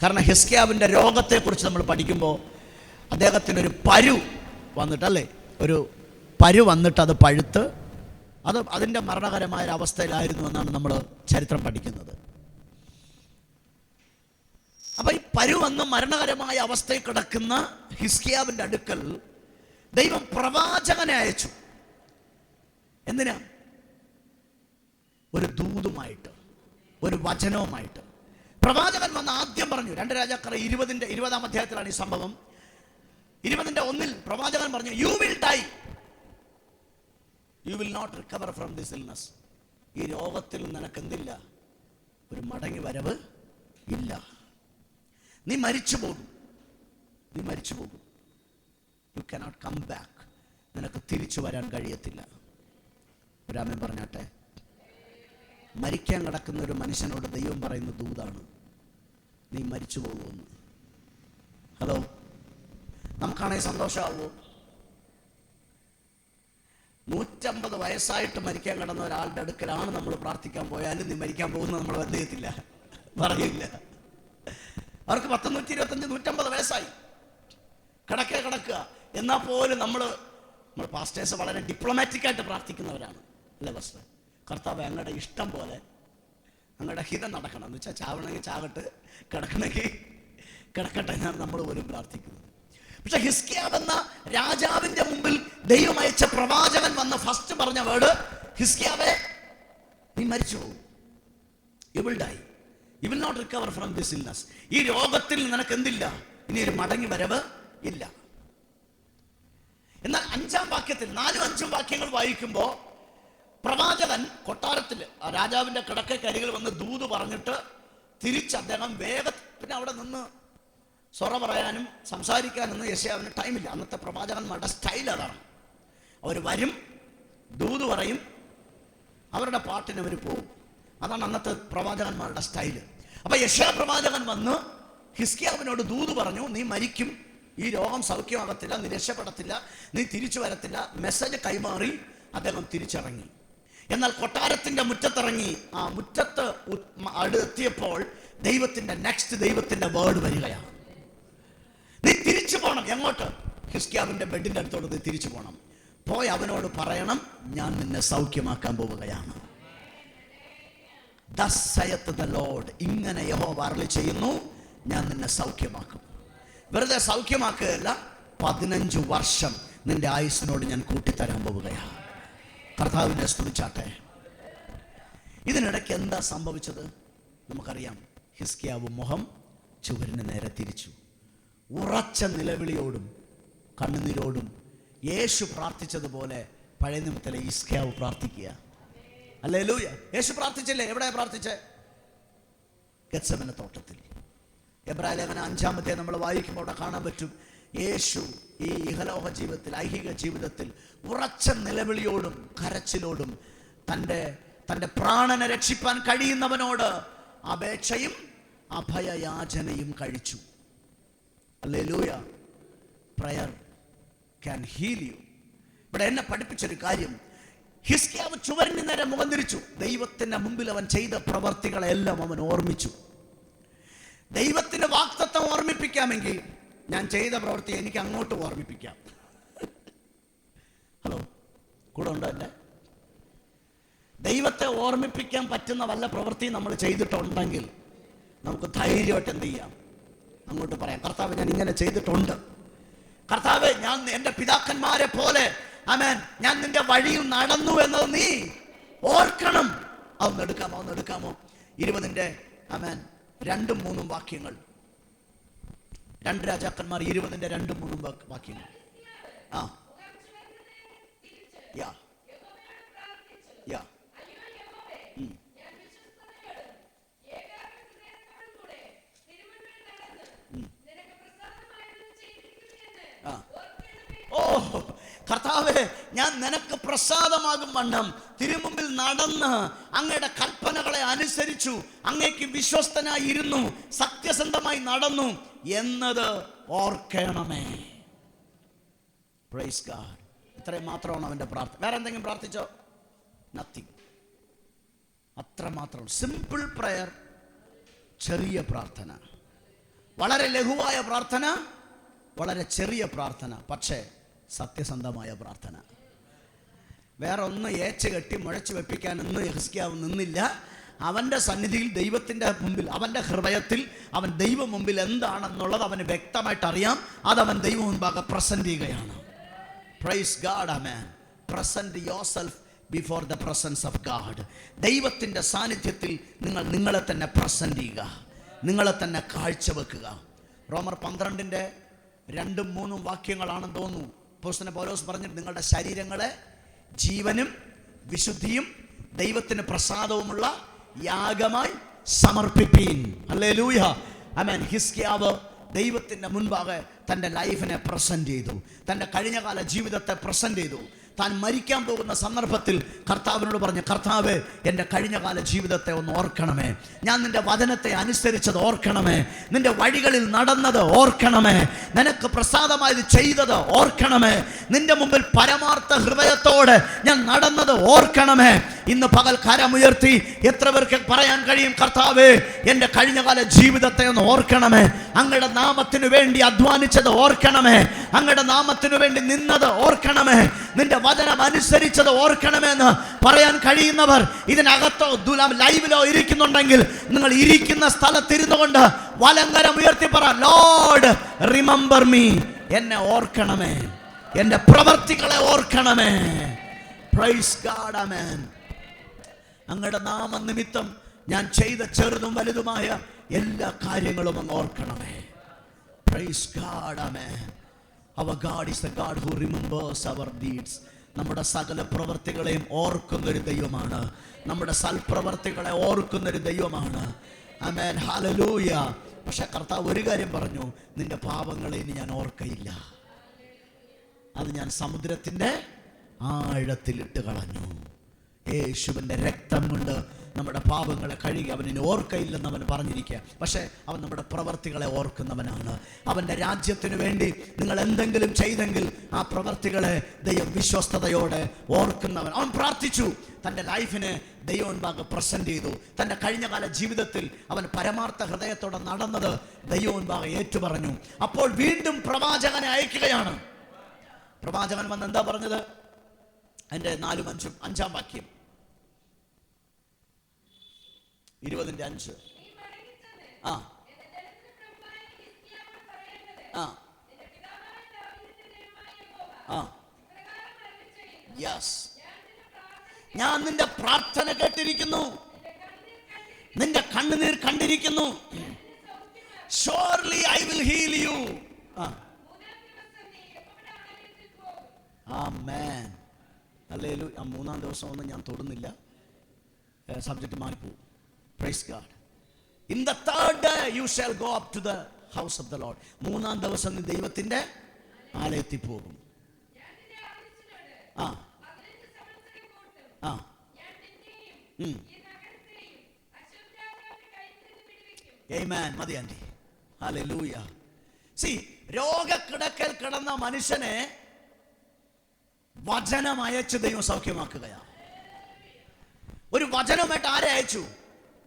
കാരണം ഹിസ്കിയാവിൻ്റെ രോഗത്തെക്കുറിച്ച് നമ്മൾ പഠിക്കുമ്പോൾ അദ്ദേഹത്തിനൊരു പരു വന്നിട്ടല്ലേ, ഒരു പരു വന്നിട്ട് അത് പഴുത്ത് അതിൻ്റെ മരണകരമായ അവസ്ഥയിലായിരുന്നു എന്നാണ് നമ്മൾ ചരിത്രം പഠിക്കുന്നത്. അപ്പൊ ഈ പരു വന്ന് മരണകരമായ അവസ്ഥയിൽ കിടക്കുന്ന ഹിസ്കിയാവിൻ്റെ അടുക്കൽ ദൈവം പ്രവാചകനെ അയച്ചു. എന്തിനാ? ഒരു ദൂതുമായിട്ട്, ഒരു വചനവുമായിട്ട്. പ്രവാചകൻ വന്ന് ആദ്യം പറഞ്ഞു, 2 രാജാക്കന്മാർ 20-ാം അധ്യായത്തിലാണ് ഈ സംഭവം. 20:1 പ്രവാചകൻ പറഞ്ഞു, you will die, you will not recover from this illness. ഈ രോഗത്തിൽ നിനക്ക് എന്തില്ല? ഒരു മടങ്ങി വരവ് ഇല്ല. നീ മരിച്ചു പോകും, നീ മരിച്ചു പോകും. You cannot come back. നിനക്ക് തിരിച്ചു വരാൻ കഴിയത്തില്ല. ഒരാമൻ പറഞ്ഞാട്ടെ. മരിക്കാൻ കിടക്കുന്ന ഒരു മനുഷ്യനോട് ദൈവം പറയുന്ന ദൂതാണ്, നീ മരിച്ചു പോകുമെന്ന്. ഹലോ, നമുക്കാണെങ്കിൽ സന്തോഷമാവോ? 150 വയസ്സായിട്ട് മരിക്കാൻ കിടന്ന ഒരാളുടെ അടുക്കലാണ് നമ്മൾ പ്രാർത്ഥിക്കാൻ പോയാലും നീ മരിക്കാൻ പോകുന്നത് നമ്മൾ വന്നേത്തില്ല, പറയില്ല. അവർക്ക് 10, 125, 150 വയസ്സായി കിടക്കുക. എന്നാൽ പോലും നമ്മൾ പാസ്റ്റേഴ്സ് വളരെ ഡിപ്ലോമാറ്റിക്കായിട്ട് പ്രാർത്ഥിക്കുന്നവരാണ് അല്ലേ പാസ്റ്റർ? കർത്താവ് അങ്ങയുടെ ഇഷ്ടം പോലെ, അങ്ങയുടെ ഹിതം നടക്കണം എന്ന് വെച്ചാൽ ചാവണമെങ്കിൽ ചാകട്ടെ, കിടക്കണമെങ്കിൽ കിടക്കട്ടെ എന്നാണ് നമ്മൾ പോലും പ്രാർത്ഥിക്കുന്നത്. പക്ഷെ ഹിസ്കിയാവ് എന്ന രാജാവിന്റെ മുമ്പിൽ ദൈവം അയച്ച പ്രവാചകൻ വന്ന് ഫസ്റ്റ് പറഞ്ഞ വേർഡ്, ഹിസ്കിയാവേ നീ മരിച്ചു പോകും, you will die, you will not recover from this illness. ഈ രോഗത്തിൽ നിനക്ക് എന്തില്ല? ഇനി ഒരു മടങ്ങി വരവ് ഇല്ല. എന്നാൽ 5-ാം വാക്യത്തിൽ 4-5 വാക്യങ്ങൾ വായിക്കുമ്പോൾ പ്രവാചകൻ കൊട്ടാരത്തിൽ രാജാവിന്റെ കിടക്കരികിൽ വന്ന് ദൂത് പറഞ്ഞിട്ട് തിരിച്ച് അദ്ദേഹം വേഗത്തിന് അവിടെ നിന്ന് സൊറ പറയാനും സംസാരിക്കാനൊന്നും യെശയ്യാവിന് ടൈമില്ല. അന്നത്തെ പ്രവാചകന്മാരുടെ സ്റ്റൈൽ അതാണ്. അവർ വരും, ദൂത് പറയും, അവരുടെ പാട്ടിന് അവർ പോകും. അതാണ് അന്നത്തെ പ്രവാചകന്മാരുടെ സ്റ്റൈല്. അപ്പൊ യെശയ്യാ പ്രവാചകൻ വന്ന് ഹിസ്കിയാവിനോട് ദൂത് പറഞ്ഞു, നീ മരിക്കും, ഈ രോഗം സൗഖ്യമാകത്തില്ല, നീ രക്ഷപ്പെടത്തില്ല, നീ തിരിച്ചു വരത്തില്ല. മെസ്സേജ് കൈമാറി അദ്ദേഹം തിരിച്ചിറങ്ങി. എന്നാൽ കൊട്ടാരത്തിന്റെ മുറ്റത്തിറങ്ങി ആ മുറ്റത്ത് അടുത്തെത്തിയപ്പോൾ ദൈവത്തിന്റെ വേർഡ് വരികയാണ്, നീ തിരിച്ചു പോകണം. എങ്ങോട്ട്? ഹിസ്കിയാവിന്റെ ബെഡിന്റെ അടുത്തോട്ട് നീ തിരിച്ചു പോകണം. പോയി അവനോട് പറയണം, ഞാൻ നിന്നെ സൗഖ്യമാക്കാൻ പോവുകയാണ്. Thus saith the Lord. ഇങ്ങനെ യഹോവ അരുളി ചെയ്യുന്നു, ഞാൻ നിന്നെ സൗഖ്യമാക്കും. വെറുതെ സൗഖ്യമാക്കുകയല്ല, 15 വർഷം നിന്റെ ആയുസ്സിനോട് ഞാൻ കൂട്ടിത്തരാൻ പോവുകയാണ്. കർത്താവിനെ സ്തുതിച്ചാട്ടെ. ഇതിനിടയ്ക്ക് എന്താ സംഭവിച്ചത് നമുക്കറിയാം. ഹിസ്കിയാവ് മുഖം ചുവരിന് നേരെ തിരിച്ചു. ഉറച്ച നിലവിളിയോടും കണ്ണുനീരോടും യേശു പ്രാർത്ഥിച്ചതുപോലെ പഴയ നിയമത്തിലെ ഹിസ്കിയാവ് പ്രാർത്ഥിക്കുക. ഹല്ലേലൂയ. യേശു പ്രാർത്ഥിച്ചില്ലേ? എവിടെ പ്രാർത്ഥിച്ചേ? ഗെത്സമനെ തോട്ടത്തിൽ. എബ്രായ ലേഖനം 5 നമ്മൾ വായിക്കുമ്പോൾ അവിടെ കാണാൻ പറ്റും, യേശു ഈ ഇഹലോക ജീവിതത്തിൽ, ഐഹിക ജീവിതത്തിൽ ഉറച്ച നിലവിളിയോടും കരച്ചിലോടും തൻ്റെ പ്രാണനെ രക്ഷിപ്പാൻ കഴിയുന്നവനോട് അപേക്ഷയും അഭയയാചനയും കഴിച്ചു. Hallelujah. Prayer can heal you. ഇവിടെ എന്നെ പഠിപ്പിച്ചൊരു കാര്യം, ഹിസ്കിയാവ് ചുവരിന് നേരെ മുഖം തിരിച്ചു. ദൈവത്തിന്റെ മുമ്പിൽ അവൻ ചെയ്ത പ്രവർത്തികളെല്ലാം അവൻ ഓർമ്മിച്ചു. ദൈവത്തിന്റെ വാഗ്ദത്തം ഓർമ്മിപ്പിക്കാമെങ്കിൽ ഞാൻ ചെയ്ത പ്രവൃത്തി എനിക്ക് അങ്ങോട്ട് ഓർമ്മിപ്പിക്കാം. ഹലോ, കൂടെ ഉണ്ടോ? അല്ലേ, ദൈവത്തെ ഓർമ്മിപ്പിക്കാൻ പറ്റുന്ന വല്ല പ്രവൃത്തി നമ്മൾ ചെയ്തിട്ടുണ്ടെങ്കിൽ നമുക്ക് ധൈര്യമായിട്ട് എന്ത് ചെയ്യാം? അങ്ങോട്ട് പറയാം, കർത്താവ് ഞാൻ ഇങ്ങനെ ചെയ്തിട്ടുണ്ട്, കർത്താവ് ഞാൻ എൻ്റെ പിതാക്കന്മാരെ പോലെ ആമേൻ ഞാൻ നിന്റെ വഴിയിൽ നടന്നു എന്നത് നീ ഓർക്കണം. അതൊന്ന് എടുക്കാമോ? 20 ആമേൻ 2-3 വാക്യങ്ങൾ. 2 രാജാക്കന്മാർ 20 2-3 വാക്യങ്ങൾ. ആ യാ യാ ഓ കർത്താവേ, ഞാൻ നിനക്ക് പ്രസാദമാകും വണ്ണം തിരുമുമ്പിൽ നടന്ന് അങ്ങയുടെ കൽപ്പനകളെ അനുസരിച്ചു, അങ്ങേക്ക് വിശ്വസ്തനായിരുന്നു, സത്യസന്ധമായി നടന്നു എന്നത് ഓർക്കണമേ. Praise God. ഇത്രയും മാത്രമാണ് അവന്റെ പ്രാർത്ഥന. വേറെ എന്തെങ്കിലും പ്രാർത്ഥിച്ചോ? നത്തിങ്. അത്രമാത്രം. സിമ്പിൾ പ്രയർ, ചെറിയ പ്രാർത്ഥന, വളരെ ലഘുവായ പ്രാർത്ഥന, വളരെ ചെറിയ പ്രാർത്ഥന, പക്ഷേ സത്യസന്ധമായ പ്രാർത്ഥന. വേറെ ഒന്ന് ഏച്ച് കെട്ടി മുഴച്ചു വെപ്പിക്കാനൊന്നും ഹിസ്കിയാവ് നിന്നില്ല. അവൻ്റെ സന്നിധിയിൽ, ദൈവത്തിൻ്റെ മുമ്പിൽ, അവൻ്റെ ഹൃദയത്തിൽ അവൻ ദൈവം മുമ്പിൽ എന്താണെന്നുള്ളത് അവന് വ്യക്തമായിട്ട് അറിയാം. അതവൻ ദൈവം മുൻപാകെ പ്രസന്റ് ചെയ്യുകയാണ്. Praise God. ആമേൻ. Present yourself before the presence of God. ദൈവത്തിൻ്റെ സാന്നിധ്യത്തിൽ നിങ്ങളെ തന്നെ പ്രസന്റ് ചെയ്യുക, നിങ്ങളെ തന്നെ കാഴ്ചവെക്കുക. റോമർ 12-2-3 വാക്യങ്ങളാണെന്ന് തോന്നുന്നു. അപ്പോസ്തലൻ പൗലോസ് പറഞ്ഞിട്ട്, നിങ്ങളുടെ ശരീരങ്ങളെ ജീവനും വിശുദ്ധിയും ദൈവത്തിന് പ്രസാദവുമുള്ള യാഗമായി സമർപ്പിപ്പീൻ. ഹല്ലേലൂയ. ആമേൻ. ഹിസ്കിയാവ് ദൈവത്തിൻ്റെ മുൻപാകെ തൻ്റെ ലൈഫിനെ പ്രസന്റ് ചെയ്തു, തൻ്റെ കഴിഞ്ഞകാല ജീവിതത്തെ പ്രസന്റ് ചെയ്തു. താൻ മരിക്കാൻ പോകുന്ന സന്ദർഭത്തിൽ കർത്താവിനോട് പറഞ്ഞു, കർത്താവേ, എൻ്റെ കഴിഞ്ഞകാല ജീവിതത്തെ ഒന്ന് ഓർക്കണമേ, ഞാൻ നിൻ്റെ വചനത്തെ അനുസരിച്ചത് ഓർക്കണമേ, നിൻ്റെ വഴികളിൽ നടന്നത് ഓർക്കണമേ, നിനക്ക് പ്രസാദമായത് ചെയ്തത് ഓർക്കണമേ, നിൻ്റെ മുമ്പിൽ പരമാർത്ഥ ഹൃദയത്തോടെ ഞാൻ നടന്നത് ഓർക്കണമേ. ഇന്ന് പകൽ കരമുയർത്തി എത്ര പേർക്ക് പറയാൻ കഴിയും, കർത്താവേ, എൻ്റെ കഴിഞ്ഞകാല ജീവിതത്തെ ഒന്ന് ഓർക്കണമേ, അങ്ങയുടെ നാമത്തിനു വേണ്ടി അധ്വാനിച്ചത് ഓർക്കണമേ, അങ്ങയുടെ നാമത്തിനു വേണ്ടി നിന്നത് ഓർക്കണമേ, നിന്റെ വചനം അനുസരിച്ചത് ഓർക്കണമെന്ന് പറയാൻ കഴിയുന്നവർ ഇതിനകത്തോ ലൈവിലോ ഇരിക്കുന്നുണ്ടെങ്കിൽ, നിങ്ങൾ ഇരിക്കുന്ന സ്ഥലത്തിരുന്നു കൊണ്ട് വലങ്കരം ഉയർത്തി പറ, ലോർഡ് റിമെമ്പർ മീ. എന്നെ ഓർക്കണമേ, എൻ്റെ പ്രവർത്തികളെ ഓർക്കണമേ. Praise God. ആമേൻ. അങ്ങയുടെ നാമനിമിത്തം ഞാൻ ചെയ്ത ചെറുതും വലുതുമായ എല്ലാ കാര്യങ്ങളും അങ്ങ് ഓർക്കണമേ. Praise God. ആമേൻ. Our God is the God who remembers our deeds. നമ്മുടെ സകല പ്രവർത്തികളെയും ഓർക്കുന്നൊരു ദൈവമാണ്, നമ്മുടെ സൽപ്രവർത്തികളെ ഓർക്കുന്നൊരു ദൈവമാണ്. ആമേൻ. ഹല്ലേലൂയ. പക്ഷെ കർത്താവ് ഒരു കാര്യം പറഞ്ഞു, നിന്റെ പാപങ്ങളെ ഇനി ഞാൻ ഓർക്കയില്ല, അത് ഞാൻ സമുദ്രത്തിൻ്റെ ആഴത്തിലിട്ട് കളഞ്ഞു. യേശുവിൻ്റെ രക്തം കൊണ്ട് നമ്മുടെ പാപങ്ങളെ കഴുകി അവനെ ഓർക്കയില്ലെന്ന് അവൻ പറഞ്ഞിരിക്കുക. പക്ഷേ അവൻ നമ്മുടെ പ്രവർത്തികളെ ഓർക്കുന്നവനാണ്. അവൻ്റെ രാജ്യത്തിന് വേണ്ടി നിങ്ങൾ എന്തെങ്കിലും ചെയ്തെങ്കിൽ ആ പ്രവർത്തികളെ ദൈവം വിശ്വസ്തയോടെ ഓർക്കുന്നവൻ. അവൻ പ്രാർത്ഥിച്ചു, തൻ്റെ ലൈഫിനെ ദൈവമുൻപാകെ പ്രസന്റ് ചെയ്തു. തൻ്റെ കഴിഞ്ഞകാല ജീവിതത്തിൽ അവൻ പരമാർത്ഥ ഹൃദയത്തോടെ നടന്നത് ദൈവമുൻപാകെ ഏറ്റുപറഞ്ഞു. അപ്പോൾ വീണ്ടും പ്രവാചകനെ അയക്കുകയാണ്. പ്രവാചകൻ വന്ന് എന്താ പറഞ്ഞത്? അതിൻ്റെ 4-5 5-ാം വാക്യം, 20:5. ആ ആ ആ യെസ്, ഞാൻ നിന്റെ പ്രാർത്ഥന കേട്ടിരിക്കുന്നു, നിന്റെ കണ്ണുനീർ കണ്ടിരിക്കുന്നു. Surely I will heal you. Amen, hallelujah. 3-ാം ദിവസം ഒന്നും ഞാൻ തൊടുന്നില്ല, സബ്ജക്റ്റ് മാറിപ്പോകും. Praise God. In the third day you shall go up to the house of the Lord. 3-ാം ദിവസം നീ ദൈവത്തിന്റെ ആലയത്തിൽ പോകും. ആ ആ ആമേൻ. മതി ആന്റി. ഹല്ലേലൂയ. See, രോഗക്കിടക്കൽ കിടന്ന മനുഷ്യനെ വചനം അയച്ച് ദൈവം സൗഖ്യമാക്കുകയാണ്. ഒരു വചനമായിട്ട് ആരെ അയച്ചു?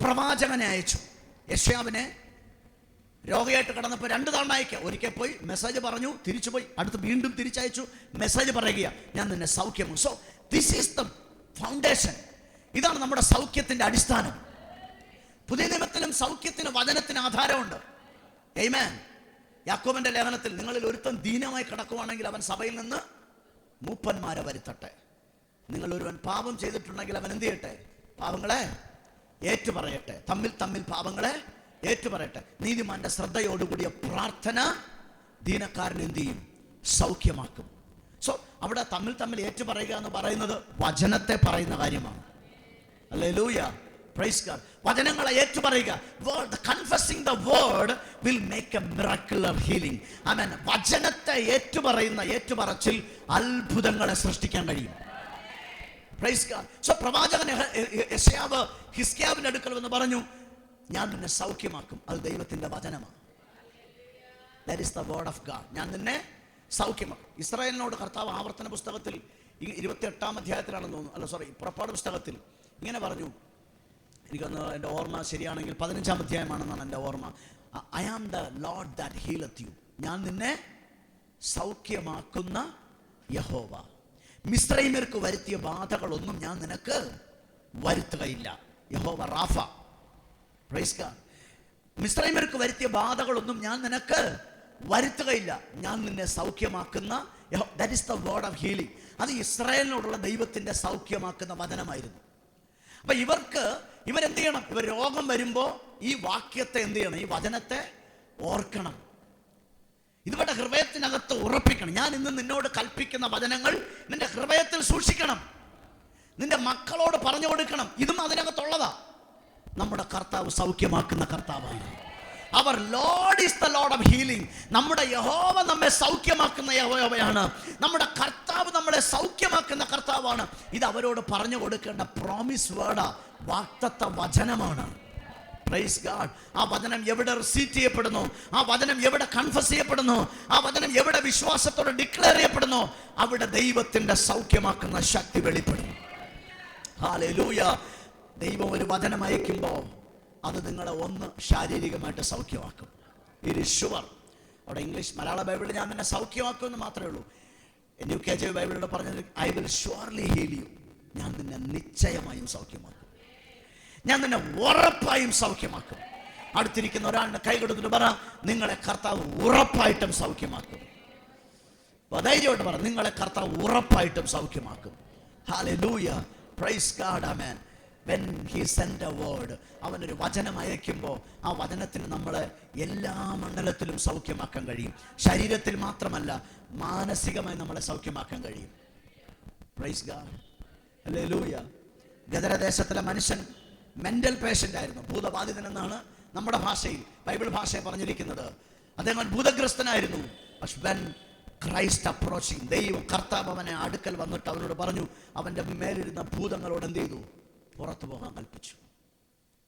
പ്രവാചകനെ അയച്ചു. യെശയ്യാവിനെ രോഗിയായിട്ട് കിടന്നപ്പോൾ 2 തവണ അയക്കുക. ഒരിക്കൽ പോയി മെസ്സേജ് പറഞ്ഞു, തിരിച്ചു പോയി, അടുത്ത് വീണ്ടും തിരിച്ചയച്ചു, മെസ്സേജ് പറയുക, ഞാൻ നിന്നെ സൗഖ്യമാക്കും. So this is the foundation. ഇതാണ് നമ്മുടെ സൗഖ്യത്തിന്റെ അടിസ്ഥാനം. പുതിയ നിയമത്തിലും സൗഖ്യത്തിന് വചനത്തിന് ആധാരമുണ്ട്. ആമേൻ. യാക്കോബിന്റെ ലേഖനത്തിൽ, നിങ്ങളിൽ ഒരുത്തൻ ദീനമായി കിടക്കുവാണെങ്കിൽ അവൻ സഭയിൽ നിന്ന് മൂപ്പന്മാരെ വരുത്തട്ടെ. നിങ്ങൾ ഒരുവൻ പാപം ചെയ്തിട്ടുണ്ടെങ്കിൽ അവൻ എന്ത് ചെയ്യട്ടെ? പാപങ്ങളെ ഏറ്റുപറയട്ടെ. തമ്മിൽ പാപങ്ങളെ ഏറ്റുപറയട്ടെ. നീതിമാന്റെ ശ്രദ്ധയോടുകൂടിയ പ്രാർത്ഥന ദീനക്കാരൻ എന്ത് ചെയ്യും? സൗഖ്യമാക്കും. സോ അവിടെ തമ്മിൽ ഏറ്റുപറയുക എന്ന് പറയുന്നത് വചനത്തെ പറയുന്ന കാര്യമാണ്. ഹല്ലേലൂയ. Praise God. വചനങ്ങളെ ഏറ്റുപറയുക. Confessing the word will make a miracular healing. ആമേൻ. വചനത്തെ ഏറ്റുപറയുന്ന ഏറ്റുപറച്ചിൽ അത്ഭുതങ്ങളെ സൃഷ്ടിക്കാൻ കഴിയും. Price God. സോ പ്രവാചകൻ യെശയ്യാവ് ഹിസ്കിയാവിന്റെ അടുക്കൽ വന്ന് പറഞ്ഞു, ഞാൻ നിന്നെ സൗഖ്യമാക്കും. അത് ദൈവത്തിന്റെ വചനമാണ്. That is the word of God. ഞാൻ നിന്നെ സൗഖ്യമാക്കും. ഇസ്രായേലിനോട് കർത്താവ് ആവർത്തന പുസ്തകത്തിൽ 28-ാം അധ്യായത്തിലാണെന്ന് തോന്നുന്നു, അല്ല സോറി, പുറപ്പാട് പുസ്തകത്തിൽ ഇങ്ങനെ പറഞ്ഞു. എനിക്കൊന്ന് എൻ്റെ ഓർമ്മ ശരിയാണെങ്കിൽ 15-ാം അധ്യായമാണെന്നാണ് എൻ്റെ ഓർമ്മ. I am the Lord that healeth you. ഞാൻ നിന്നെ സൗഖ്യമാക്കുന്ന യഹോവ. മിസ്രൈമ്യർക്ക് വരുത്തിയ ബാധകളൊന്നും ഞാൻ നിനക്ക് വരുത്തുകയില്ല. യഹോവ റാഫ. Praise God. മിസ്രൈമ്യർക്ക് വരുത്തിയ ബാധകളൊന്നും ഞാൻ നിനക്ക് വരുത്തുകയില്ല. ഞാൻ നിന്നെ സൗഖ്യമാക്കുന്ന. That is the word of healing. അത് ഇസ്രായേലിനോടുള്ള ദൈവത്തിന്റെ സൗഖ്യമാക്കുന്ന വചനമായിരുന്നു. അപ്പൊ ഇവരെന്ത് ചെയ്യണം? ഇവർ രോഗം വരുമ്പോൾ ഈ വാക്യത്തെ എന്ത് ചെയ്യണം? ഈ വചനത്തെ ഓർക്കണം. ഇതുവരുടെ ഹൃദയത്തിനകത്ത് ഉറപ്പിക്കണം. ഞാൻ ഇന്ന് നിന്നോട് കൽപ്പിക്കുന്ന വചനങ്ങൾ നിന്റെ ഹൃദയത്തിൽ സൂക്ഷിക്കണം. നിന്റെ മക്കളോട് പറഞ്ഞു കൊടുക്കണം. ഇതും അതിനകത്തുള്ളതാ. നമ്മുടെ കർത്താവ് സൗഖ്യമാക്കുന്ന കർത്താവാണ്. Our Lord is the Lord of healing. നമ്മുടെ യഹോവ നമ്മെ സൗഖ്യമാക്കുന്ന യഹോവയാണ്. നമ്മുടെ കർത്താവ് നമ്മളെ സൗഖ്യമാക്കുന്ന കർത്താവാണ്. ഇത് അവരോട് പറഞ്ഞു കൊടുക്കേണ്ട പ്രോമിസ് വേർഡാ, വാഗ്ദത്ത വചനമാണ്. Praise God. ആ വചനം എവിടെ റിസീറ്റ് ചെയ്യപ്പെടുന്നു, ആ വചനം എവിടെ കൺഫസ് ചെയ്യപ്പെടുന്നു, ആ വചനം എവിടെ വിശ്വാസത്തോടെ ഡിക്ലെയർ ചെയ്യപ്പെടുന്നു, അവിടെ ദൈവത്തിന്റെ സൗഖ്യമാക്കുന്ന ശക്തി വെളിപ്പെടുന്നു. ഹല്ലേലൂയ. ദൈവം ഒരു വചനം അയക്കുമ്പോൾ അത് നിങ്ങളെ ഒന്ന് ശാരീരികമായിട്ട് സൗഖ്യമാക്കും. It is sure. അവിടെ ഇംഗ്ലീഷ് മലയാള ബൈബിളിൽ ഞാൻ നിന്നെ സൗഖ്യമാക്കുമെന്ന് മാത്രമേ ഉള്ളൂ. NUKJ ബൈബിളിലൂടെ പറഞ്ഞത് I will surely heal you. ഞാൻ നിന്നെ നിശ്ചയമായും സൗഖ്യമാക്കും. ഞാൻ നിന്നെ ഉറപ്പായും സൗഖ്യമാക്കും. അടുത്തിരിക്കുന്ന ഒരാളുടെ കൈ കൊടുത്തിട്ട് പറ, നിങ്ങളെ കർത്താവ് ഉറപ്പായിട്ടും സൗഖ്യമാക്കും. ധൈര്യമായിട്ട് പറ, നിങ്ങളെ കർത്താവ് ഉറപ്പായിട്ടും സൗഖ്യമാക്കും. ഹല്ലേലൂയ. Praise God. ആമേൻ. When he sent a word, അവനൊരു വചനം അയക്കുമ്പോൾ ആ വചനത്തിന് നമ്മളെ എല്ലാ മണ്ഡലത്തിലും സൗഖ്യമാക്കാൻ കഴിയും. ശരീരത്തിൽ മാത്രമല്ല, മാനസികമായി നമ്മളെ സൗഖ്യമാക്കാൻ കഴിയും. Praise God. ഹല്ലേലൂയ. ഗദരദേശത്തിലെ മനുഷ്യൻ മെന്റൽ പേഷ്യന്റ് ആയിരുന്നു, ഭൂതബാധിതൻ എന്നാണ് നമ്മുടെ ഭാഷയിൽ, ബൈബിൾ ഭാഷയെ പറഞ്ഞിരിക്കുന്നത്. അദ്ദേഹം ഭൂതഗ്രസ്തനായിരുന്നു. But when Christ approaching. ദൈവം കർത്താവ് അവനെ അടുക്കൽ വന്നിട്ട് അവനോട് പറഞ്ഞു, അവൻ്റെ മേലിരുന്ന ഭൂതങ്ങളോട് എന്ത് ചെയ്തു? പുറത്തു പോകാൻ കൽപ്പിച്ചു.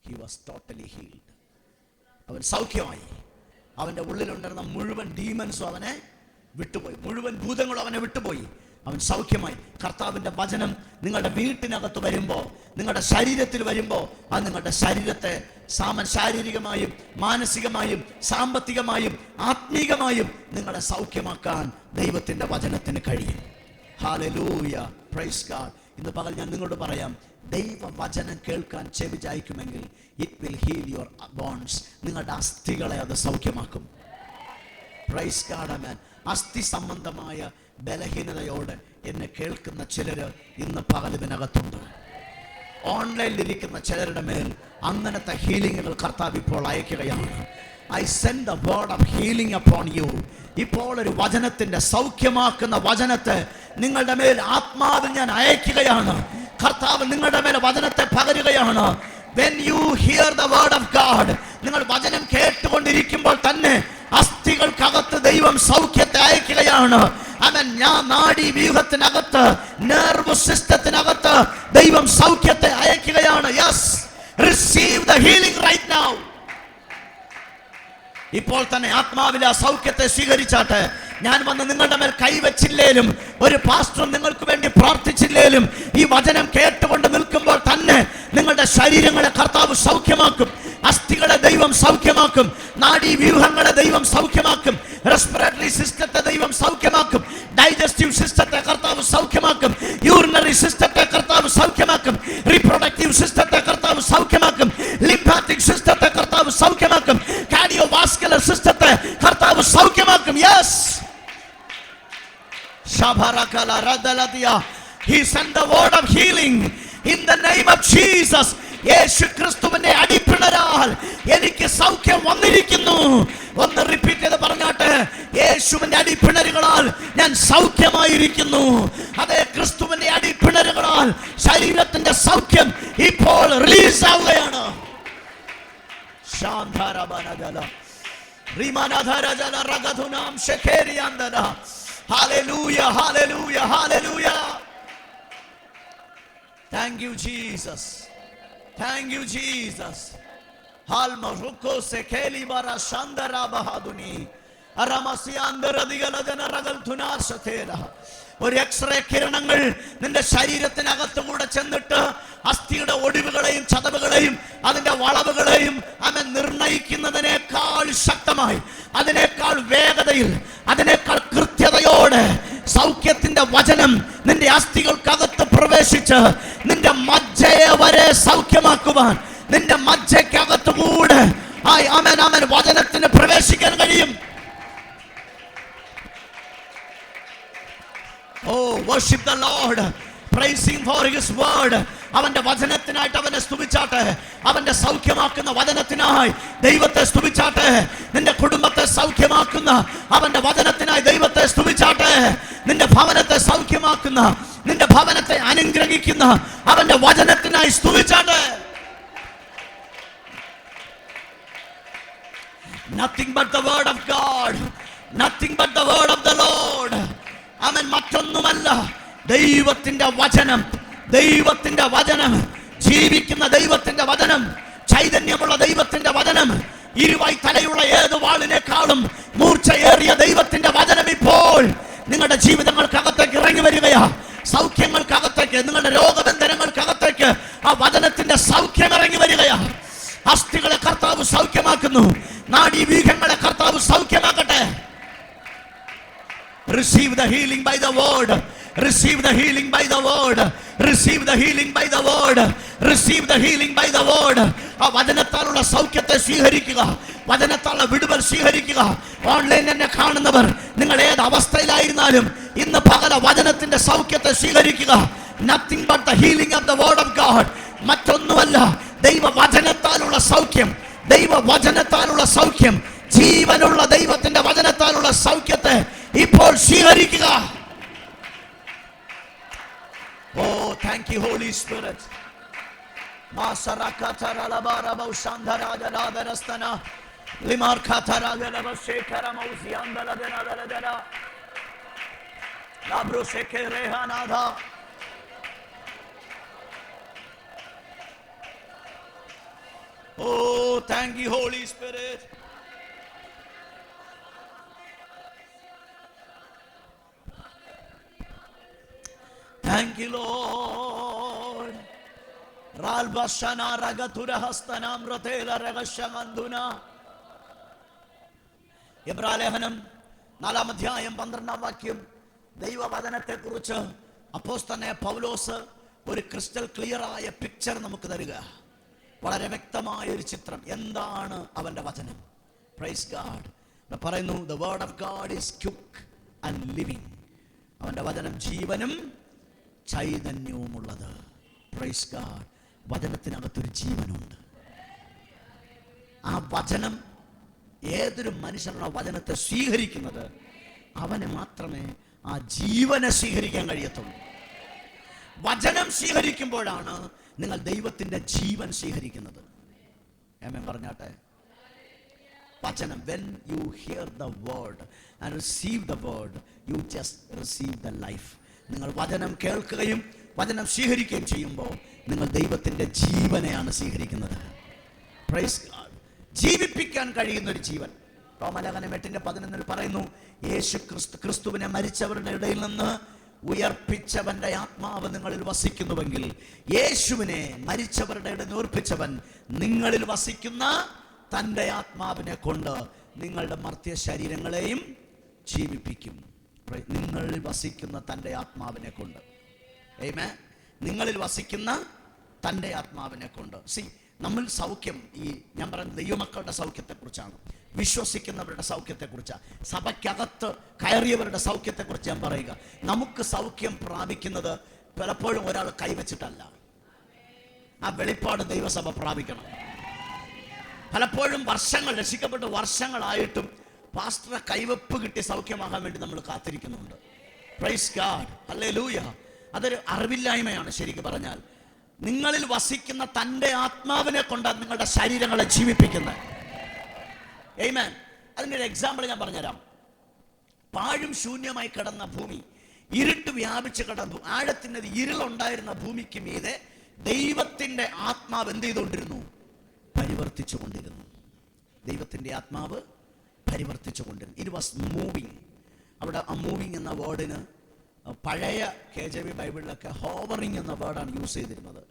He was totally healed. അവൻ സൗഖ്യമായി. അവൻ്റെ ഉള്ളിലുണ്ടായിരുന്ന മുഴുവൻ ഡീമൻസും അവനെ വിട്ടുപോയി, മുഴുവൻ ഭൂതങ്ങളും അവനെ വിട്ടുപോയി. അവൻ സൗഖ്യമായി. കർത്താവിൻ്റെ വചനം നിങ്ങളുടെ വീട്ടിനകത്ത് വരുമ്പോൾ, നിങ്ങളുടെ ശരീരത്തിൽ വരുമ്പോൾ, അത് നിങ്ങളുടെ ശരീരത്തെ ശാരീരികമായും മാനസികമായും സാമ്പത്തികമായും ആത്മീകമായും നിങ്ങളെ സൗഖ്യമാക്കാൻ ദൈവത്തിൻ്റെ വചനത്തിന് കഴിയും. ഹല്ലേലൂയ, പ്രൈസ് ഗോഡ്. ഇന്ന് പകൽ ഞാൻ നിങ്ങളോട് പറയാം, ദൈവവചനം കേൾക്കാൻ ചെവി ചായ്ക്കുമെങ്കിൽ it will heal your bones. നിങ്ങളുടെ അസ്ഥികളെ അത് സൗഖ്യമാക്കും. പ്രൈസ് ഗോഡ്, ആമേൻ. അസ്ഥി സംബന്ധമായ ബലഹീനതയോടെ എന്നെ കേൾക്കുന്ന ചിലര് ഇന്ന് പകൽ ഇതിനകത്തുണ്ട്. ഓൺലൈനിലിരിക്കുന്ന ചിലരുടെ മേൽ അങ്ങനത്തെ ഹീലിങ്ങുകൾ കർത്താവ് ഇപ്പോൾ അയക്കുകയാണ്. I send the word of healing upon you. ഇപ്പോൾ ഒരു വചനത്തിന്റെ സൗഖ്യമാക്കുന്ന വചനത്തെ നിങ്ങളുടെ മേൽ ആത്മാവിൽ ഞാൻ അയക്കുകയാണ്. കർത്താവ് നിങ്ങളുടെ മേൽ വചനത്തെ പകരുകയാണ്. When you hear the word of God, നിങ്ങൾ വചനം കേട്ടുകൊണ്ടിരിക്കുമ്പോൾ തന്നെ അസ്ഥികൾക്കകത്ത് ദൈവം സൗഖ്യത്തെ അയക്കുകയാണ്. അവൻ നാഡി വ്യൂഹത്തിനകത്ത്, നെർവ് സിസ്റ്റത്തിനകത്ത് ദൈവം സൗഖ്യത്തെ അയക്കുകയാണ്. Yes, receive the healing right now. ഇപ്പോൾ തന്നെ ആത്മാവിലെ ആ സൗഖ്യത്തെ സ്വീകരിച്ചാട്ടെ. ഞാൻ വന്ന് നിങ്ങളുടെ മേൽ കൈവച്ചില്ലേലും, ഒരു പാസ്റ്ററും നിങ്ങൾക്ക് വേണ്ടി പ്രാർത്ഥിച്ചില്ലേലും, ഈ വചനം കേട്ടുകൊണ്ട് നിൽക്കുമ്പോൾ തന്നെ നിങ്ങളുടെ ശരീരങ്ങളെ കർത്താവ് സൗഖ്യമാക്കും. അസ്ഥികളെ ദൈവം സൗഖ്യമാക്കും. നാഡീ വ്യൂഹങ്ങളെ ദൈവം സൗഖ്യമാക്കും. റെസ്പിറേറ്ററി സിസ്റ്റത്തെ ദൈവം സൗഖ്യമാക്കും. ഡൈജസ്റ്റീവ് സിസ്റ്റത്തെ കർത്താവ് സൗഖ്യമാക്കും. യൂറിനറി സിസ്റ്റത്തെ കർത്താവ് സൗഖ്യമാക്കും. റീപ്രൊഡക്റ്റീവ് സിസ്റ്റത്തെ കർത്താവ് സൗഖ്യമാക്കും. ലിംഫാറ്റിക് സിസ്റ്റത്തെ കർത്താവ് സൗഖ്യമാക്കും. കാർഡിയോവാസ്കുലർ സിസ്റ്റത്തെ കർത്താവ് സൗഖ്യമാക്കും. Yes, He sent the word of healing in the name of Jesus. യേശു ക്രിസ്തുവിന്റെ അടിപ്പിണരാൽ എനിക്ക് സൗഖ്യം വന്നിരിക്കുന്നു. ഒന്ന് റിപ്പീറ്റ് ചെയ്ത് പറഞ്ഞാട്ടെ, യേശുവിന്റെ അടിപ്പിണരുകളാൽ ഞാൻ സൗഖ്യമായിരിക്കുന്നു. അതേ, ക്രിസ്തുവിന്റെ അടിപ്പിണരുകളാൽ ശരീരത്തിന്റെ സൗഖ്യം ഇപ്പോൾ റിലീസ് ആവുകയാണ്. Hallelujah, hallelujah, hallelujah. Thank you, Jesus. Thank you, Jesus. Halma ruko se keli bara shandara bahaduni aramasi andara digala jana ragal thunar satera. ഒരു എക്സ്റേ കിരണങ്ങൾ നിന്റെ ശരീരത്തിനകത്തുകൂടെ ചെന്നിട്ട് അസ്ഥിയുടെ ഒടിവുകളെയും ചതവുകളെയും അതിന്റെ വളവുകളെയും അവൻ നിർണയിക്കുന്നതിനേക്കാൾ ശക്തമായി, അതിനേക്കാൾ വേഗതയിൽ, അതിനേക്കാൾ കൃത്യതയോടെ സൗഖ്യത്തിന്റെ വചനം നിന്റെ അസ്ഥികൾക്കകത്ത് പ്രവേശിച്ച് നിന്റെ മജ്ജയെ വരെ സൗഖ്യമാക്കുവാൻ, നിന്റെ മജ്ജയ്ക്കകത്തുകൂടെ അവൻ വചനത്തിന് പ്രവേശിക്കാൻ കഴിയും. Oh, worship the Lord, praise him for his word. അവന്റെ വചനത്തിനായിട്ട് അവനെ സ്തുതിച്ചാട്ടെ. അവന്റെ സൗഖ്യമാക്കുന്ന വചനത്തിനായി ദൈവത്തെ സ്തുതിച്ചാട്ടെ. നിന്റെ കുടുംബത്തെ സൗഖ്യമാക്കുന്ന അവന്റെ വചനത്തിനായി ദൈവത്തെ സ്തുതിച്ചാട്ടെ. നിന്റെ ഭവനത്തെ സൗഖ്യമാക്കുന്ന, നിന്റെ ഭവനത്തെ അനുഗ്രഹിക്കുന്ന അവന്റെ വചനത്തിനായി സ്തുതിച്ചാട്ടെ. Nothing but the word of God, nothing but the word of the Lord. അവൻ മറ്റൊന്നുമല്ല, ദൈവത്തിന്റെ വചനം. ദൈവത്തിന്റെ വചനം, ജീവിക്കുന്ന ദൈവത്തിന്റെ വചനം, ചൈതന്യമുള്ള ദൈവത്തിന്റെ വചനം, ഇരുവായി തലയുള്ള ഏത് വാളിനേക്കാളും മൂർച്ചയേറിയ ദൈവത്തിന്റെ വചനം ഇപ്പോൾ നിങ്ങളുടെ ജീവിതങ്ങൾക്കകത്തേക്ക് ഇറങ്ങി വരികയാ. സൗഖ്യങ്ങൾക്കകത്തേക്ക്, നിങ്ങളുടെ രോഗബന്ധനങ്ങൾക്കകത്തേക്ക് ആ വചനത്തിന്റെ സൗഖ്യം ഇറങ്ങി വരികയാ. അസ്ഥികളെ കർത്താവ് സൗഖ്യമാക്കുന്നു. നാഡീവ്യൂഹങ്ങളെ കർത്താവ് സൗഖ്യമാക്കട്ടെ. Receive the healing by the word. Receive the healing by the word. Receive the healing by the word. Receive the healing by the word. ആ വചനത്താലുള്ള സൗഖ്യത്തെ സ്വീകരിക്കുക. വചനത്താലുള്ള വിടുതൽ സ്വീകരിക്കുക. ഓൺലൈൻ എന്നെ കാണുന്നവർ, നിങ്ങൾ ഏത് അവസ്ഥയിലായിരുന്നാലും ഇന്ന് പകല വചനത്തിന്റെ സൗഖ്യത്തെ സ്വീകരിക്കുക. Nothing but the healing of the word of God. മറ്റൊന്നുമല്ല, ദൈവവചനത്താലുള്ള സൗഖ്യം. ദൈവവചനത്താലുള്ള സൗഖ്യം, ജീവനുള്ള ദൈവത്തിന്റെ വചനത്താലുള്ള സൗഖ്യത്തെ ഇപ്പോൾ സ്വീകരിക്കുക. Oh, thank you, Holy Spirit. Masarakatara labara baushandara daladarastana limarkatara dalabashekara mausiandala daladarada Oh, thank you, Holy Spirit. Thank you, Lord. Ralbashana ragatura hastanam ratela ragashamanduna. എബ്രായലേഖനം 4-ാം അധ്യായം 12-ാം വാക്യം ദൈവവചനത്തെക്കുറിച്ച് അപ്പോസ്തലനായ പൗലോസ് ഒരു ക്രിസ്റ്റൽ ക്ലിയറായ പിക്ചർ നമുക്ക് തരിക. വളരെ വ്യക്തമായ ഒരു ചിത്രം. എന്താണ് അവന്റെ വചനം? Praise God. പറയുന്നു, the word of God is quick and living. അവന്റെ വചനം ജീവനും ചൈതന്യവുമുള്ളത്. Praise God. വചനത്തിനകത്തൊരു ജീവനുണ്ട്. ആ വചനം, ഏതൊരു മനുഷ്യനാണ് വചനത്തെ സ്വീകരിക്കുന്നത്, അവന് മാത്രമേ ആ ജീവനെ സ്വീകരിക്കാൻ കഴിയത്തുള്ളൂ. വചനം സ്വീകരിക്കുമ്പോഴാണ് നിങ്ങൾ ദൈവത്തിന്റെ ജീവൻ സ്വീകരിക്കുന്നത്. ആമേൻ പറഞ്ഞാട്ടെ. വചനം, when you hear the word and receive the word, you just receive the life. നിങ്ങൾ വചനം കേൾക്കുകയും വചനം സ്വീകരിക്കുകയും ചെയ്യുമ്പോൾ നിങ്ങൾ ദൈവത്തിന്റെ ജീവനെയാണ് സ്വീകരിക്കുന്നത്. Praise God. ജീവിപ്പിക്കാൻ കഴിയുന്ന ഒരു ജീവൻ. റോമാലേഖനം 8:11 പറയുന്നു, യേശു ക്രിസ്തുവിനെ മരിച്ചവരുടെ ഇടയിൽ നിന്ന് ഉയർപ്പിച്ചവന്റെ ആത്മാവ് നിങ്ങളിൽ വസിക്കുന്നുവെങ്കിൽ, യേശുവിനെ മരിച്ചവരുടെ ഇടയിൽ നിന്ന് ഉയർപ്പിച്ചവൻ നിങ്ങളിൽ വസിക്കുന്ന തൻ്റെ ആത്മാവിനെ കൊണ്ട് നിങ്ങളുടെ മർത്യ ശരീരങ്ങളെയും ജീവിപ്പിക്കും. നിങ്ങളിൽ വസിക്കുന്ന തൻ്റെ ആത്മാവിനെ കൊണ്ട്. ആമേൻ. നിങ്ങളിൽ വസിക്കുന്ന തൻ്റെ ആത്മാവിനെ കൊണ്ട്. നമ്മൾ സൗഖ്യം, ഈ ഞാൻ പറയുന്നത് ദൈവമക്കളുടെ സൗഖ്യത്തെക്കുറിച്ചാണ്, വിശ്വസിക്കുന്നവരുടെ സൗഖ്യത്തെക്കുറിച്ചാണ്, സഭയ്ക്കകത്ത് കയറിയവരുടെ സൗഖ്യത്തെക്കുറിച്ച് ഞാൻ പറയുക. നമുക്ക് സൗഖ്യം പ്രാപിക്കുന്നത് പലപ്പോഴും ഒരാൾ കൈവച്ചിട്ടല്ല. ആ വെളിപ്പാട് ദൈവസഭ പ്രാപിക്കണം. പലപ്പോഴും വർഷങ്ങൾ, രക്ഷിക്കപ്പെട്ട് വർഷങ്ങളായിട്ടും പാസ്റ്ററെ കൈവപ്പ് കിട്ടി സൗഖ്യമാകാൻ വേണ്ടി നമ്മൾ കാത്തിരിക്കുന്നുണ്ട്. Praise God. ഹല്ലേലൂയ. അതൊരു അറിവില്ലായ്മയാണ് ശരിക്കും പറഞ്ഞാൽ. നിങ്ങളിൽ വസിക്കുന്ന തൻ്റെ ആത്മാവിനെ കൊണ്ടാണ് നിങ്ങളുടെ ശരീരങ്ങളെ ജീവിപ്പിക്കുന്നത്. ആമേൻ. അതിൻ്റെ ഒരു എക്സാമ്പിൾ ഞാൻ പറഞ്ഞുതരാം. പാഴും ശൂന്യമായി കിടന്ന ഭൂമി, ഇരുട്ട് വ്യാപിച്ച് കിടന്നു, ആഴത്തിൻ്റെ ഇരുളുണ്ടായിരുന്ന ഭൂമിക്ക് മീതെ ദൈവത്തിൻ്റെ ആത്മാവ് എന്ത് ചെയ്തുകൊണ്ടിരുന്നു? പരിവർത്തിച്ചു കൊണ്ടിരുന്നു. ദൈവത്തിൻ്റെ ആത്മാവ് പരിവർത്തിച്ചു കൊണ്ടിരുന്നു. It was moving. അവിടെ ആ മൂവിങ് എന്ന വേർഡിന് പഴയ KJV ബൈബിളിലൊക്കെ ഹോവറിങ് എന്ന വേർഡാണ് യൂസ് ചെയ്തിരുന്നത്.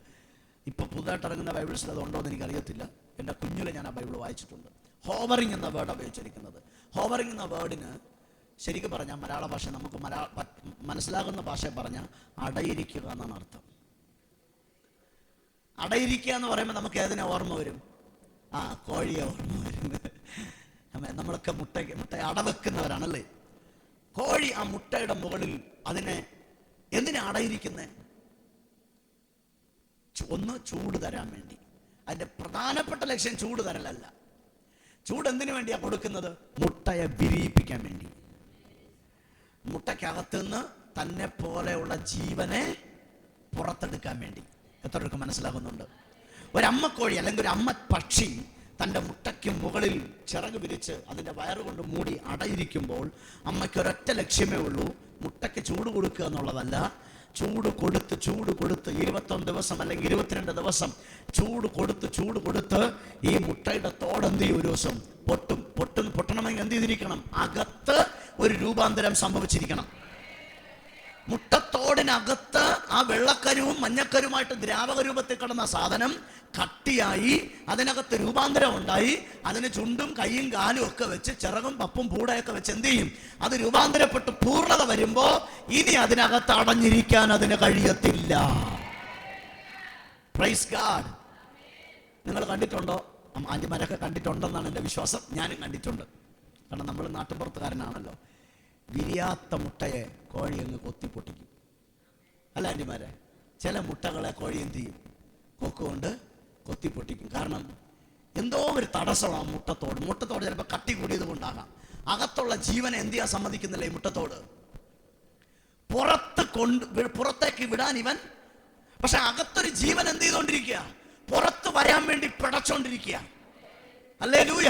ഇപ്പോൾ പുതുതായിട്ട് ഇറങ്ങുന്ന ബൈബിൾസിൽ അതുണ്ടോ എന്ന് എനിക്കറിയത്തില്ല. എൻ്റെ കുഞ്ഞിലെ ഞാൻ ആ ബൈബിൾ വായിച്ചിട്ടുണ്ട്. ഹോവറിങ് എന്ന വേർഡ് ഉപയോഗിച്ചിരിക്കുന്നത്. ഹോവറിങ് എന്ന വേർഡിന് ശരിക്കും പറഞ്ഞാൽ മലയാള ഭാഷ, നമുക്ക് മനസ്സിലാകുന്ന ഭാഷ പറഞ്ഞാൽ അടയിരിക്കുക എന്നാണ് അർത്ഥം. അടയിരിക്കുക എന്ന് പറയുമ്പോൾ നമുക്ക് ഏതിനെ ഓർമ്മ വരും? കോഴിയെ ഓർമ്മ വരും. നമ്മളൊക്കെ മുട്ട അടവെക്കുന്നവരാണല്ലേ. കോഴി ആ മുട്ടയുടെ മുകളിൽ അതിനെ എന്തിനാ അടയിരിക്കുന്നത്? ഒന്ന്, ചൂട് തരാൻ വേണ്ടി. അതിന്റെ പ്രധാനപ്പെട്ട ലക്ഷ്യം ചൂട് തരലല്ല. ചൂട് എന്തിനു വേണ്ടിയാ കൊടുക്കുന്നത്? മുട്ടയെ വിരിയിപ്പിക്കാൻ വേണ്ടി. മുട്ടയ്ക്കകത്തുനിന്ന് തന്നെ പോലെയുള്ള ജീവനെ പുറത്തെടുക്കാൻ വേണ്ടി. എത്രയൊക്കെ മനസ്സിലാകുന്നുണ്ട്? ഒരമ്മക്കോഴി അല്ലെങ്കിൽ ഒരു അമ്മ പക്ഷി തൻ്റെ മുട്ടയ്ക്ക് മുകളിൽ ചിറക് വിരിച്ച് അതിൻ്റെ വയറുകൊണ്ട് മൂടി അടയിരിക്കുമ്പോൾ അമ്മയ്ക്ക് ഒരൊറ്റ ലക്ഷ്യമേ ഉള്ളൂ, മുട്ടയ്ക്ക് ചൂട് കൊടുക്കുക എന്നുള്ളതല്ല. ചൂട് കൊടുത്ത് 21 ദിവസം അല്ലെങ്കിൽ 22 ദിവസം ചൂട് കൊടുത്ത് ഈ മുട്ടയുടെ തോടെന്ത് ചെയ്യും? ഒരു ദിവസം പൊട്ടണമെങ്കിൽ എന്ത് ചെയ്തിരിക്കണം? അകത്ത് ഒരു രൂപാന്തരം സംഭവിച്ചിരിക്കണം. മുട്ടത്തോടിനകത്ത് ആ വെള്ളക്കരുവും മഞ്ഞക്കരുമായിട്ട് ദ്രാവക രൂപത്തിൽ കിടന്ന സാധനം കട്ടിയായി അതിനകത്ത് രൂപാന്തരം ഉണ്ടായി. അതിന് ചുണ്ടും കൈയും കാലും ഒക്കെ വെച്ച് ചിറകും പപ്പും പൂടയൊക്കെ വെച്ച് എന്ത് ചെയ്യും? അത് രൂപാന്തരപ്പെട്ട് പൂർണ്ണത വരുമ്പോ ഇനി അതിനകത്ത് അടഞ്ഞിരിക്കാൻ അതിന് കഴിയത്തില്ല. Praise God. നിങ്ങൾ കണ്ടിട്ടുണ്ടോ? ആന്റിമാരൊക്കെ കണ്ടിട്ടുണ്ടെന്നാണ് എൻ്റെ വിശ്വാസം. ഞാനും കണ്ടിട്ടുണ്ട്. കാരണം നമ്മൾ നാട്ടുപുറത്തുകാരനാണല്ലോ. വിരിയാത്ത മുട്ടയെ കോഴി അങ്ങ് കൊത്തിപ്പൊട്ടിക്കും. അല്ല ആന്റിമാരെ? ചില മുട്ടകളെ കോഴി എന്ത് ചെയ്യും? കൊക്കുകൊണ്ട് കൊത്തിപ്പൊട്ടിക്കും. കാരണം എന്തോ ഒരു തടസ്സമാണ് മുട്ടത്തോട് ചിലപ്പോൾ കട്ടി കൂടിയത് കൊണ്ടാകാം. അകത്തുള്ള ജീവനെ എന്ത് ചെയ്യാൻ സമ്മതിക്കുന്നില്ല ഈ മുട്ടത്തോട്. പുറത്തേക്ക് വിടാൻ ഇവൻ, പക്ഷെ അകത്തൊരു ജീവൻ എന്ത് ചെയ്തോണ്ടിരിക്കുക? പുറത്ത് വരാൻ വേണ്ടി പിടച്ചോണ്ടിരിക്കുക. ഹല്ലേലൂയ.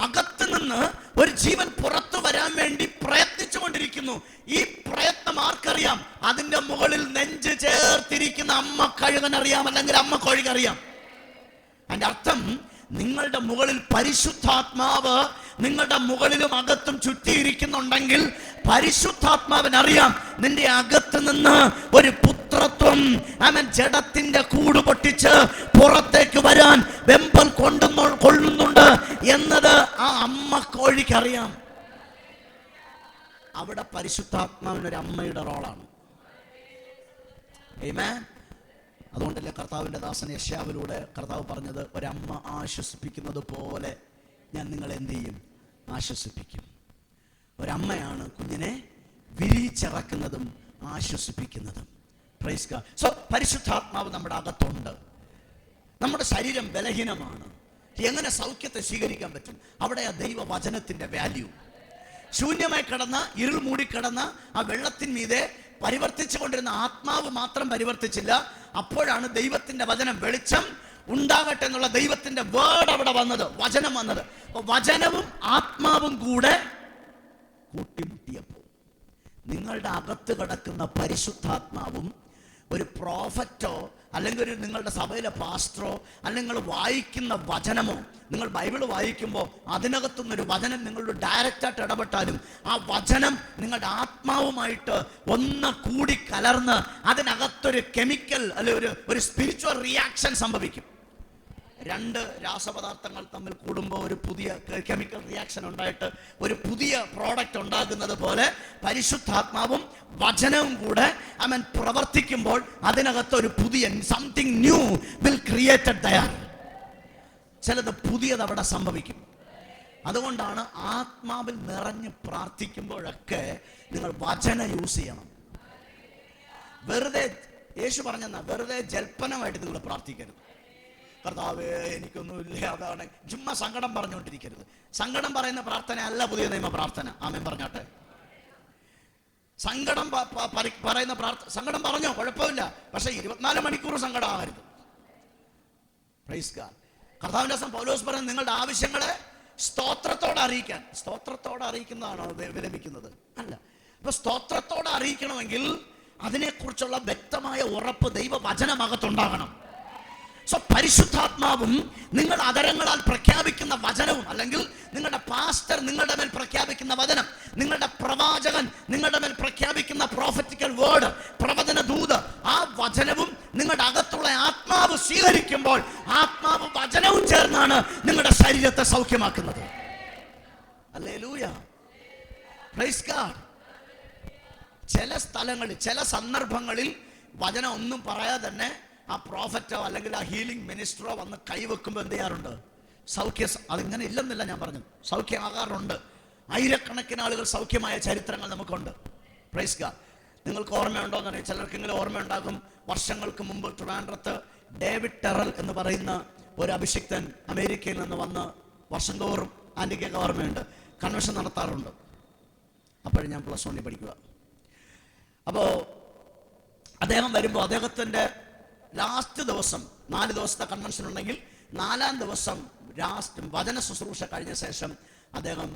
അകത്ത് നിന്ന് ഒരു ജീവൻ പുറത്തു വരാൻ വേണ്ടി പ്രയത്നിച്ചു പ്രവർത്തിച്ചുകൊണ്ടിരിക്കുന്നു. ഈ പ്രയത്നം ആർക്കറിയാം? അതിന്റെ മുകളിൽ നെഞ്ച് ചേർത്തിരിക്കുന്ന അമ്മ കഴുകനറിയാം, അല്ലെങ്കിൽ അമ്മ കോഴിക്കറിയാം. അതിന്റെ അർത്ഥം, നിങ്ങളുടെ മുകളിൽ പരിശുദ്ധാത്മാവ് നിങ്ങളുടെ മുകളിലും അകത്തും ചുറ്റിയിരിക്കുന്നുണ്ടെങ്കിൽ പരിശുദ്ധാത്മാവിനറിയാം നിന്റെ അകത്ത് നിന്ന് ഒരു പുത്രത്വം, ജഡത്തിന്റെ കൂട് പൊട്ടിച്ച് പുറത്തേക്ക് വരാൻ വെമ്പൽ കൊള്ളുന്നുണ്ട് എന്നത് ആ അമ്മ കോഴിക്കറിയാം. അവിടെ പരിശുദ്ധാത്മാവിനൊരു അമ്മയുടെ റോളാണ്. ആമേൻ. അതുകൊണ്ടല്ലേ കർത്താവിൻ്റെ ദാസൻ യെശയ്യാവിലൂടെ കർത്താവ് പറഞ്ഞത്, ഒരമ്മ ആശ്വസിപ്പിക്കുന്നത് പോലെ ഞാൻ നിങ്ങളെ എന്ത് ചെയ്യും? ആശ്വസിപ്പിക്കും. ഒരമ്മയാണ് കുഞ്ഞിനെ വിരിച്ചിറക്കുന്നതും ആശ്വസിപ്പിക്കുന്നതും. Praise God. സോ പരിശുദ്ധാത്മാവ് നമ്മുടെ അകത്തുണ്ട്. നമ്മുടെ ശരീരം ബലഹീനമാണ്. എങ്ങനെ സൗഖ്യത്തെ സ്വീകരിക്കാൻ പറ്റും? അവിടെ ആ ദൈവവചനത്തിന്റെ വാല്യൂ. ശൂന്യമായി കിടന്ന, ഇരുൾ മൂടിക്കിടന്ന ആ വെള്ളത്തിന്മീതെ പരിവർത്തിച്ചു കൊണ്ടിരുന്ന ആത്മാവ് മാത്രം പരിവർത്തിച്ചില്ല. അപ്പോഴാണ് ദൈവത്തിന്റെ വചനം, വെളിച്ചം ഉണ്ടാകട്ടെ എന്നുള്ള ദൈവത്തിന്റെ വേർഡ് അവിടെ വന്നത്, വചനം വന്നത്. അപ്പൊ വചനവും ആത്മാവും കൂടെ കൂട്ടിമുട്ടിയപ്പോൾ നിങ്ങളുടെ അകത്ത് കിടക്കുന്ന പരിശുദ്ധാത്മാവും ഒരു പ്രോഫറ്റോ അല്ലെങ്കിൽ ഒരു നിങ്ങളുടെ സഭയിലെ പാസ്റ്ററോ അല്ലെങ്കിൽ നിങ്ങൾ വായിക്കുന്ന വചനമോ, നിങ്ങൾ ബൈബിൾ വായിക്കുമ്പോൾ അതിനകത്തുനിന്നൊരു വചനം നിങ്ങളുടെ ഡയറക്റ്റായിട്ട് ഇടപെട്ടാലും ആ വചനം നിങ്ങളുടെ ആത്മാവുമായിട്ട് ഒന്ന് കൂടി കലർന്ന് അതിനകത്തൊരു കെമിക്കൽ അല്ലെങ്കിൽ ഒരു സ്പിരിച്വൽ റിയാക്ഷൻ സംഭവിക്കും. രണ്ട് രാസപദാർത്ഥങ്ങൾ തമ്മിൽ കൂടുമ്പോൾ ഒരു പുതിയ കെമിക്കൽ റിയാക്ഷൻ ഉണ്ടായിട്ട് ഒരു പുതിയ പ്രോഡക്റ്റ് ഉണ്ടാകുന്നത് പോലെ പരിശുദ്ധാത്മാവും വചനവും കൂടെ പ്രവർത്തിക്കുമ്പോൾ അതിനകത്ത് ഒരു പുതിയ something new will created there. ചിലത് പുതിയത് അവിടെ സംഭവിക്കും. അതുകൊണ്ടാണ് ആത്മാവിൽ നിറഞ്ഞ് പ്രാർത്ഥിക്കുമ്പോഴൊക്കെ നിങ്ങൾ വചനം യൂസ് ചെയ്യണം. വെറുതെ യേശു പറഞ്ഞെന്നാ, വെറുതെ ജൽപ്പനമായിട്ട് നിങ്ങൾ പ്രാർത്ഥിക്കരുത്. കർത്താവേ എനിക്കൊന്നുമില്ല, അതാണ് ചുമ്മാ സങ്കടം പറഞ്ഞുകൊണ്ടിരിക്കരുത്. സങ്കടം പറയുന്ന പ്രാർത്ഥന അല്ല പുതിയ നിയമ പ്രാർത്ഥന. ആമേൻ പറഞ്ഞാട്ടെ. സങ്കടം പറയുന്ന പ്രാർത്ഥന, സങ്കടം പറഞ്ഞോ കുഴപ്പമില്ല, പക്ഷെ 24 മണിക്കൂർ സങ്കടം ആകരുത്. Praise God. കർത്താവിന്റെ ദിവസം പൗലോസ് പറയുന്നത് നിങ്ങളുടെ ആവശ്യങ്ങളെ സ്തോത്രത്തോടെ അറിയിക്കാൻ. സ്തോത്രത്തോടെ അറിയിക്കുന്നതാണോ വിലപിക്കുന്നത്? അല്ല. അപ്പൊ സ്തോത്രത്തോടെ അറിയിക്കണമെങ്കിൽ അതിനെക്കുറിച്ചുള്ള വ്യക്തമായ ഉറപ്പ് ദൈവവചനമകത്തുണ്ടാകണം. സോ പരിശുദ്ധാത്മാവും നിങ്ങൾ അതരങ്ങളാൽ പ്രഖ്യാപിക്കുന്ന വചനവും, അല്ലെങ്കിൽ നിങ്ങളുടെ പാസ്റ്റർ നിങ്ങളുടെ മേൽ പ്രഖ്യാപിക്കുന്ന വചനം, നിങ്ങളുടെ പ്രവാചകൻ നിങ്ങളുടെ മേൽ പ്രഖ്യാപിക്കുന്ന പ്രോഫറ്റിക്കൽ വേർഡ്, പ്രവചന ദൂത്, ആ വചനവും നിങ്ങളുടെ അകത്തുള്ള ആത്മാവ് സ്വീകരിക്കുമ്പോൾ ആത്മാവ് വചനവും ചേർന്നാണ് നിങ്ങളുടെ ശരീരത്തെ സൗഖ്യമാക്കുന്നത്. ഹല്ലേലൂയ. Praise God. ചില സ്ഥലങ്ങളിൽ, ചില സന്ദർഭങ്ങളിൽ വചനം ഒന്നും പറയാതെ തന്നെ ആ പ്രോഫറ്റോ അല്ലെങ്കിൽ ആ ഹീലിംഗ് മിനിസ്റ്ററോ വന്ന് കൈവെക്കുമ്പോൾ എന്ത് ചെയ്യാറുണ്ട്? അതിങ്ങനെ ഇല്ലെന്നില്ല ഞാൻ പറഞ്ഞു, സൗഖ്യമാകാറുണ്ട്. ആയിരക്കണക്കിന് ആളുകൾ സൗഖ്യമായ ചരിത്രങ്ങൾ നമുക്കുണ്ട്. Praise God. നിങ്ങൾക്ക് ഓർമ്മയുണ്ടോന്ന് അറിയാം, ചിലർക്കെങ്കിലും ഓർമ്മയുണ്ടാകും. വർഷങ്ങൾക്ക് മുമ്പ് ട്രിവാൻഡ്രത്ത് ഡേവിഡ് ടെറൽ എന്ന് പറയുന്ന ഒരു അഭിഷിക്തൻ അമേരിക്കയിൽ നിന്ന് വന്ന് വർഷം തോറും, ആൻറ്റിക്കൊക്കെ ഓർമ്മയുണ്ട്, കൺവെൻഷൻ നടത്താറുണ്ട്. അപ്പോഴും ഞാൻ +1 പഠിക്കുക. അപ്പോൾ അദ്ദേഹം വരുമ്പോൾ അദ്ദേഹത്തിൻ്റെ ലാസ്റ്റ് ദിവസം, 4 ദിവസത്തെ കൺവെൻഷൻ ഉണ്ടെങ്കിൽ 4-ാം ദിവസം വചന ശുശ്രൂഷ കഴിഞ്ഞ ശേഷം അദ്ദേഹം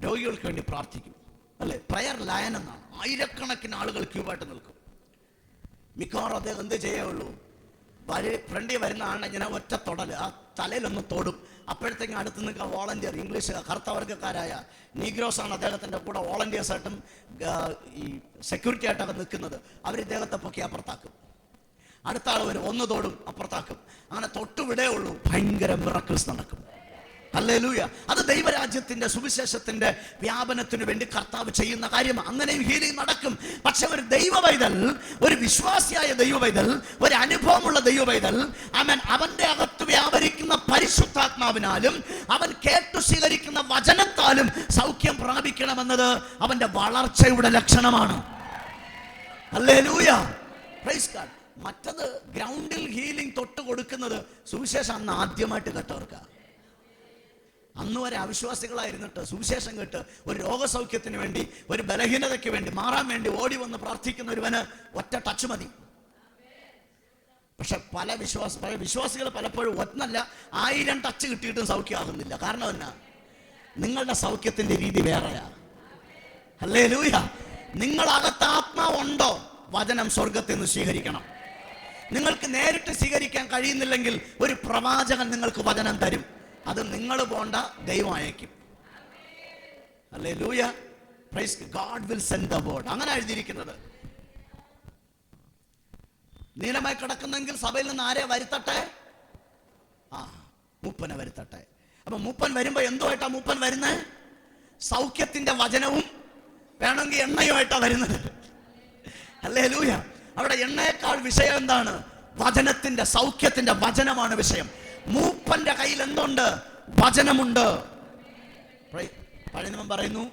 രോഗികൾക്ക് വേണ്ടി പ്രാർത്ഥിക്കും. അല്ലേ? പ്രയർ ലയൻ എന്നാണ്. ആയിരക്കണക്കിന് ആളുകൾ ക്യൂവായിട്ട് നിൽക്കും. മിക്കവാറും അദ്ദേഹം എന്ത് ചെയ്യുള്ളൂ, ഫ്രണ്ടിൽ വരുന്ന ആളിനെ ഇങ്ങനെ ഒറ്റ തൊടല്, ആ തലയിലൊന്ന് തൊടും. അപ്പോഴത്തേക്കും അടുത്ത് നിൽക്കുക വോളണ്ടിയർ, ഇംഗ്ലീഷ് കറുത്തവർഗക്കാരായ നീഗ്രോസാണ് അദ്ദേഹത്തിൻ്റെ കൂടെ വോളണ്ടിയേഴ്സായിട്ടും ഈ സെക്യൂരിറ്റി ആയിട്ടൊക്കെ നിൽക്കുന്നത്. അവർ ഇദ്ദേഹത്തെ പൊക്കി അപ്പുറത്താക്കും. അടുത്ത ആൾ വരും, ഒന്ന് തോടും, അപ്പുറത്താക്കും. അങ്ങനെ തൊട്ടുവിടേ ഉള്ളൂ, ഭയങ്കര മിറക്കിൾസ് നടക്കും. ഹല്ലേലൂയ. അത് ദൈവരാജ്യത്തിന്റെ സുവിശേഷത്തിന്റെ വ്യാപനത്തിന് വേണ്ടി കർത്താവ് ചെയ്യുന്ന കാര്യമാണ്. അങ്ങനെയും ഹീലിംഗ് നടക്കും. പക്ഷെ ഒരു ദൈവവൈതൽ, ഒരു വിശ്വാസിയായ ദൈവവൈതൽ, ഒരു അനുഭവമുള്ള ദൈവവൈതൽ, അവന്റെ അകത്ത് വ്യാപരിക്കുന്ന പരിശുദ്ധാത്മാവിനാലും അവൻ കേട്ടു സ്വീകരിക്കുന്ന വചനത്താലും സൗഖ്യം പ്രാപിക്കണമെന്നത് അവന്റെ വളർച്ചയുടെ ലക്ഷണമാണ്. ഹല്ലേലൂയ. Praise God. മറ്റത് ഗ്രൗണ്ടിൽ ഹീലിംഗ് തൊട്ട് കൊടുക്കുന്നത് സുവിശേഷം അന്ന് ആദ്യമായിട്ട് കേട്ടവർക്ക. അന്ന് വരെ അവിശ്വാസികളായിരുന്നിട്ട് സുവിശേഷം കേട്ട് ഒരു രോഗസൗഖ്യത്തിന് വേണ്ടി, ഒരു ബലഹീനതയ്ക്ക് വേണ്ടി, മാറാൻ വേണ്ടി ഓടി വന്ന് പ്രാർത്ഥിക്കുന്ന ഒരുവന് ഒറ്റ ടച്ച് മതി. പക്ഷെ പല വിശ്വാസികൾ പലപ്പോഴും ഒന്നല്ല 1000 ടച്ച് കിട്ടിയിട്ടും സൗഖ്യമാകുന്നില്ല. കാരണം എന്നാ? നിങ്ങളുടെ സൗഖ്യത്തിന്റെ രീതി വേറെയാ. ഹല്ലേലൂയ. നിങ്ങളകത്ത് ആത്മാവുണ്ടോ, വചനം സ്വർഗത്തിൽ നിന്ന് സ്വീകരിക്കണം. നിങ്ങൾക്ക് നേരിട്ട് സ്വീകരിക്കാൻ കഴിയുന്നില്ലെങ്കിൽ ഒരു പ്രവാചകൻ നിങ്ങൾക്ക് വചനം തരും. അത് നിങ്ങൾ പോണ്ട, ദൈവം അയക്കും. Hallelujah. Praise God will send the word. അങ്ങനെ എഴുതിയിരിക്കുന്നത്. നീലമായി കിടക്കുന്നെങ്കിൽ സഭയിൽ നിന്ന് ആരെ വരുത്തട്ടെ? മൂപ്പനെ വരുത്തട്ടെ. അപ്പൊ മൂപ്പൻ വരുമ്പോ എന്തുമായിട്ടാ മൂപ്പൻ വരുന്നത്? സൗഖ്യത്തിന്റെ വചനവും വേണമെങ്കിൽ എണ്ണയുമായിട്ടാ വരുന്നത്. ഹല്ലേലൂയ. അവിടെ എണ്ണയേക്കാൾ വിഷയം എന്താണ്? വചനത്തിന്റെ, സൗഖ്യത്തിന്റെ വചനമാണ് വിഷയം. മൂപ്പന്റെ കയ്യിൽ എന്തുണ്ട്? വചനമുണ്ട്. പഴയ നിയമം പറയുന്നു,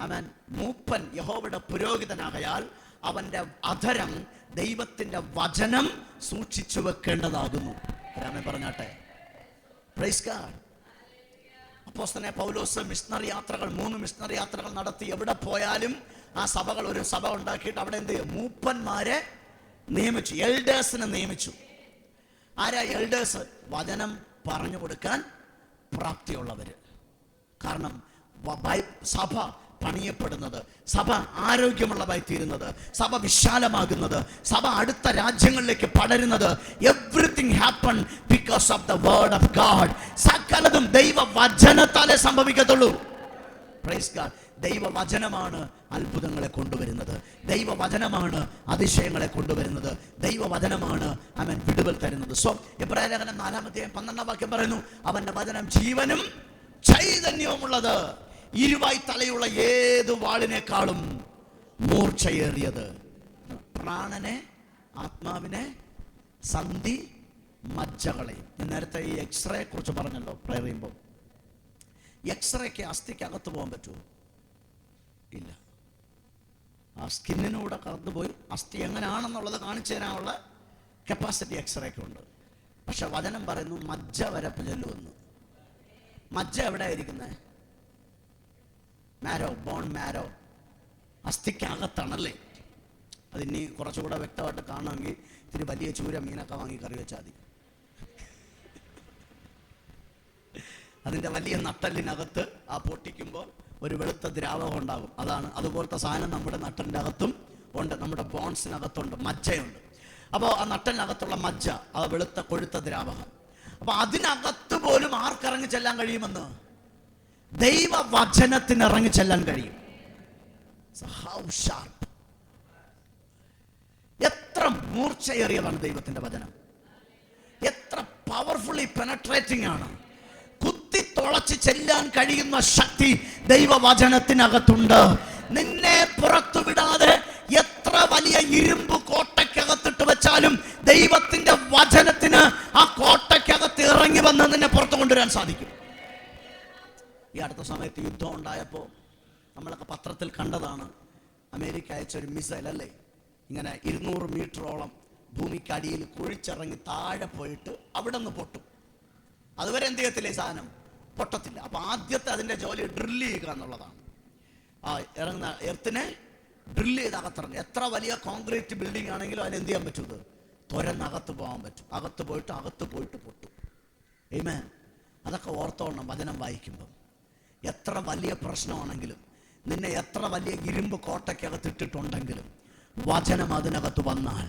ആമേൻ, മൂപ്പൻ യഹോവയുടെ പുരോഹിതനാകയാൽ അവന്റെ അധരം ദൈവത്തിന്റെ വചനം സൂക്ഷിച്ചു വെക്കേണ്ടതാകുന്നു. രാമൻ പറഞ്ഞാട്ടെ. Praise God. അപ്പോസ്തലനായ പൗലോസ് മിഷണറി യാത്രകൾ, 3 മിഷണറി യാത്രകൾ നടത്തി. എവിടെ പോയാലും ആ സഭകൾ, ഒരു സഭ ഉണ്ടാക്കിയിട്ട് അവിടെ എന്ത് ചെയ്യും? മൂപ്പന്മാരെ നിയമിച്ചു, എൽഡേഴ്സിനെ നിയമിച്ചു. ആരാ എൽഡേഴ്സ്? വചനം പറഞ്ഞു കൊടുക്കാൻ പ്രാപ്തിയുള്ളവര്. കാരണം സഭ പണിയപ്പെടുന്നത്, സഭ ആരോഗ്യമുള്ളതായി തീരുന്നത്, സഭ വിശാലമാകുന്നത്, സഭ അടുത്ത രാജ്യങ്ങളിലേക്ക് പടരുന്നത്, everything happen because of the word of God. സകലതും ദൈവവചനത്താലേ സംഭവിക്കത്തുള്ളൂ. Praise God. ദൈവവചനമാണ് അത്ഭുതങ്ങളെ കൊണ്ടുവരുന്നത്. ദൈവവചനമാണ് അതിശയങ്ങളെ കൊണ്ടുവരുന്നത്. ദൈവവചനമാണ് അവൻ വിടുതൽ തരുന്നത്. എബ്രായ ലേഖനം 4:12 പറയുന്നു, അവന്റെ വചനം ജീവനും ചൈതന്യവുമുള്ളത്, ഇരുവായി തലയുള്ള ഏത് വാളിനേക്കാളും മൂർച്ചയേറിയത്, പ്രാണനെ ആത്മാവിനെ സന്ധി മജ്ജകളെ. ഞാൻ നേരത്തെ ഈ എക്സ്റേ കുറിച്ച് പറഞ്ഞല്ലോ പ്രയർ ചെയ്യുമ്പോൾ. എക്സ്റേക്ക് അസ്ഥിക്ക് അകത്ത് പോകാൻ പറ്റുമോ? ഇല്ല. ആ സ്കിന്നിനൂടെ കടന്നുപോയി അസ്ഥി എങ്ങനെയാണെന്നുള്ളത് കാണിച്ചു തരാനുള്ള കപ്പാസിറ്റി എക്സ്റേക്ക് ഉണ്ട്. പക്ഷെ വചനം പറയുന്നു മജ്ജ വരെ ചെല്ലുമെന്ന്. മജ്ജ എവിടെ ആയിരിക്കുന്നത്? മാരോ, ബോൺ മാരോ, അസ്ഥിക്കകത്താണല്ലേ. അതിനി കുറച്ചുകൂടെ വ്യക്തമായിട്ട് കാണണമെങ്കിൽ ഇത്തിരി വലിയ ചൂര മീനൊക്കെ വാങ്ങി കറി വെച്ചാൽ മതി. അതിൻ്റെ വലിയ നട്ടലിനകത്ത് ആ പൊട്ടിക്കുമ്പോൾ ഒരു വെളുത്ത ദ്രാവകം ഉണ്ടാകും. അതുപോലത്തെ സാധനം നമ്മുടെ നട്ടലിൻ്റെ അകത്തും ഉണ്ട്, നമ്മുടെ ബോൺസിനകത്തുണ്ട്, മജ്ജയുണ്ട്. അപ്പോൾ ആ നട്ടലിനകത്തുള്ള മജ്ജ, ആ വെളുത്ത കൊഴുത്ത ദ്രാവകം. അപ്പൊ അതിനകത്ത് പോലും ആർക്കിറങ്ങി ചെല്ലാൻ കഴിയുമെന്ന്? ദൈവവചനത്തിന് ഇറങ്ങി ചെല്ലാൻ കഴിയും. How sharp! എത്ര മൂർച്ചയേറിയതാണ് ദൈവത്തിന്റെ വചനം. എത്ര പവർഫുള്ളി പെനട്രേറ്റിംഗ് ആണ്. കുത്തി തുളച്ച് ചെല്ലാൻ കഴിയുന്ന ശക്തി ദൈവവചനത്തിനകത്തുണ്ട്. നിന്നെ പുറത്തു വിടാതെ എത്ര വലിയ ഇരുമ്പ് കോട്ടയ്ക്കകത്തിട്ട് വെച്ചാലും ദൈവത്തിന്റെ വചനത്തിന് ആ കോട്ടയ്ക്കകത്ത് ഇറങ്ങി വന്ന് നിന്നെ പുറത്തു കൊണ്ടുവരാൻ സാധിക്കും. ഈ അടുത്ത സമയത്ത് യുദ്ധം ഉണ്ടായപ്പോൾ നമ്മളൊക്കെ പത്രത്തിൽ കണ്ടതാണ്. അമേരിക്ക അയച്ച ഒരു മിസൈൽ അല്ലേ, ഇങ്ങനെ 200 മീറ്ററോളം ഭൂമിക്കടിയിൽ കുഴിച്ചിറങ്ങി താഴെ പോയിട്ട് അവിടെ നിന്ന് പൊട്ടും. അതുവരെ എന്ത് ചെയ്യത്തില്ല, ഈ സാധനം പൊട്ടത്തില്ല. അപ്പൊ ആദ്യത്തെ അതിന്റെ ജോലി ഡ്രില്ല് ചെയ്യുക എന്നുള്ളതാണ്. ആ ഇറങ്ങുന്ന എർത്തിനെ ഡ്രില്ല് ചെയ്ത് അകത്തിറങ്ങും. എത്ര വലിയ കോൺക്രീറ്റ് ബിൽഡിംഗ് ആണെങ്കിലും അതിന് എന്ത് ചെയ്യാൻ പറ്റും? തുരന്നകത്ത് പോകാൻ പറ്റും. അകത്ത് പോയിട്ട് പൊട്ടും. ആമേൻ. അതൊക്കെ ഓർത്തോണം വചനം വായിക്കുമ്പോൾ. എത്ര വലിയ പ്രശ്നമാണെങ്കിലും, നിന്നെ എത്ര വലിയ ഇരുമ്പ് കോട്ടയ്ക്കകത്ത് ഇട്ടിട്ടുണ്ടെങ്കിലും, വചനം അതിനകത്ത് വന്നാൽ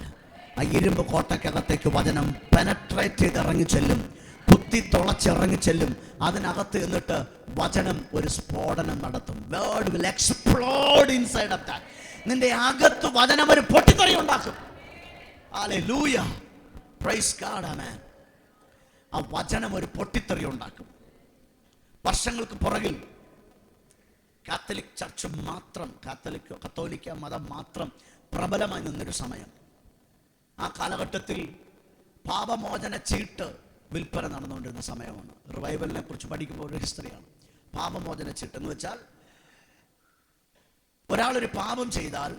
ആ ഇരുമ്പ് കോട്ടയ്ക്കകത്തേക്ക് വചനം പെനട്രേറ്റ് ചെയ്ത് ഇറങ്ങി ചെല്ലും, കുത്തി തുളച്ചിറങ്ങി ചെല്ലും. അതിനകത്ത് എന്നിട്ട് വചനം ഒരു സ്ഫോടനം നടത്തും. Word will explode inside of that. നിന്റെ അകത്ത് വചനം ഒരു പൊട്ടിത്തെറി ഉണ്ടാക്കും. ഹല്ലേലൂയ, പ്രൈസ് ഗോഡ്, ആമേൻ. ആ വചനം ഒരു പൊട്ടിത്തെറി ഉണ്ടാക്കും. വർഷങ്ങൾക്ക് പുറകിൽ കാത്തലിക് ചർച്ച് മാത്രം, കത്തോലിക്ക മതം മാത്രം പ്രബലമായി നിന്നൊരു സമയം. ആ കാലഘട്ടത്തിൽ പാപമോചന ചീട്ട് വിൽപ്പന നടന്നുകൊണ്ടിരുന്ന സമയമാണ്. റിവൈവലിനെ കുറിച്ച് പഠിക്കുമ്പോൾ ഒരു ഹിസ്റ്ററിയാണ്. പാപമോചന ചീട്ട് എന്ന് വെച്ചാൽ, ഒരാളൊരു പാപം ചെയ്താൽ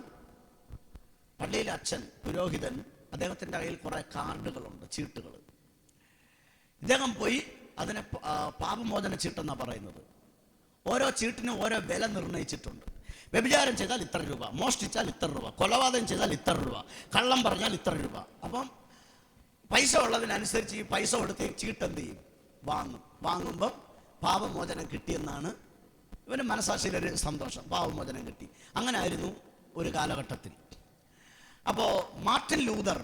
പള്ളിയിലെ അച്ഛൻ, പുരോഹിതൻ, അദ്ദേഹത്തിൻ്റെ കയ്യിൽ കുറെ കാർഡുകളുണ്ട്, ചീട്ടുകൾ. ഇദ്ദേഹം പോയി അതിനെ പാപമോചന ചീട്ടെന്നാണ് പറയുന്നത്. ഓരോ ചീട്ടിനും ഓരോ വില നിർണ്ണയിച്ചിട്ടുണ്ട്. വ്യഭിചാരം ചെയ്താൽ ഇത്ര രൂപ, മോഷ്ടിച്ചാൽ ഇത്ര രൂപ, കൊലപാതകം ചെയ്താൽ ഇത്ര രൂപ, കള്ളം പറഞ്ഞാൽ ഇത്ര രൂപ. അപ്പം പൈസ ഉള്ളതിനനുസരിച്ച് ഈ പൈസ കൊടുത്ത് ചീട്ട് എന്ത് ചെയ്യും? വാങ്ങുമ്പോൾ പാപമോചനം കിട്ടിയെന്നാണ് ഇവന് മനസാക്ഷിയിലൊരു സന്തോഷം, പാപമോചനം കിട്ടി. അങ്ങനെ ആയിരുന്നു ഒരു കാലഘട്ടത്തിൽ. അപ്പോൾ മാർട്ടിൻ ലൂതർ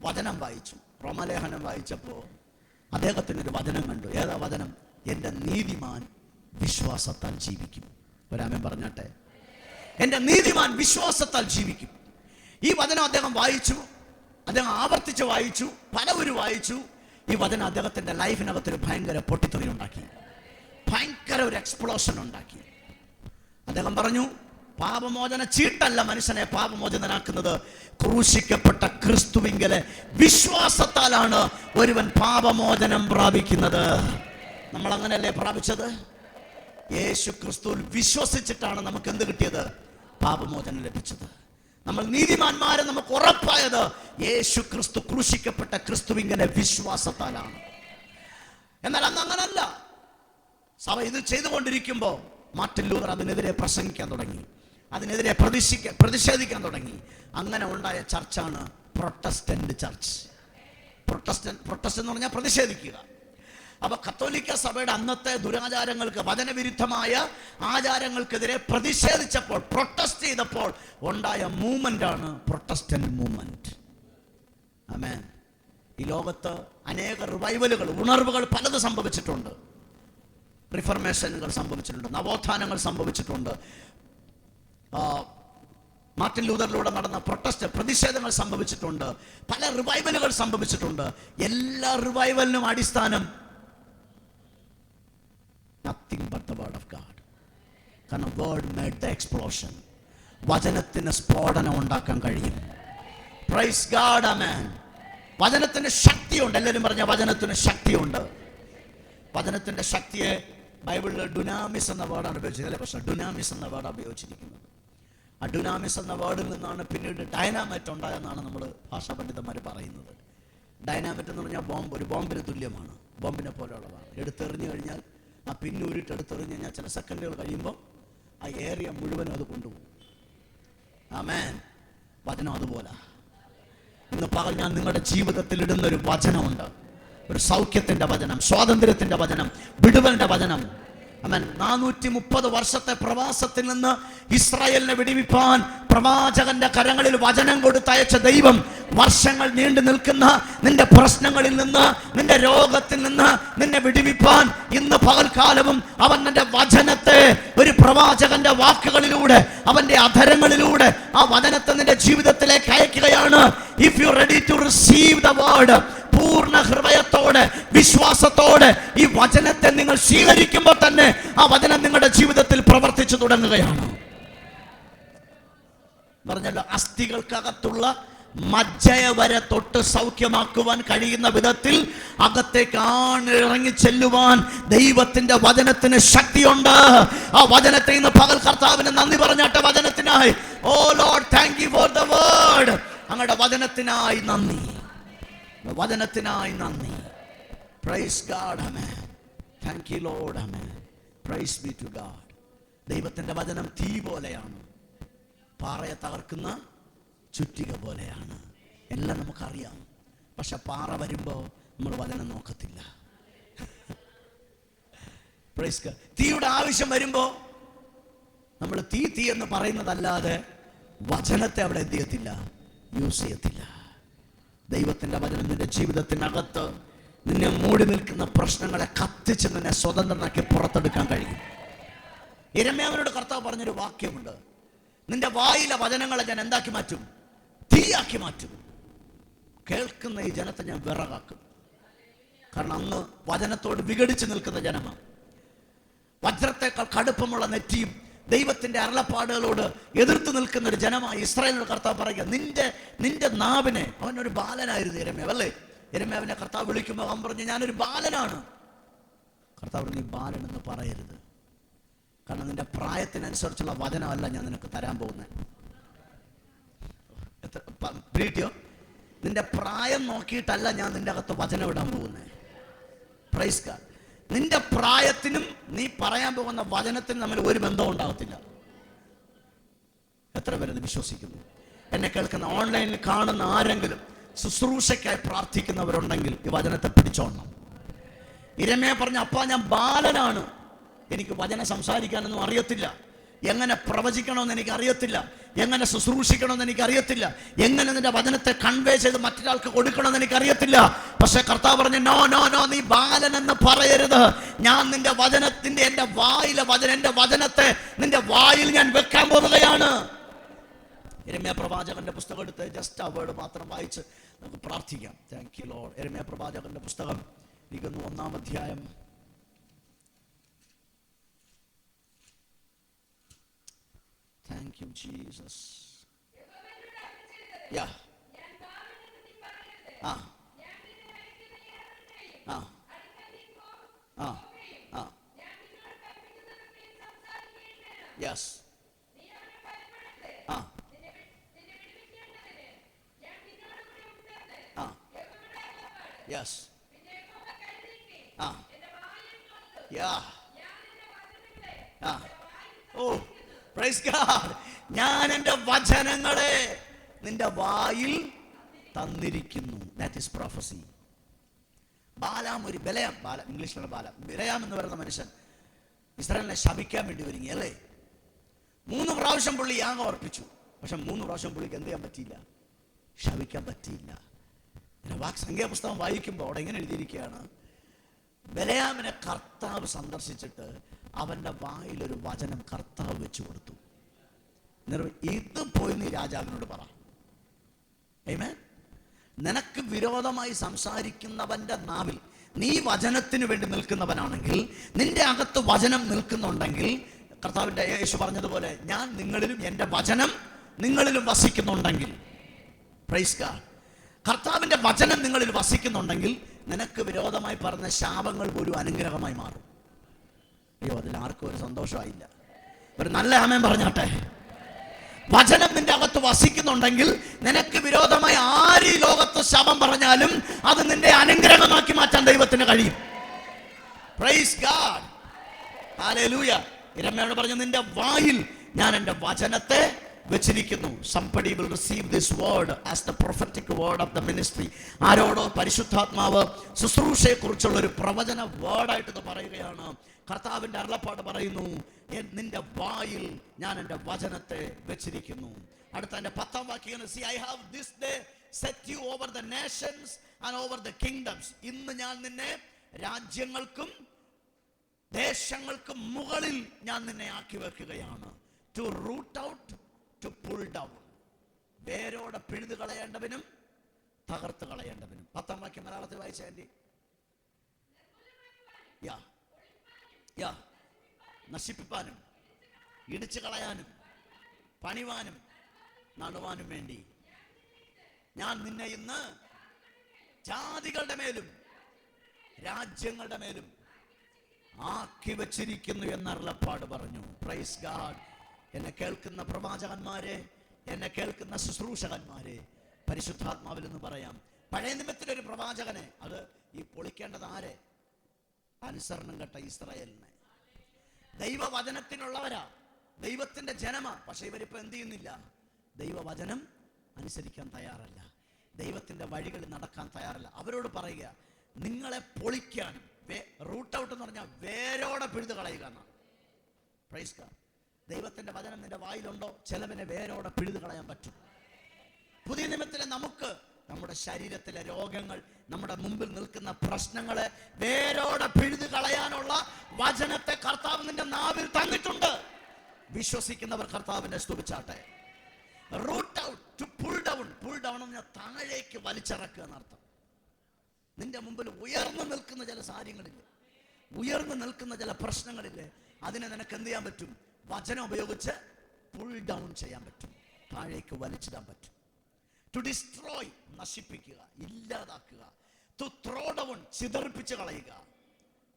വചനം വായിച്ചു, റോമലേഖനം വായിച്ചപ്പോൾ അദ്ദേഹത്തിനൊരു വചനം കണ്ടു. ഏതാ വചനം? എൻ്റെ നീതിമാൻ വിശ്വാസത്താൽ ജീവിക്കും. ഒരാമൻ പറഞ്ഞാട്ടെ. എൻ്റെ നീതിമാൻ വിശ്വാസത്താൽ ജീവിക്കും. ഈ വചനം അദ്ദേഹം വായിച്ചു, അദ്ദേഹം ആവർത്തിച്ച് വായിച്ചു, പലവരും വായിച്ചു. ഈ വചനം അദ്ദേഹത്തിൻ്റെ ലൈഫിനകത്തൊരു ഭയങ്കര പൊട്ടിത്തെറി ഉണ്ടാക്കി, ഭയങ്കര ഒരു എക്സ്പ്ലോഷൻ ഉണ്ടാക്കി. അദ്ദേഹം പറഞ്ഞു, പാപമോചന ചീട്ടല്ല മനുഷ്യനെ പാപമോചനാക്കുന്നത്, ക്രൂശിക്കപ്പെട്ട ക്രിസ്തുവിങ്കലെ വിശ്വാസത്താലാണ് ഒരുവൻ പാപമോചനം പ്രാപിക്കുന്നത്. നമ്മൾ അങ്ങനെയല്ലേ പ്രാപിച്ചത്? യേശു ക്രിസ്തുവിൽ വിശ്വസിച്ചിട്ടാണ് നമുക്ക് എന്ത് കിട്ടിയത്? പാപമോചനം ലഭിച്ചത്. നമ്മൾ നീതിമാന്മാരെ നമുക്ക് ഉറപ്പായത് യേശു ക്രിസ്തു ക്രൂശിക്കപ്പെട്ട ക്രിസ്തുവിങ്കലെ വിശ്വാസത്താലാണ്. എന്നാൽ അന്ന് അങ്ങനല്ല. സഭ ഇത് ചെയ്തുകൊണ്ടിരിക്കുമ്പോൾ മാർട്ടിൻ ലൂതർ അതിനെതിരെ പ്രസംഗിക്കാൻ തുടങ്ങി, അതിനെതിരെ പ്രതിഷേധിക്കാൻ തുടങ്ങി. അങ്ങനെ ഉണ്ടായ ചർച്ചാണ് പ്രൊട്ടസ്റ്റന്റ് ചർച്ച്. പ്രൊട്ടസ്റ്റ് എന്ന് പറഞ്ഞാൽ പ്രതിഷേധിക്കുക. അപ്പൊ കത്തോലിക്ക സഭയുടെ അന്നത്തെ ദുരാചാരങ്ങൾക്ക്, വചനവിരുദ്ധമായ ആചാരങ്ങൾക്കെതിരെ പ്രതിഷേധിച്ചപ്പോൾ, പ്രൊട്ടസ്റ്റ് ചെയ്തപ്പോൾ ഉണ്ടായ മൂവ്മെന്റ് ആണ് പ്രൊട്ടസ്റ്റന്റ് മൂവ്മെന്റ്. ആമേൻ. ഈ ലോകത്ത് അനേക റിവൈവലുകൾ, ഉണർവുകൾ പലത് സംഭവിച്ചിട്ടുണ്ട്. റിഫർമേഷനുകൾ സംഭവിച്ചിട്ടുണ്ട്, നവോത്ഥാനങ്ങൾ സംഭവിച്ചിട്ടുണ്ട്. മാർട്ടിൻ ലൂതറിലൂടെ നടന്ന പ്രൊട്ടസ്റ്റ് പ്രതിഷേധങ്ങൾ സംഭവിച്ചിട്ടുണ്ട്, പല റിവൈവലുകൾ സംഭവിച്ചിട്ടുണ്ട്. എല്ലാ റിവൈവലിനും അടിസ്ഥാനം nothing but the word of God. കാരണം word made the explosion. വചനത്തിന് സ്ഫോടനം ഉണ്ടാക്കാൻ കഴിയും. Praise God. ആമേൻ. വചനത്തിന് ശക്തിയുണ്ട്. എല്ലാവരും പറഞ്ഞ വചനത്തിന് ശക്തിയുണ്ട്. വചനത്തിന്റെ ശക്തിയെ ബൈബിളിൽ ഡുനാമിസ് എന്ന വേർഡാണ് ഉപയോഗിച്ചത്. പക്ഷേ ഡുനാമിസ് എന്ന വേർഡാണ് ഉപയോഗിച്ചിരിക്കുന്നത്. ആ ഡുനാമിസ് എന്ന വേർഡിൽ നിന്നാണ് പിന്നീട് ഡൈനാമൈറ്റ് ഉണ്ടായെന്നാണ് നമ്മൾ ഭാഷാ പണ്ഡിതന്മാർ പറയുന്നത്. ഡൈനാമൈറ്റ് എന്ന് പറഞ്ഞാൽ ബോംബ്, ഒരു ബോംബിന് തുല്യമാണ്, ബോംബിനെ പോലെയുള്ളതാണ്. എടുത്തെറിഞ്ഞു കഴിഞ്ഞാൽ, ആ പിന്നൂരിട്ട് എടുത്തെറിഞ്ഞു കഴിഞ്ഞാൽ ചില സെക്കൻഡുകൾ കഴിയുമ്പോൾ ആ ഏരിയ മുഴുവനും അത് കൊണ്ടുപോകും. ആമേൻ. വചനം അതുപോലെ. ഇന്ന് പകൽ ഞാൻ നിങ്ങളുടെ ജീവിതത്തിൽ ഇടുന്നൊരു വചനമുണ്ട്, ഒരു സൗഖ്യത്തിന്റെ വചനം, സ്വാതന്ത്ര്യത്തിന്റെ വചനം, വിടുതലിന്റെ വചനം. ആമേൻ. 430 വർഷത്തെ പ്രവാസത്തിൽ നിന്ന് ഇസ്രായേലിനെ വിടുവിപ്പാൻ പ്രവാചകന്റെ കരങ്ങളിൽ വചനം കൊടുത്തയച്ച ദൈവം വർഷങ്ങൾ നീണ്ടു നിൽക്കുന്ന നിന്റെ പ്രശ്നങ്ങളിൽ നിന്ന്, നിന്റെ രോഗത്തിൽ നിന്ന് നിന്നെ വിടുവിപ്പാൻ ഇന്ന് പകൽക്കാലവും അവൻ നിന്റെ വചനത്തെ ഒരു പ്രവാചകന്റെ വാക്കുകളിലൂടെ, അവന്റെ അധരങ്ങളിലൂടെ ആ വചനത്തെ നിന്റെ ജീവിതത്തിലേക്ക് അയക്കുകയാണ്. If you ready to receive the word, പൂർണ്ണ ഹൃദയത്തോടെ, വിശ്വാസത്തോടെ ഈ വചനത്തെ നിങ്ങൾ സ്വീകരിക്കുമ്പോൾ തന്നെ ആ വചനം നിങ്ങളുടെ ജീവിതത്തിൽ പ്രവർത്തിച്ചു തുടങ്ങുകയാണ്. പറഞ്ഞല്ലോ, അസ്ഥികൾക്കകത്തുള്ള മജ്ജയ വരെ തൊട്ട് സൗഖ്യമാക്കുവാൻ കഴിയുന്ന വിധത്തിൽ അകത്തേക്ക് ഇറങ്ങി ചെല്ലുവാൻ ദൈവത്തിന്റെ വചനത്തിന് ശക്തിയുണ്ട്. ആ വചനത്തെ ഇന്ന് പകൽ കർത്താവിന് നന്ദി പറഞ്ഞാട്ടെ. വചനത്തിനായി, oh Lord, thank you for the word. അങ്ങയുടെ വചനത്തിനായി നന്ദി, വചനത്തിനായി നന്ദി. Praise God. ആമേൻ. Thank you Lord. ആമേൻ. Praise be to God. ദൈവത്തിന്റെ വചനം തീ പോലെയാണ്, പാറയെ തകർക്കുന്ന ചുറ്റിക പോലെയാണ്. എല്ലാം നമുക്കറിയാം. പക്ഷെ പാറ വരുമ്പോൾ നമ്മൾ വചനം നോക്കത്തില്ല. Praise God. തീയുടെ ആവശ്യം വരുമ്പോൾ നമ്മൾ തീ എന്ന് പറയുന്നതല്ലാതെ വചനത്തെ അവിടെ എന്ത് ചെയ്യത്തില്ല, യൂസ് ചെയ്യത്തില്ല. ദൈവത്തിന്റെ വചനം നിന്റെ ജീവിതത്തിനകത്ത് നിന്നെ മൂടി നിൽക്കുന്ന പ്രശ്നങ്ങളെ കത്തിച്ച് നിന്നെ സ്വതന്ത്രനാക്കി പുറത്തെടുക്കാൻ കഴിയും. യിരെമ്യാവിനോട് കർത്താവ് പറഞ്ഞൊരു വാക്യമുണ്ട്, നിന്റെ വായിലെ വചനങ്ങളെ ഞാൻ എന്താക്കി മാറ്റും? തീയാക്കി മാറ്റും. കേൾക്കുന്ന ഈ ജനത്തെ ഞാൻ വിറകാക്കും. കാരണം അന്ന് വചനത്തോട് വിഘടിച്ച് നിൽക്കുന്ന ജനമാണ്. വജ്രത്തെക്കാൾ കടുപ്പമുള്ള നെറ്റിയും ദൈവത്തിന്റെ അരുളപ്പാടുകളോട് എതിർത്ത് നിൽക്കുന്ന ഒരു ജനമായി ഇസ്രായേലിനോട് കർത്താവ് പറയുക, നിന്റെ നാവിനെ, അവനൊരു ബാലനായിരുന്നു യിരെമ്യാവ്, അല്ലേ? യിരെമ്യാവിനെ കർത്താവ് വിളിക്കുമ്പോൾ അവൻ പറഞ്ഞു, ഞാനൊരു ബാലനാണ്. കർത്താവ് പറഞ്ഞു, ബാലൻ എന്ന് പറയരുത്. കാരണം നിന്റെ പ്രായത്തിനനുസരിച്ചുള്ള വചനമല്ല ഞാൻ നിനക്ക് തരാൻ പോകുന്നത്. നിന്റെ പ്രായം നോക്കിയിട്ടല്ല ഞാൻ നിന്റെ അകത്ത് വചനം ഇടാൻ പോകുന്നത്. Praise God. നിന്റെ പ്രായത്തിനും നീ പറയാൻ പോകുന്ന വചനത്തിനും തമ്മിൽ ഒരു ബന്ധവും ഉണ്ടാകത്തില്ല. എത്ര പേര് വിശ്വസിക്കുന്നു? എന്നെ കേൾക്കുന്ന, ഓൺലൈനിൽ കാണുന്ന ആരെങ്കിലും ശുശ്രൂഷയ്ക്കായി പ്രാർത്ഥിക്കുന്നവരുണ്ടെങ്കിൽ ഈ വചനത്തെ പിടിച്ചോണം. യിരെമ്യാവ് പറഞ്ഞ, അപ്പാ ഞാൻ ബാലനാണ്. എനിക്ക് വചനം സംസാരിക്കാനൊന്നും അറിയത്തില്ല, എങ്ങനെ പ്രവചിക്കണമെന്ന് എനിക്കറിയത്തില്ല, എങ്ങനെ ശുശ്രൂഷിക്കണമെന്ന് എനിക്കറിയത്തില്ല, എങ്ങനെ നിന്റെ വചനത്തെ കൺവേ ചെയ്ത് മറ്റൊരാൾക്ക് കൊടുക്കണമെന്ന് എനിക്കറിയത്തില്ല. പക്ഷെ കർത്താവ് പറഞ്ഞു, നോ നോ നോ, നീ ബാലനെന്ന് പറയരുത്. ഞാൻ നിന്റെ വചനത്തിന്റെ, എൻ്റെ വായിലെ വചനം, എൻ്റെ വചനത്തെ നിന്റെ വായിൽ ഞാൻ വെക്കാൻ പോവുകയാണ്. യിരെമ്യാ പ്രവാചകന്റെ പുസ്തകം എടുത്ത് ജസ്റ്റ് ആ വേർഡ് മാത്രം വായിച്ച് നമുക്ക് പ്രാർത്ഥിക്കാം. Thank you Lord. യിരെമ്യാ പ്രവാചകന്റെ പുസ്തകം 1-ാം അധ്യായം. Thank you, Jesus. Yeah. Ah. Ah. Ah. Ah. Yes. Ah. Ah. Yes. Ah. Yeah. Ah. Oh. Praise God. ഞാൻ എൻ്റെ വചനങ്ങളെ നിന്റെ വായിൽ തന്നിരിക്കുന്നു. That is prophecy. ബാലാം, ഒരു ബലയാം, ഇംഗ്ലീഷിലുള്ള ബലയാം എന്ന് പറയുന്ന മനുഷ്യൻ ഇസ്രായേലിനെ ശപിക്കാൻ വേണ്ടി ഒരുങ്ങി അല്ലേ. 3 പ്രാവശ്യം പുള്ളി യാഗം അർപ്പിച്ചു. പക്ഷെ 3 പ്രാവശ്യം പുള്ളിക്ക് എന്ത് ചെയ്യാൻ പറ്റിയില്ല? ശപിക്കാൻ പറ്റിയില്ല. സംഖ്യാപുസ്തകം വായിക്കുമ്പോൾ അവിടെ എങ്ങനെ എഴുതിയിരിക്കുകയാണ്, ബലയാമിനെ കർത്താവ് സന്ദർശിച്ചിട്ട് അവന്റെ വായിലൊരു വചനം കർത്താവ് വെച്ചു കൊടുത്തു. ഇത് പോയി നീ രാജാവിനോട് പറ. ആമേൻ. നിനക്ക് വിരോധമായി സംസാരിക്കുന്നവന്റെ നാവിൽ നീ വചനത്തിന് വേണ്ടി നിൽക്കുന്നവനാണെങ്കിൽ, നിന്റെ അകത്ത് വചനം നിൽക്കുന്നുണ്ടെങ്കിൽ, കർത്താവിന്റെ യേശു പറഞ്ഞതുപോലെ, ഞാൻ നിങ്ങളിലും എൻ്റെ വചനം നിങ്ങളിലും വസിക്കുന്നുണ്ടെങ്കിൽ, പ്രൈസ് ഗോഡ്, കർത്താവിന്റെ വചനം നിങ്ങളിൽ വസിക്കുന്നുണ്ടെങ്കിൽ നിനക്ക് വിരോധമായി പറഞ്ഞ ശാപങ്ങൾ പോലും അനുഗ്രഹമായി മാറും. അയ്യോ, അതിൽ ആർക്കും ഒരു സന്തോഷമായില്ല. ഒരു നല്ല ആമേൻ പറഞ്ഞാട്ടെ. വചനം നിന്റെ അകത്ത് വസിക്കുന്നുണ്ടെങ്കിൽ നിനക്ക് വിരോധമായി ആര് ഈ ലോകത്ത് ശാപം പറഞ്ഞാലും അത് നിന്റെ അനുഗ്രഹമാക്കി മാറ്റാൻ ദൈവത്തിന് കഴിയും. Praise God. ഹല്ലേലൂയ. യിരെമ്യായോട് പറഞ്ഞു, നിന്റെ വായിൽ ഞാൻ എൻ്റെ വചനത്തെ വെച്ചിരിക്കുന്നു. Somebody will receive this word as the prophetic word of the ministry. ആരോടോ പരിശുദ്ധാത്മാവ് ശുശ്രൂഷയെ കുറിച്ചുള്ള ഒരു പ്രവചന വേർഡായിട്ട് ഇത് പറയുകയാണ്. കർത്താവിന്റെ അരുളപ്പാട് പറയുന്നു, നിന്റെ വായിൽ ഞാൻ എൻ്റെ വചനത്തെ വെച്ചിരിക്കുന്നു. അടുത്ത എൻ്റെ 10-ാം വാക്യം, see I have this day set you over the nations and over the kingdoms. ഇന്ന് ഞാൻ നിന്നെ രാജ്യങ്ങൾക്കും ദേശങ്ങൾക്കും മുകളിൽ ഞാൻ നിന്നെ ആക്കി വെക്കുകയാണ്. To root out, to pull down. വേരോടെ പിഴുതു കളയേണ്ടവനും തകർത്ത് കളയേണ്ടവനും. 10-ാം വാക്യം മലയാളത്തിൽ വായിച്ച ആൻറ്റി. നശിപ്പിപ്പാനും ഇടിച്ചു കളയാനും പണിവാനും നടുവാനും വേണ്ടി ഞാൻ നിന്നെ ഇന്ന് ജാതികളുടെ മേലും രാജ്യങ്ങളുടെ മേലും ആക്കി വച്ചിരിക്കുന്നു എന്നരുളപ്പാട് പറഞ്ഞു. Praise God. എന്നെ കേൾക്കുന്ന പ്രവാചകന്മാരെ, എന്നെ കേൾക്കുന്ന ശുശ്രൂഷകന്മാരെ, പരിശുദ്ധാത്മാവിൽ എന്ന് പറയാം, പഴയ നിയമത്തിലൊരു പ്രവാചകനെ, അത് ഈ പൊളിക്കേണ്ടത് ആരെ? അനുസരണം കെട്ട ഇസ്രായേലിനെ. ദൈവവചനത്തിനുള്ളവരാ, ദൈവത്തിന്റെ ജനമാ. പക്ഷെ ഇവരിപ്പോ എന്ത് ചെയ്യുന്നില്ല? ദൈവവചനം അനുസരിക്കാൻ തയ്യാറല്ല, ദൈവത്തിന്റെ വഴികളിൽ നടക്കാൻ തയ്യാറല്ല. അവരോട് പറയുക, നിങ്ങളെ പൊളിക്കാനും, റൂട്ട് ഔട്ട് എന്ന് പറഞ്ഞാൽ വേരോടെ പിഴുതു കളയുക എന്നാണ്. Praise God. ദൈവത്തിന്റെ വചനം നിന്റെ വായിലുണ്ടോ, ചിലവിനെ വേരോടെ പിഴുതു കളയാൻ പറ്റും. പുതിയ നിയമത്തിലെ നമുക്ക് നമ്മുടെ ശരീരത്തിലെ രോഗങ്ങൾ, നമ്മുടെ മുമ്പിൽ നിൽക്കുന്ന പ്രശ്നങ്ങളെ വേരോടെ പിഴുതു കളയാനുള്ള വചനത്തെ കർത്താവ് നിന്റെ നാവിൽ തന്നിട്ടുണ്ട്. വിശ്വസിക്കുന്നവർ കർത്താവിനെ സ്തുതിച്ചാട്ടെ. Root out, to pull down. Pull down എന്ന് പറഞ്ഞാൽ താഴേക്ക് വലിച്ചിറക്കുക എന്നർത്ഥം. നിന്റെ മുമ്പിൽ ഉയർന്നു നിൽക്കുന്ന ചില കാര്യങ്ങളില്ലേ, ഉയർന്നു നിൽക്കുന്ന ചില പ്രശ്നങ്ങളില്ലേ, അതിനെ നിനക്ക് എന്ത് ചെയ്യാൻ പറ്റും? വചനം ഉപയോഗിച്ച് പുൾ ഡൗൺ ചെയ്യാൻ പറ്റും, താഴേക്ക് വലിച്ചിടാൻ പറ്റും. ടു ഡിസ്ട്രോയ്, നശിപ്പിക്കുക, ഇല്ലാതാക്കുക. ടു ത്രോ ഡൗൺ, ചിതറിപ്പിച്ച് കളയുക.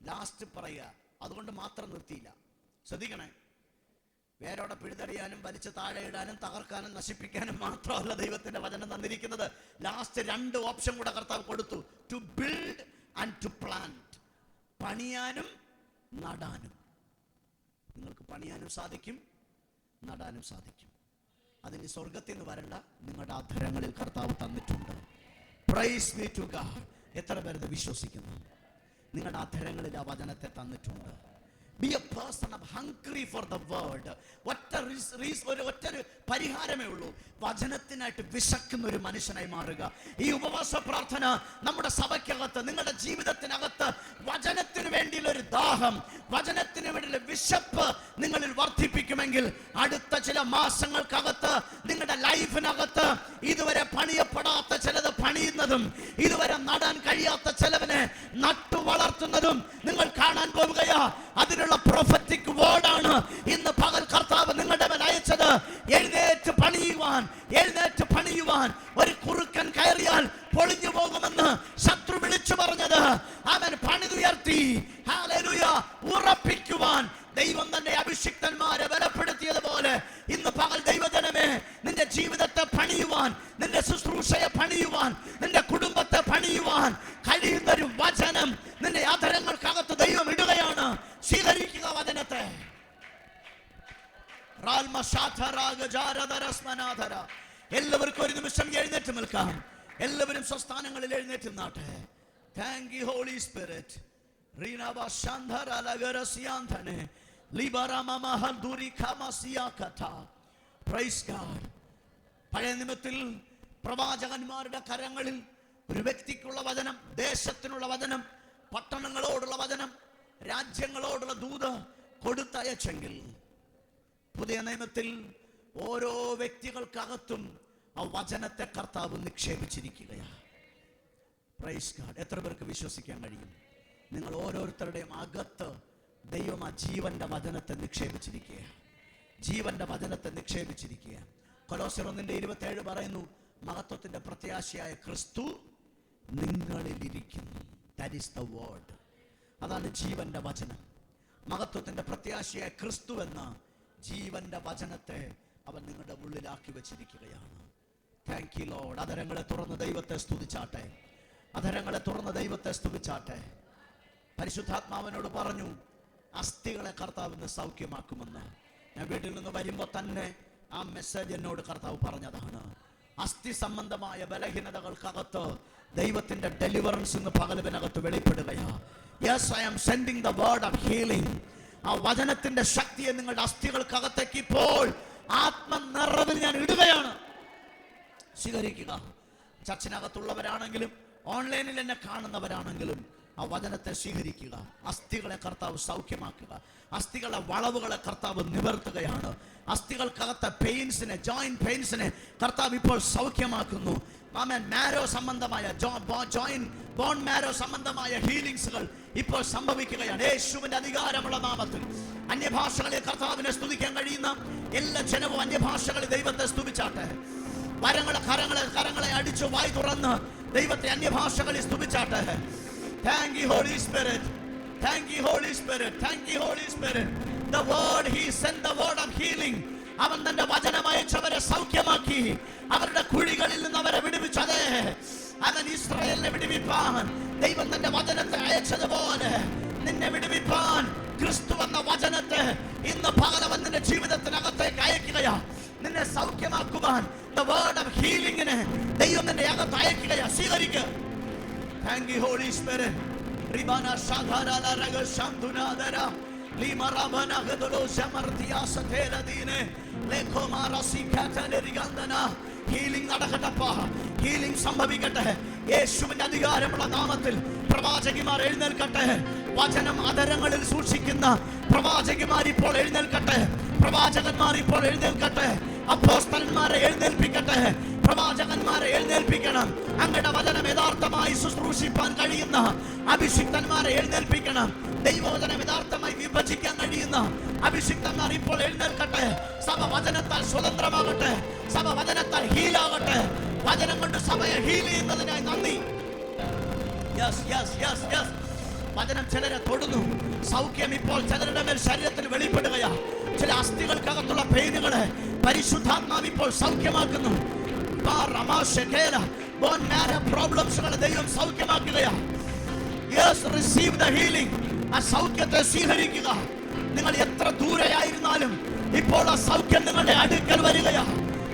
ലാസ്റ്റ് പറയുക, അതുകൊണ്ട് മാത്രം നിർത്തിയില്ല. ശ്രദ്ധിക്കണേ, വേരോടെ പിഴുതറിയാനും വലിച്ചു താഴെ ഇടാനും തകർക്കാനും നശിപ്പിക്കാനും മാത്രമല്ല ദൈവത്തിന്റെ വചനം തന്നിരിക്കുന്നത്. ലാസ്റ്റ് 2 ഓപ്ഷൻ കൂടെ കർത്താവ് കൊടുത്തു. To build and to plant. പണിയാനും നടാനും. നിങ്ങൾക്ക് പണിയാനും സാധിക്കും, നടാനും സാധിക്കും. അതിന് സ്വർഗത്തിൽ നിന്ന് വരണ്ട, നിങ്ങളുടെ അധരങ്ങളിൽ കർത്താവ് തന്നിട്ടുണ്ട്. Praise be to God. എത്ര പേരത് വിശ്വസിക്കുന്നു? നിങ്ങളുടെ അധരങ്ങളിൽ ആ വചനത്തെ തന്നിട്ടുണ്ട്. Be a person of hungry for the word. ഒറ്റൊരു പരിഹാരമേ ഉള്ളൂ, വചനത്തിനായിട്ട് വിശക്കുന്ന ഒരു മനുഷ്യനായി മാറുക. ഈ ഉപവാസ പ്രാർത്ഥന നമ്മുടെ സഭയ്ക്കകത്ത്, നിങ്ങളുടെ ജീവിതത്തിനകത്ത് വചനത്തിന് വേണ്ടിയുള്ള ഒരു ദാഹം, വചനത്തിന് വേണ്ടിയുള്ള വിശപ്പ് നിങ്ങളിൽ വർദ്ധിപ്പിക്കുമെങ്കിൽ അടുത്ത ചില മാസങ്ങൾക്കകത്ത് നിങ്ങളുടെ ലൈഫിനകത്ത് ഇതുവരെ പണിയപ്പെടാത്ത ചിലത് പണിയുന്നതും ഇതുവരെ നടാൻ കഴിയാത്ത ചിലവിനെ നട്ടു വളർത്തുന്നതും നിങ്ങൾ കാണാൻ പോവുകയാ. അതിനുള്ള പ്രൊഫറ്റിക് വേർഡാണ് ഇന്ന് പകൽ കർത്താവ് നിങ്ങളുടെ മേൽ അയച്ചത്. എഴുന്നേറ്റ് പണിയുവാൻ ഒരു കുറുക്കൻ കയറിയാൽ പൊളിഞ്ഞു പോകുമെന്ന് ശത്രു വിളിച്ചു പറഞ്ഞത് അവൻ പണിതുയർത്തി. ഹല്ലേലൂയ. ഉറപ്പിക്കുവാൻ ദൈവം തന്നെ അഭിഷിക്തന്മാരെ ബലപ്പെടുത്തിയതുപോലെ ഇന്ന് പകൽ ദൈവജനമേ, നിന്റെ ജീവിതത്തെ പണിയുവാൻ, നിന്റെ ശുശ്രൂഷയെ പണിയുവാൻ, നിന്റെ കുടുംബത്തെ പണിയുവാൻ കഴിയുന്ന ഒരു വചനം നിന്റെ അധരങ്ങൾക്കകത്ത് ദൈവം ഇടുകയാണ്. സ്വീകരിക്കുക വചനത്തെ. എല്ലാവർക്കും ഒരു നിമിഷം എഴുന്നേറ്റ് നിൽക്കാം. എല്ലാവരും സ്വസ്ഥാനങ്ങളിൽ എഴുന്നേറ്റ് നിന്നാട്ടെ. Thank you Holy Spirit. പഴയ നിയമത്തിൽ പ്രവാചകന്മാരുടെ കരങ്ങളിൽ ഒരു വ്യക്തിക്കുള്ള വചനം, ദേശത്തിനുള്ള വചനം, പട്ടണങ്ങളോടുള്ള വചനം, രാജ്യങ്ങളോടുള്ള ദൂത് കൊടുത്തയച്ചെങ്കിൽ പുതിയ നിയമത്തിൽ ഓരോ വ്യക്തികൾക്കകത്തും ആ വചനത്തെ കർത്താവ് നിക്ഷേപിച്ചിരിക്കുകയാണ്. Praise God. എത്ര പേർക്ക് വിശ്വസിക്കാൻ കഴിയും? നിങ്ങൾ ഓരോരുത്തരുടെയും അകത്ത് ദൈവം ആ ജീവന്റെ വചനത്തെ നിക്ഷേപിച്ചിരിക്കുക. ജീവന്റെ വചനത്തെ നിക്ഷേപിച്ചിരിക്കുക. കൊലോസ്യർ 1:27 പറയുന്നു, മഹത്വത്തിന്റെ പ്രത്യാശയായ ക്രിസ്തു നിങ്ങളിലിരിക്കുന്നു. That is the word. അതാണ് ജീവന്റെ വചനം. മഹത്വത്തിന്റെ പ്രത്യാശയായ ക്രിസ്തു എന്ന ജീവന്റെ വചനത്തെ അവൻ നിങ്ങളുടെ ഉള്ളിലാക്കി വെച്ചിരിക്കുകയാണ്. Thank you Lord. അധരങ്ങളെ തുറന്ന് ദൈവത്തെ സ്തുതിച്ചാട്ടെ. അധരങ്ങളെ തുറന്ന് ദൈവത്തെ സ്തുതിച്ചാട്ടെ. പരിശുദ്ധാത്മാവിനോട് പറഞ്ഞു, അസ്ഥികളെ കർത്താവിന് സൗഖ്യമാക്കുമെന്ന്. ഞാൻ വീട്ടിൽ നിന്ന് വരുമ്പോൾ തന്നെ ആ മെസ്സേജ് എന്നോട് കർത്താവ് പറഞ്ഞതാണ്. അസ്ഥി സംബന്ധമായ ബലഹീനതകൾക്കകത്ത് ദൈവത്തിന്റെ ഡെലിവറൻസ് ഇന്ന് പകലിനകത്ത് വെളിപ്പെടുകയാണ്. Yes, I am sending the word of healing. ആ വചനത്തിന്റെ ശക്തിയെ നിങ്ങളുടെ അസ്ഥികൾക്കകത്തേക്ക് ഇപ്പോൾ ആത്മനിറവിൽ ഞാൻ ഇടുകയാണ്. സ്വീകരിക്കുക. ചർച്ചിനകത്തുള്ളവരാണെങ്കിലും ഓൺലൈനിൽ എന്നെ കാണുന്നവരാണെങ്കിലും ആ വചനത്തെ സ്വീകരിക്കുക. അസ്ഥികളെ കർത്താവ് സൗഖ്യമാക്കുക. അസ്ഥികളെ വളവുകളെ കർത്താവ് നിവർത്തുകയാണ്. അസ്ഥികൾക്കകത്തെ പെയിൻസിനെ, ജോയിന്റ് പെയിൻസിനെ കർത്താവ് ഇപ്പോൾ സൗഖ്യമാക്കുന്നു. മാരോ സംബന്ധമായ ബോൺ മാരോ സംബന്ധമായ ഹീലിംഗ്സുകൾ ഇപ്പോൾ സംഭവിക്കുകയാണ് യേശുവിന്റെ അധികാരമുള്ള നാമത്തിൽ. അന്യഭാഷകളിൽ കർത്താവിനെ സ്തുതിക്കാൻ കഴിയുന്ന എല്ലാ ജനവും അന്യഭാഷകളിൽ ദൈവത്തെ സ്തുതിച്ചാട്ടെ. കരങ്ങളെ അടിച്ചു വായി തുറന്ന് ദൈവത്തെ അന്യഭാഷകളിൽ സ്തുതിച്ചാട്ടെ. Thank you Holy Spirit. Thank you Holy Spirit. Thank you Holy Spirit. The word, he sent the word of healing. അവൻ തന്റെ വചനം അയച്ചവരെ സൗഖ്യമാക്കി. അവരുടെ കുഴികളിൽ നിന്ന് അവരെ വിടുവിച്ചതേ. അവൻ ഇസ്രായേലിനെ വിടുവിപ്പാൻ ദൈവം തന്റെ വചനത്തെ അയച്ചതുപോലെ നിന്നെ വിടുവിപ്പാൻ ക്രിസ്തു എന്ന വചനത്തെ ഇന്ന് പകലവൻ നിന്റെ ജീവിതത്തിനകത്തേക്ക് അയക്കുകയാ. നിന്നെ സൗഖ്യമാക്കുവാൻ the word of healing നെ ദൈവം നിന്റെ അകത്ത് അയക്കുകയാ. സ്വീകരിക്കുക. Thank you Holy Spirit. Ribana shadara la raga shandunadara limarabana gadolo samartiya satela dine lekho marasi katane rigandana. Healing നടക്കട്ടെ. ഹീലിംഗ് സംഭവിക്കട്ടെ. യേശുവിന്റെ അധികാരമുള്ള നാമത്തിൽ പ്രവാചകിമാർ എഴുന്നേൽക്കട്ടെ. വചനം അധരങ്ങളിൽ സൂക്ഷിക്കുന്ന പ്രവാചകിമാർ ഇപ്പോൾ എഴുന്നേൽക്കട്ടെ. പ്രവാചകന്മാർ ഇപ്പോൾ എഴുന്നേൽക്കട്ടെ. അപ്പോസ്തലന്മാരെ എഴുന്നേൽപ്പിക്കട്ടെ. പ്രവാചകന്മാരെ എഴുന്നേൽപ്പിക്കണം. അങ്ങയുടെ വചനം യഥാർത്ഥമായി ശുശ്രൂഷിപ്പാൻ കഴിയുന്ന അഭിഷിക്തന്മാരെ എഴുന്നേൽപ്പിക്കണം. ദൈവവചനം യഥാർത്ഥമായി വിഭജിക്കാൻ കഴിയുന്ന അഭിഷിക്തന്മാർ ഇപ്പോൾ എഴുന്നേൽക്കട്ടെ. സഭ വചനത്താൽ സ്വതന്ത്രമാകട്ടെ. സഭ വചനത്താൽ ഹീലാകട്ടെ. വചനം കൊണ്ട് സഭയെ ഹീൽ ചെയ്യുന്നതിനായി നന്ദി. വചനം ചിലരെ തൊടുന്നു. സൗഖ്യം ഇപ്പോൾ ചിലരുടെ മേൽ ശരീരത്തിൽ വെളിപ്പെടുകയാ. ചില അസ്ഥികൾക്കകത്തുള്ള പെയിനുകളെ പരിശുദ്ധാത്മാവ് ഇപ്പോൾ സൗഖ്യമാക്കുന്നു. പ്രോബ്ലംസുകളെ ദൈവം സൗഖ്യമാക്കുകയാ. ആ സൗഖ്യത്തെ സ്വീകരിക്കുക. നിങ്ങൾ എത്ര ദൂരെയായിരുന്നാലും ഇപ്പോൾ ആ സൗഖ്യം നിങ്ങളുടെ അടുക്കൽ വരികയാ.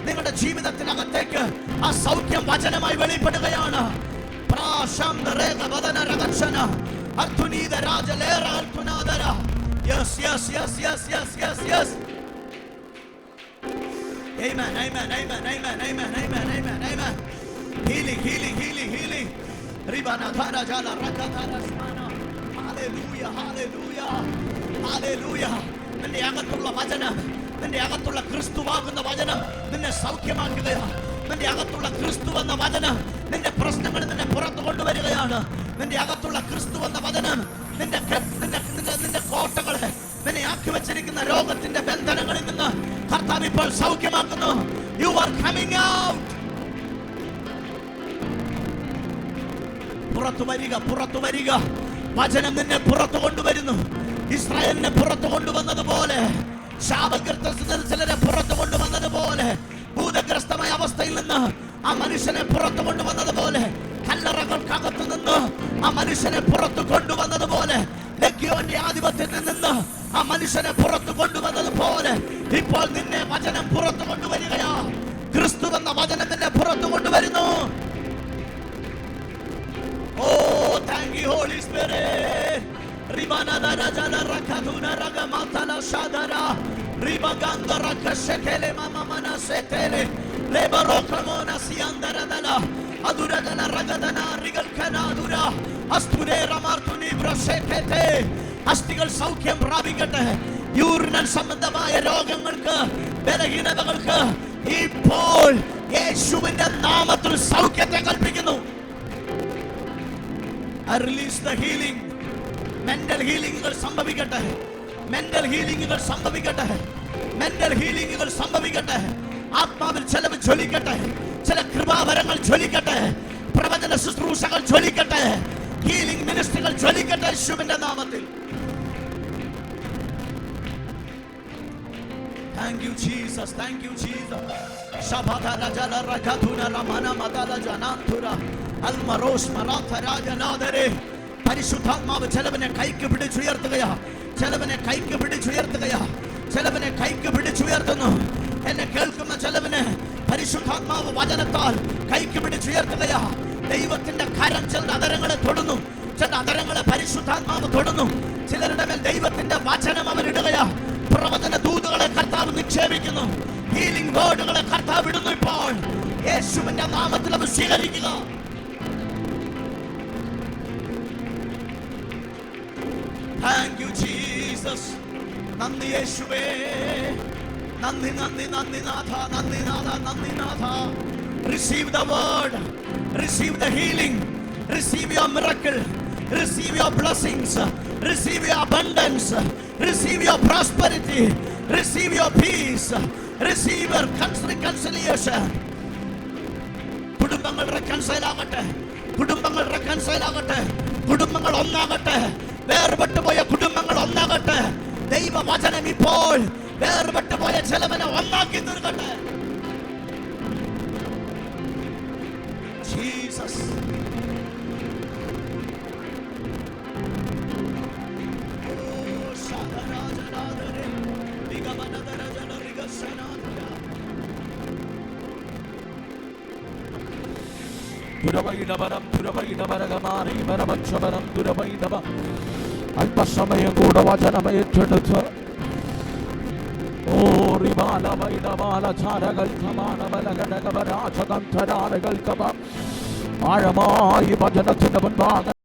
നിങ്ങളുടെ ജീവിതത്തിനകത്തേക്ക് ആ സൗഖ്യം വചനമായി വെളിപ്പെടുകയാണ്. Yes, yes, yes, yes, yes, yes, yes. Amen, amen, amen, amen, amen, amen, amen, amen. Healing, healing, healing, healing. Ribana thara jala rakatara smana. Hallelujah, hallelujah, hallelujah. നിന്റെ അകത്തുള്ള വചനം, നിന്റെ അകത്തുള്ള ക്രിസ്തുവാകുന്ന വചനം നിന്നെ സൗഖ്യമാക്കുകയാണ്. നിന്റെ അകത്തുള്ള ക്രിസ്തു എന്ന വചനം നിന്റെ പ്രശ്നങ്ങൾ നിന്നെ പുറത്തു കൊണ്ടുവരികയാണ്. നിന്റെ അകത്തുള്ള ക്രിസ്തു എന്ന വചനം നിന്റെ കോട്ടകളെ, നിന്നെ ആക്കി വെച്ചിരിക്കുന്ന രോഗത്തിന്റെ ബന്ധനങ്ങളിൽ നിന്ന് കർത്താവ് ഇപ്പോൾ സൗഖ്യമാക്കുന്നു. You are coming out. പുറത്തു വരിക, പുറത്തു വരിക. വചനം നിന്നെ പുറത്തു കൊണ്ടുവരുന്നു. ഇസ്രായേലിനെ പുറത്തു കൊണ്ടുവന്നതുപോലെ, ശാപഗ്രസ്തത്തിൽ ചിലരെ പുറത്തു കൊണ്ടുവന്നതുപോലെ, ഭൂതഗ്രസ്തമായ അവസ്ഥയിൽ നിന്ന് ആ മനുഷ്യനെ പുറത്തു കൊണ്ടുവന്നതുപോലെ, കല്ലറകൾക്കകത്തു നിന്ന് ആ മനുഷ്യനെ പുറത്തു കൊണ്ടുവന്നതുപോലെ, ലഗ്യോന്റെ ആധിപത്യത്തിൽ നിന്ന് ആ മനുഷ്യനെ പുറത്തു കൊണ്ടുവന്നതുപോലെ, ഇപ്പോൾ നിന്നെ വചനം പുറത്തു കൊണ്ടുവരികയാ. ക്രിസ്തു എന്ന വചനം നിന്നെ പുറത്തു കൊണ്ടുവരുന്നു. Oh, thank you, Holy Spirit. Ribana dara jala rakaduna raga matala shadara. Ribaganda rakashekele mama mana setele. Lebaro kramona siandara dala. Adura dala ragadana rigal kanadura. Asture ramartuni brashekete. അസ്ഥികൾ സൗഖ്യം പ്രാപിക്കട്ടെ. യൂറിനൽ സംബന്ധമായ രോഗങ്ങൾക്ക്, ബലഹീനതകൾക്ക് ഇപ്പോൾ യേശുവിന്റെ നാമത്തിൽ സൗഖ്യത്തെ കൽപ്പിക്കുന്നു. I release the healing. Mental healingകൾ സംഭവിക്കട്ടെ. Mental healingകൾ സംഭവിക്കട്ടെ. Mental healingകൾ സംഭവിക്കട്ടെ. ആത്മാവിൽ ചിലവ് ജ്വലിക്കട്ടെ. ചില കൃപാവരങ്ങൾ ജ്വലിക്കട്ടെ. പ്രവചന ശുശ്രൂഷകൾ ജ്വലിക്കട്ടെ. ഹീലിംഗ് മിനിസ്ട്രികൾ ജ്വലിക്കട്ടെ യേശുവിന്റെ നാമത്തിൽ. Thank you Jesus, thank you Jesus. Shabada rajala rakatuna ramana madala janantura. Almarosh maratha rajanadare. പരിശുദ്ധാത്മാവ് ചിലവനെ കൈക്ക് പിടിച്ചുയർത്തുകയാ. ചിലവനെ കൈക്ക് പിടിച്ചുയർത്തുകയാ. ചിലവനെ കൈക്ക് പിടിച്ചുയർത്തുന്നു. എന്നെ കേൾക്കുന്ന ചിലവനെ പരിശുദ്ധാത്മാവ് വചനത്താൽ കൈക്ക് പിടിച്ചുയർത്തുകയാ. ദൈവത്തിന്റെ കരം ചില അതരങ്ങളെ തൊടുന്നു. ചില അതരങ്ങളെ പരിശുദ്ധാത്മാവ് തൊടുന്നു. ചിലരുടെ മേൽ ദൈവത്തിന്റെ വചനം അവരിടുകയാ. പ്രവചന ദൂതുകളെ കർത്താവ് നിക്ഷേപിക്കുന്നു. ഹീലിംഗ് വേർഡുകളെ കർത്താവ് ഇടുന്നു. ഇപ്പോൾ യേശുവിന്റെ നാമത്തിൽ അത് സ്വീകരിക്കുക. Thank you Jesus. നന്ദി യേശുവേ. നന്ദി നന്ദി നന്ദി നാഥ, നന്ദി നാഥ, നന്ദി നാഥ. Receive the word. Receive the healing. Receive your miracle. Receive your blessings. Receive your abundance. Receive your prosperity. Receive your peace. Receive your reconciliation. കുടുംബങ്ങൾ reconcile ആകട്ടെ. കുടുംബങ്ങൾ reconcile ആകട്ടെ. കുടുംബങ്ങൾ ഒന്നാകട്ടെ. വേർപെട്ടുപോയ കുടുംബങ്ങൾ ഒന്നാകട്ടെ. ദൈവവചനം ഇപ്പോൾ വേർപെട്ടുപോയ ചിലവനെ ഒന്നാക്കി തീർക്കട്ടെ. ജീസസ്. അല്പസമയം കൂടെ വചനം ഏറ്റെടുത്ത് ആഴമായി വചനത്തിന്റെ മുൻപാകെ